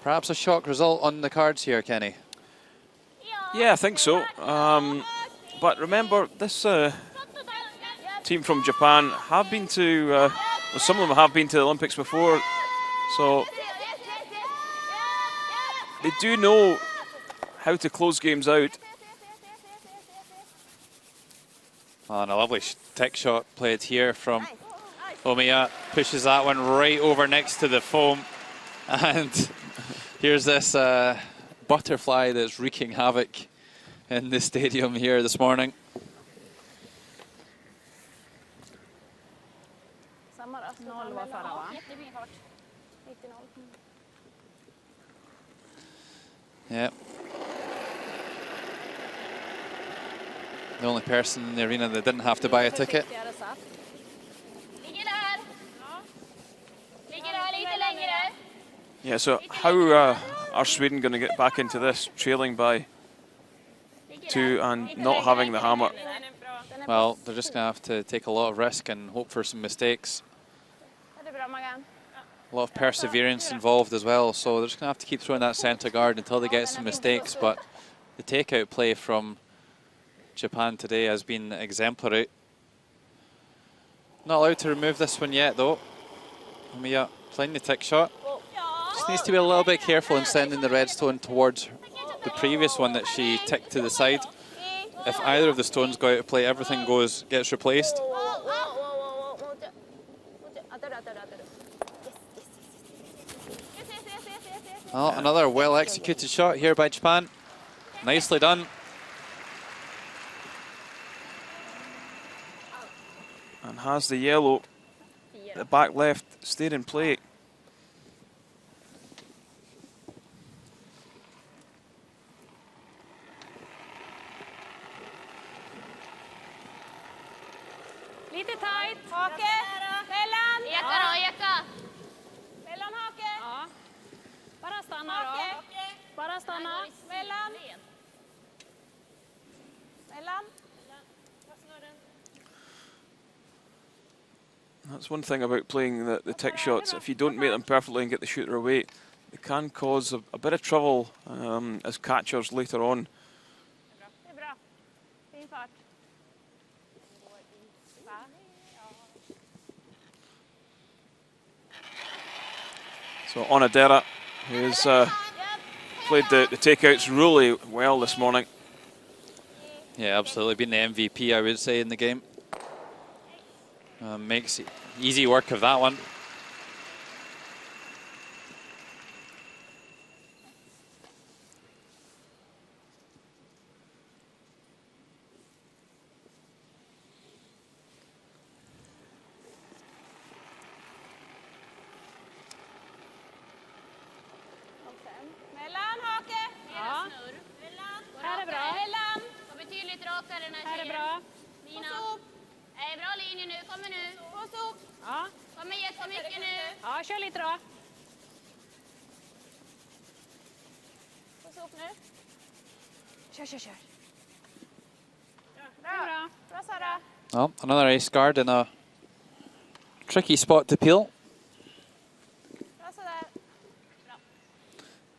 perhaps a shock result on the cards here, Kenny. Yeah, I think so. But remember, this team from Japan have been to, well, some of them have been to the Olympics before, so they do know how to close games out. And a lovely tech shot played here from Omiya. Pushes that one right over next to the foam. And here's this butterfly that's wreaking havoc in the stadium here this morning. Yeah. The only person in the arena that didn't have to buy a ticket. Yeah, so how are Sweden going to get back into this, trailing by 2 and not having the hammer? Well, they're just going to have to take a lot of risk and hope for some mistakes. A lot of perseverance involved as well, so they're just going to have to keep throwing that centre guard until they get some mistakes. But the takeout play from Japan today has been exemplary. Not allowed to remove this one yet, though. Omiya playing the tick shot. Just needs to be a little bit careful in sending the red stone towards the previous one that she ticked to the side. If either of the stones go out of play, everything gets replaced. Well, another well-executed shot here by Japan. Nicely done. And has the yellow, the back left, stayed in play. Lite tight. Hake. Mellan. Eka då, eka. Mellan hake. Ja. Bara stanna då. Bara stanna. Mellan. Mellan. That's one thing about playing the tick shots. If you don't make them perfectly and get the shooter away, it can cause a bit of trouble as catchers later on. So Onodera, who's played the takeouts really well this morning. Yeah, absolutely. Been the MVP, I would say, in the game. Makes easy work of that one. Mellan hake. Ja. Här är bra. Mellan. Och betydligt rakare den här tjejen. Här är bra. Mina. Bra linje nu, kommer nu. På sop. Ja. Kommer jättemycket nu. Ja, kör lite då. På sop nu. Kör. Bra. Bra Sara. Well, another ace guard in a tricky spot to peel. Bra sådär.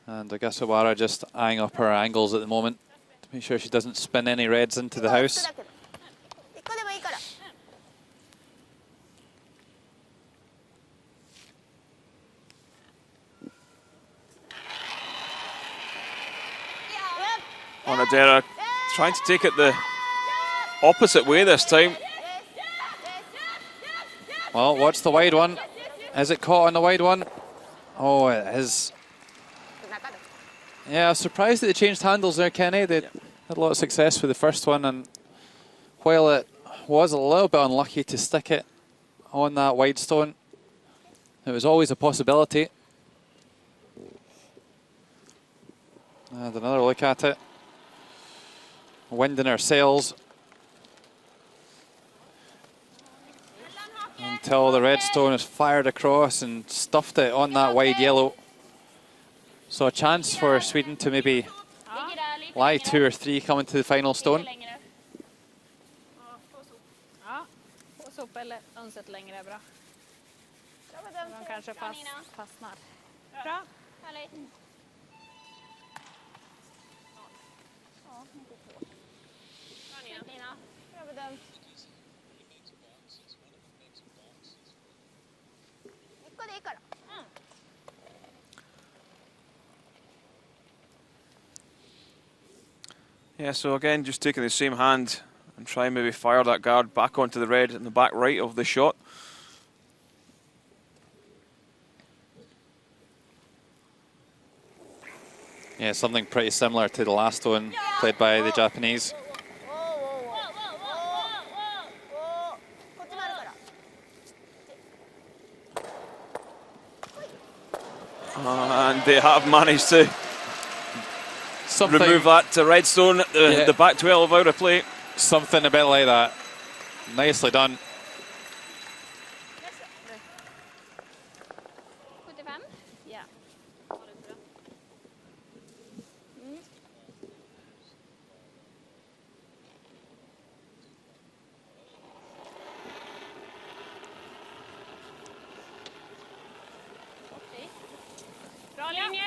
And Ogasawara just eyeing up her angles at the moment to make sure she doesn't spin any reds into the house. Onodera trying to take it the opposite way this time. Well, watch the wide one. Is it caught on the wide one? Oh, it is. Yeah, I was surprised that they changed handles there, Kenny. They had a lot of success with the first one, and while it was a little bit unlucky to stick it on that wide stone, it was always a possibility. And another look at it. Wind in her sails. Until the redstone is fired across and stuffed it on that wide yellow. So a chance for Sweden to maybe lie 2 or 3 coming to the final stone. Ja, och så eller önset längre bra. De kanske fastnar. Bra. Härligt. Ja, inte svårt. Nina, bra bedömt. Det är kara. Yeah, so again, just taking the same hand and try and maybe fire that guard back onto the red in the back right of the shot. Yeah, something pretty similar to the last one played by the Japanese. And they have managed to remove that to redstone, the back 12 out of play. Something a bit like that. Nicely done. Ja. Bra linje!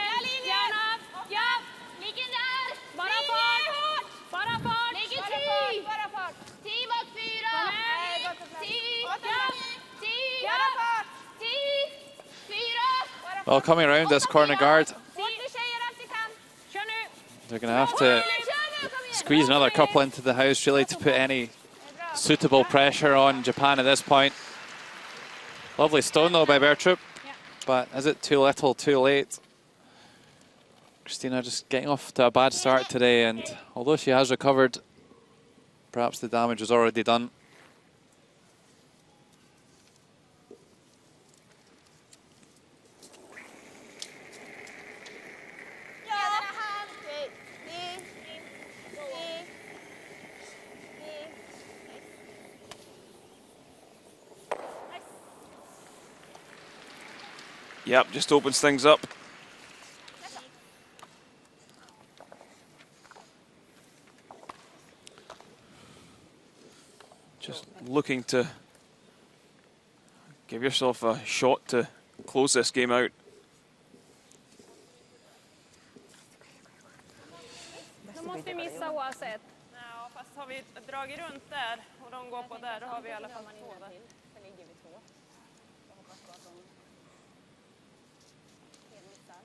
Gärna! Ja! Ligger där! Bara fart! Bara fart! Ligger 10! Bara fart! 10 bak 4! 10! Ja! 10! Bara fart! 10! 4! Well, coming around this corner guard, they're going to have to squeeze another couple into the house really to put any suitable pressure on Japan at this point. Lovely stone though by Bertrup, but is it too little, too late? Christina just getting off to a bad start today, and although she has recovered, perhaps the damage was already done. Yep, just opens things up. Just looking to give yourself a shot to close this game out. Då måste vi missa oavsett. Ja, fast har vi dragit runt där och de går på där, då har vi i alla fall 2 där. Sen ligger vi 2. Jag hoppas på att de missar.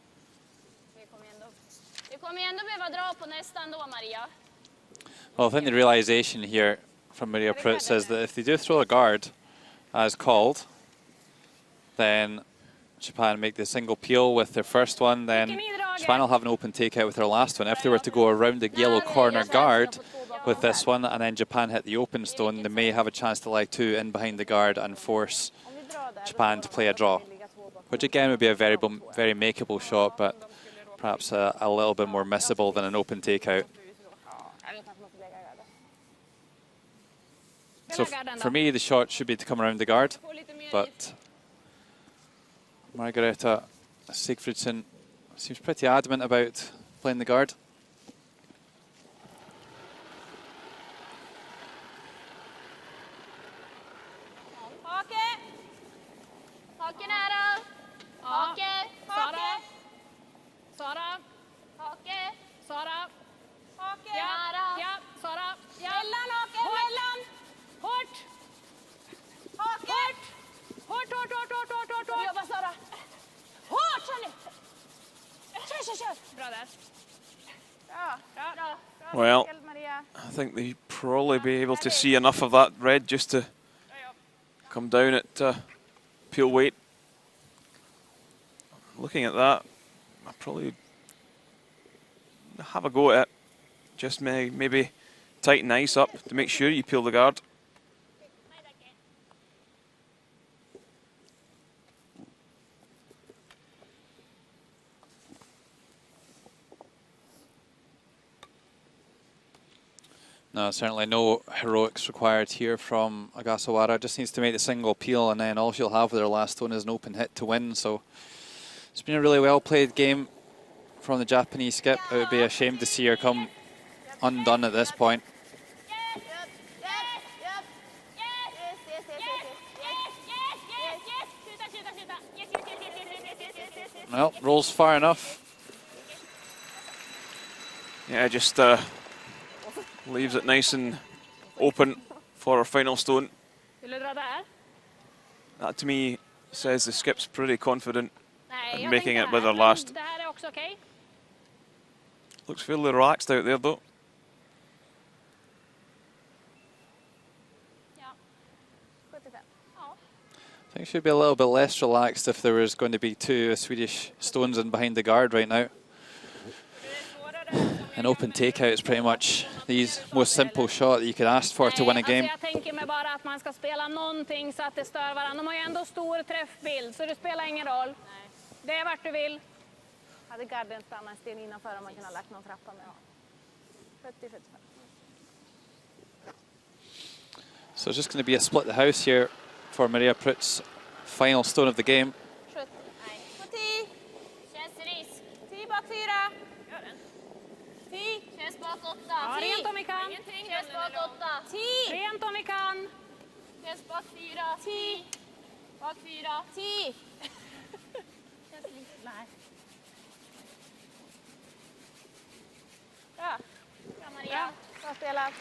Vi kommer ändå behöva dra på nästan då, Maria. Well, I think the realization here from Maria Prutz is that if they do throw a guard as called, then Japan make the single peel with their first one, then Japan will have an open takeout with their last one. If they were to go around the yellow corner guard with this one, and then Japan hit the open stone, they may have a chance to lie 2 in behind the guard and force Japan to play a draw, which again would be a very makeable shot, but perhaps a little bit more missable than an open takeout. So for me, the shot should be to come around the guard, but Margareta Sigfridsson seems pretty adamant about playing the guard. Hake! Hake nära! Hake! Sara! Sara! Hake! Sara! Hake! Nära! Ja, Sara! Mellan hake! Mellan! Hårt! Hake! Hårt! Hårt! Jobba, Sara! Hårt, Charlie! Kör! Bra där. Bra. Well, I think they probably be able to see enough of that red just to come down at peel weight. Looking at that, I probably have a go at it. Just maybe tighten ice up to make sure you peel the guard. No, certainly no heroics required here from Ogasawara. Just needs to make the single peel, and then all she'll have with her last stone is an open hit to win. So it's been a really well played game from the Japanese skip. It would be a shame to see her come undone at this point. Well, rolls far enough. Yeah, just leaves it nice and open for her final stone. That to me says the skip's pretty confident in making it with her last. Looks fairly relaxed out there though. I think she'd be a little bit less relaxed if there was going to be two Swedish stones in behind the guard right now. An open takeout is pretty much the most simple shot that you could ask for to win a game. Jag tänker mig bara att man ska spela någonting så att det stör varandra. De har ju ändå stor träffbild, så det spelar ingen roll. Det är vart du vill. Hade garden stannat en sten innanför om man kunde ha lagt någon trappa med. 40-45. So it's just going to be a split the house here for Maria Prytz' final stone of the game. 70. På 10. Känns risk. 10 bak 4. 10. Känns bak 8. Ja, Rent om vi kan. Känns bak 8. 10. Rent om vi kan. Känns bak 4. 10. Bak 4. 10. Känns risk. Nej. Bra. Bra Maria. Bra spelat.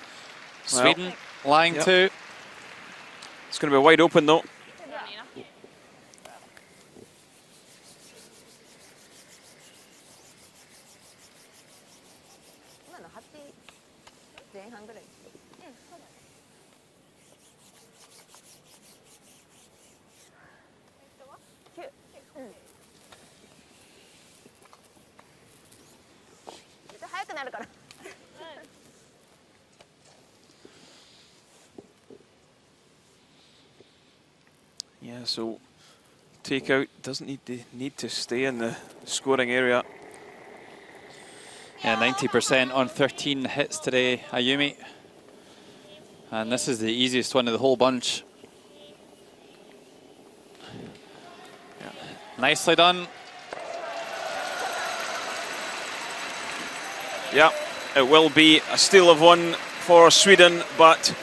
Sweden lying Yep. two. It's going to be wide open though. Bra Nina.今の8前半ぐらい。9。早くなるから。 Yeah, so takeout doesn't need to stay in the scoring area. Yeah, 90% on 13 hits today, Ayumi. And this is the easiest one of the whole bunch. Yeah. Nicely done. Yeah, it will be a steal of one for Sweden, but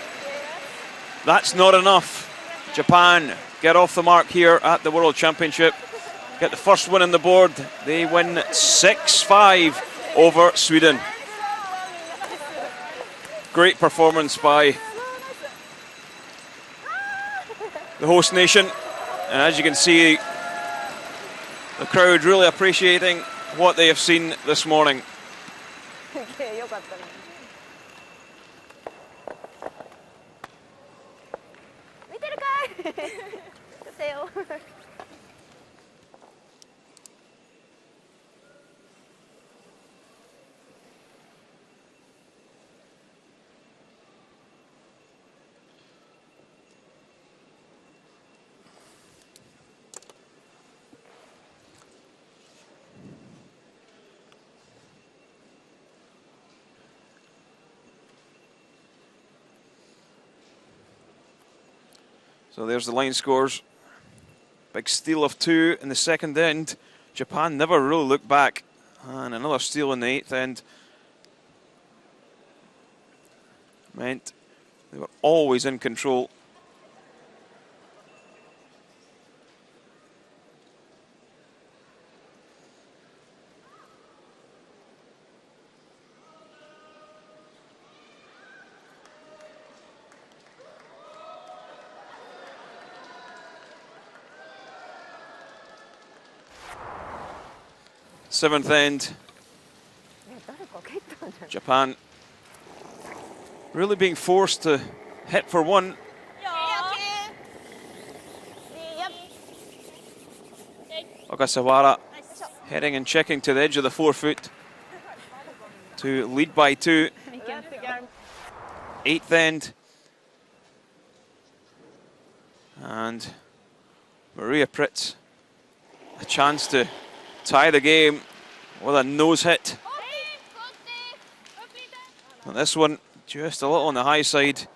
that's not enough. Japan get off the mark here at the World Championship. Get the first win on the board. They win 6-5 over Sweden. Great performance by the host nation. And as you can see, the crowd really appreciating what they have seen this morning. よかったね。見てるかい。見てよ。 So there's the line scores. Big steal of 2 in the second end. Japan never really looked back. And another steal in the 8th end. Meant they were always in control. Seventh end, Japan really being forced to hit for one. Ogasawara heading and checking to the edge of the 4 foot to lead by 2. 8th end, and Maria Prytz a chance to tie the game with a nose hit. And this one just a little on the high side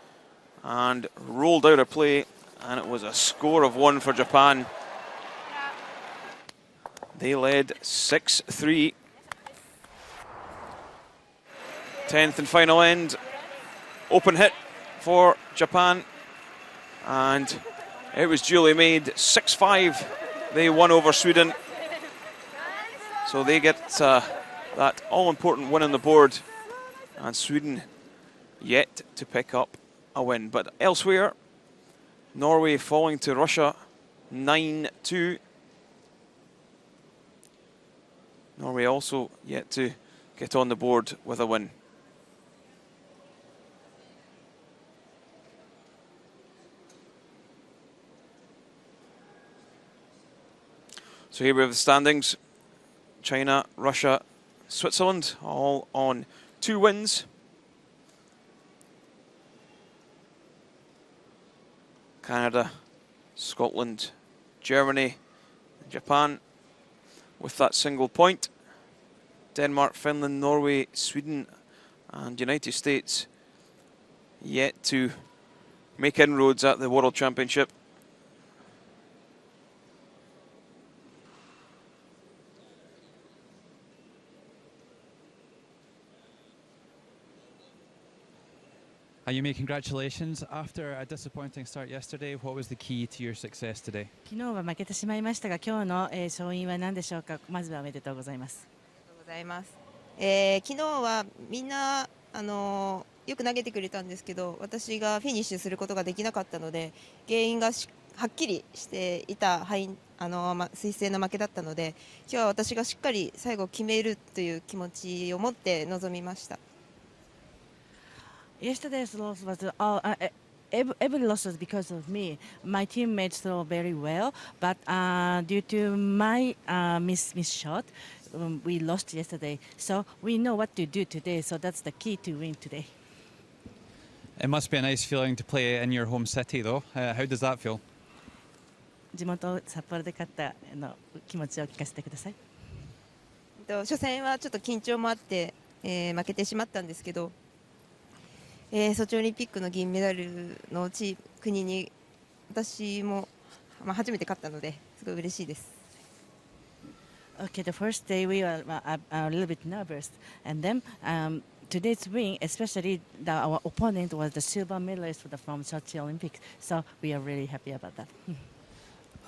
and rolled out of play, and it was a score of 1 for Japan. They led 6-3. 10th and final end. Open hit for Japan, and it was duly made. 6-5. They won over Sweden. So they get that all-important win on the board, and Sweden yet to pick up a win. But elsewhere, Norway falling to Russia 9-2. Norway also yet to get on the board with a win. So here we have the standings. China, Russia, Switzerland, all on 2 wins. Canada, Scotland, Germany, Japan with that single point. Denmark, Finland, Norway, Sweden and United States yet to make inroads at the World Championship. Ayumi, congratulations. After a disappointing start yesterday, what was the key to your success today? 昨日は負けてしまいましたが、今日の勝因は何でしょうか。まずはおめでとうございます。ありがとうございます。昨日はみんなよく投げてくれたんですけど、私がフィニッシュすることができなかったので、原因がはっきりしていた彗星の負けだったので、今日は私がしっかり最後決めるという気持ちを持って臨みました。Yesterday's loss was every loss was because of me. My teammates throw very well, but due to my miss shot, we lost yesterday. So we know what to do today. So that's the key to win today. It must be a nice feeling to play in your home city, though. How does that feel? 地元札幌で勝った気持ちを聞かせてください。初戦はちょっと緊張もあって、負けてしまったんですけど。ソチオリンピックの銀メダルの国に私も初めて勝ったのですごい嬉しいです。Okay, the first day we were a little bit nervous, and then today's win, especially our opponent was the silver medalist from Sochi Olympics, so we are really happy about that.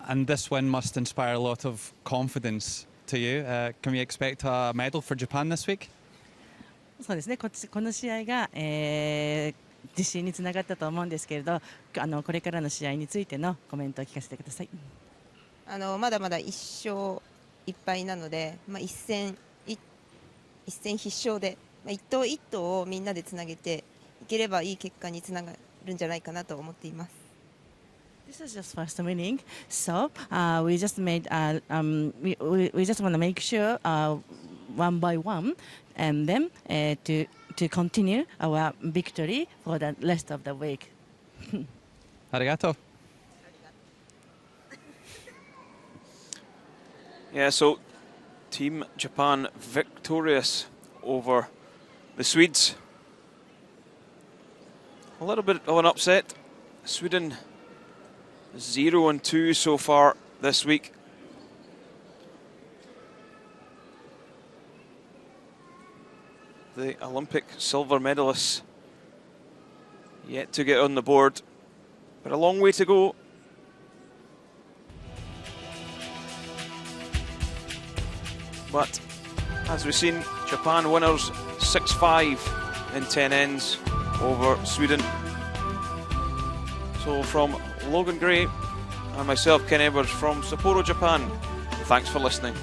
And this win must inspire a lot of confidence to you. Can we expect a medal for Japan this week? そうですね、この試合が、自信につながったと思うんですけれど、これからの試合についてのコメントを聞かせてください。まだまだ1勝1敗なので、一戦必勝で、一投一投をみんなでつなげていければいい結果につながるんじゃないかなと思っています。This is just first winning, so we just made we just want to make sure one by one, and then to continue our victory for the rest of the week. Arigato. Yeah, so Team Japan victorious over the Swedes. A little bit of an upset. Sweden 0-2 so far this week. The Olympic silver medalists yet to get on the board, but a long way to go. But as we've seen, Japan winners 6-5 in 10 ends over Sweden. So from Logan Gray and myself, Ken Edwards from Sapporo, Japan, thanks for listening.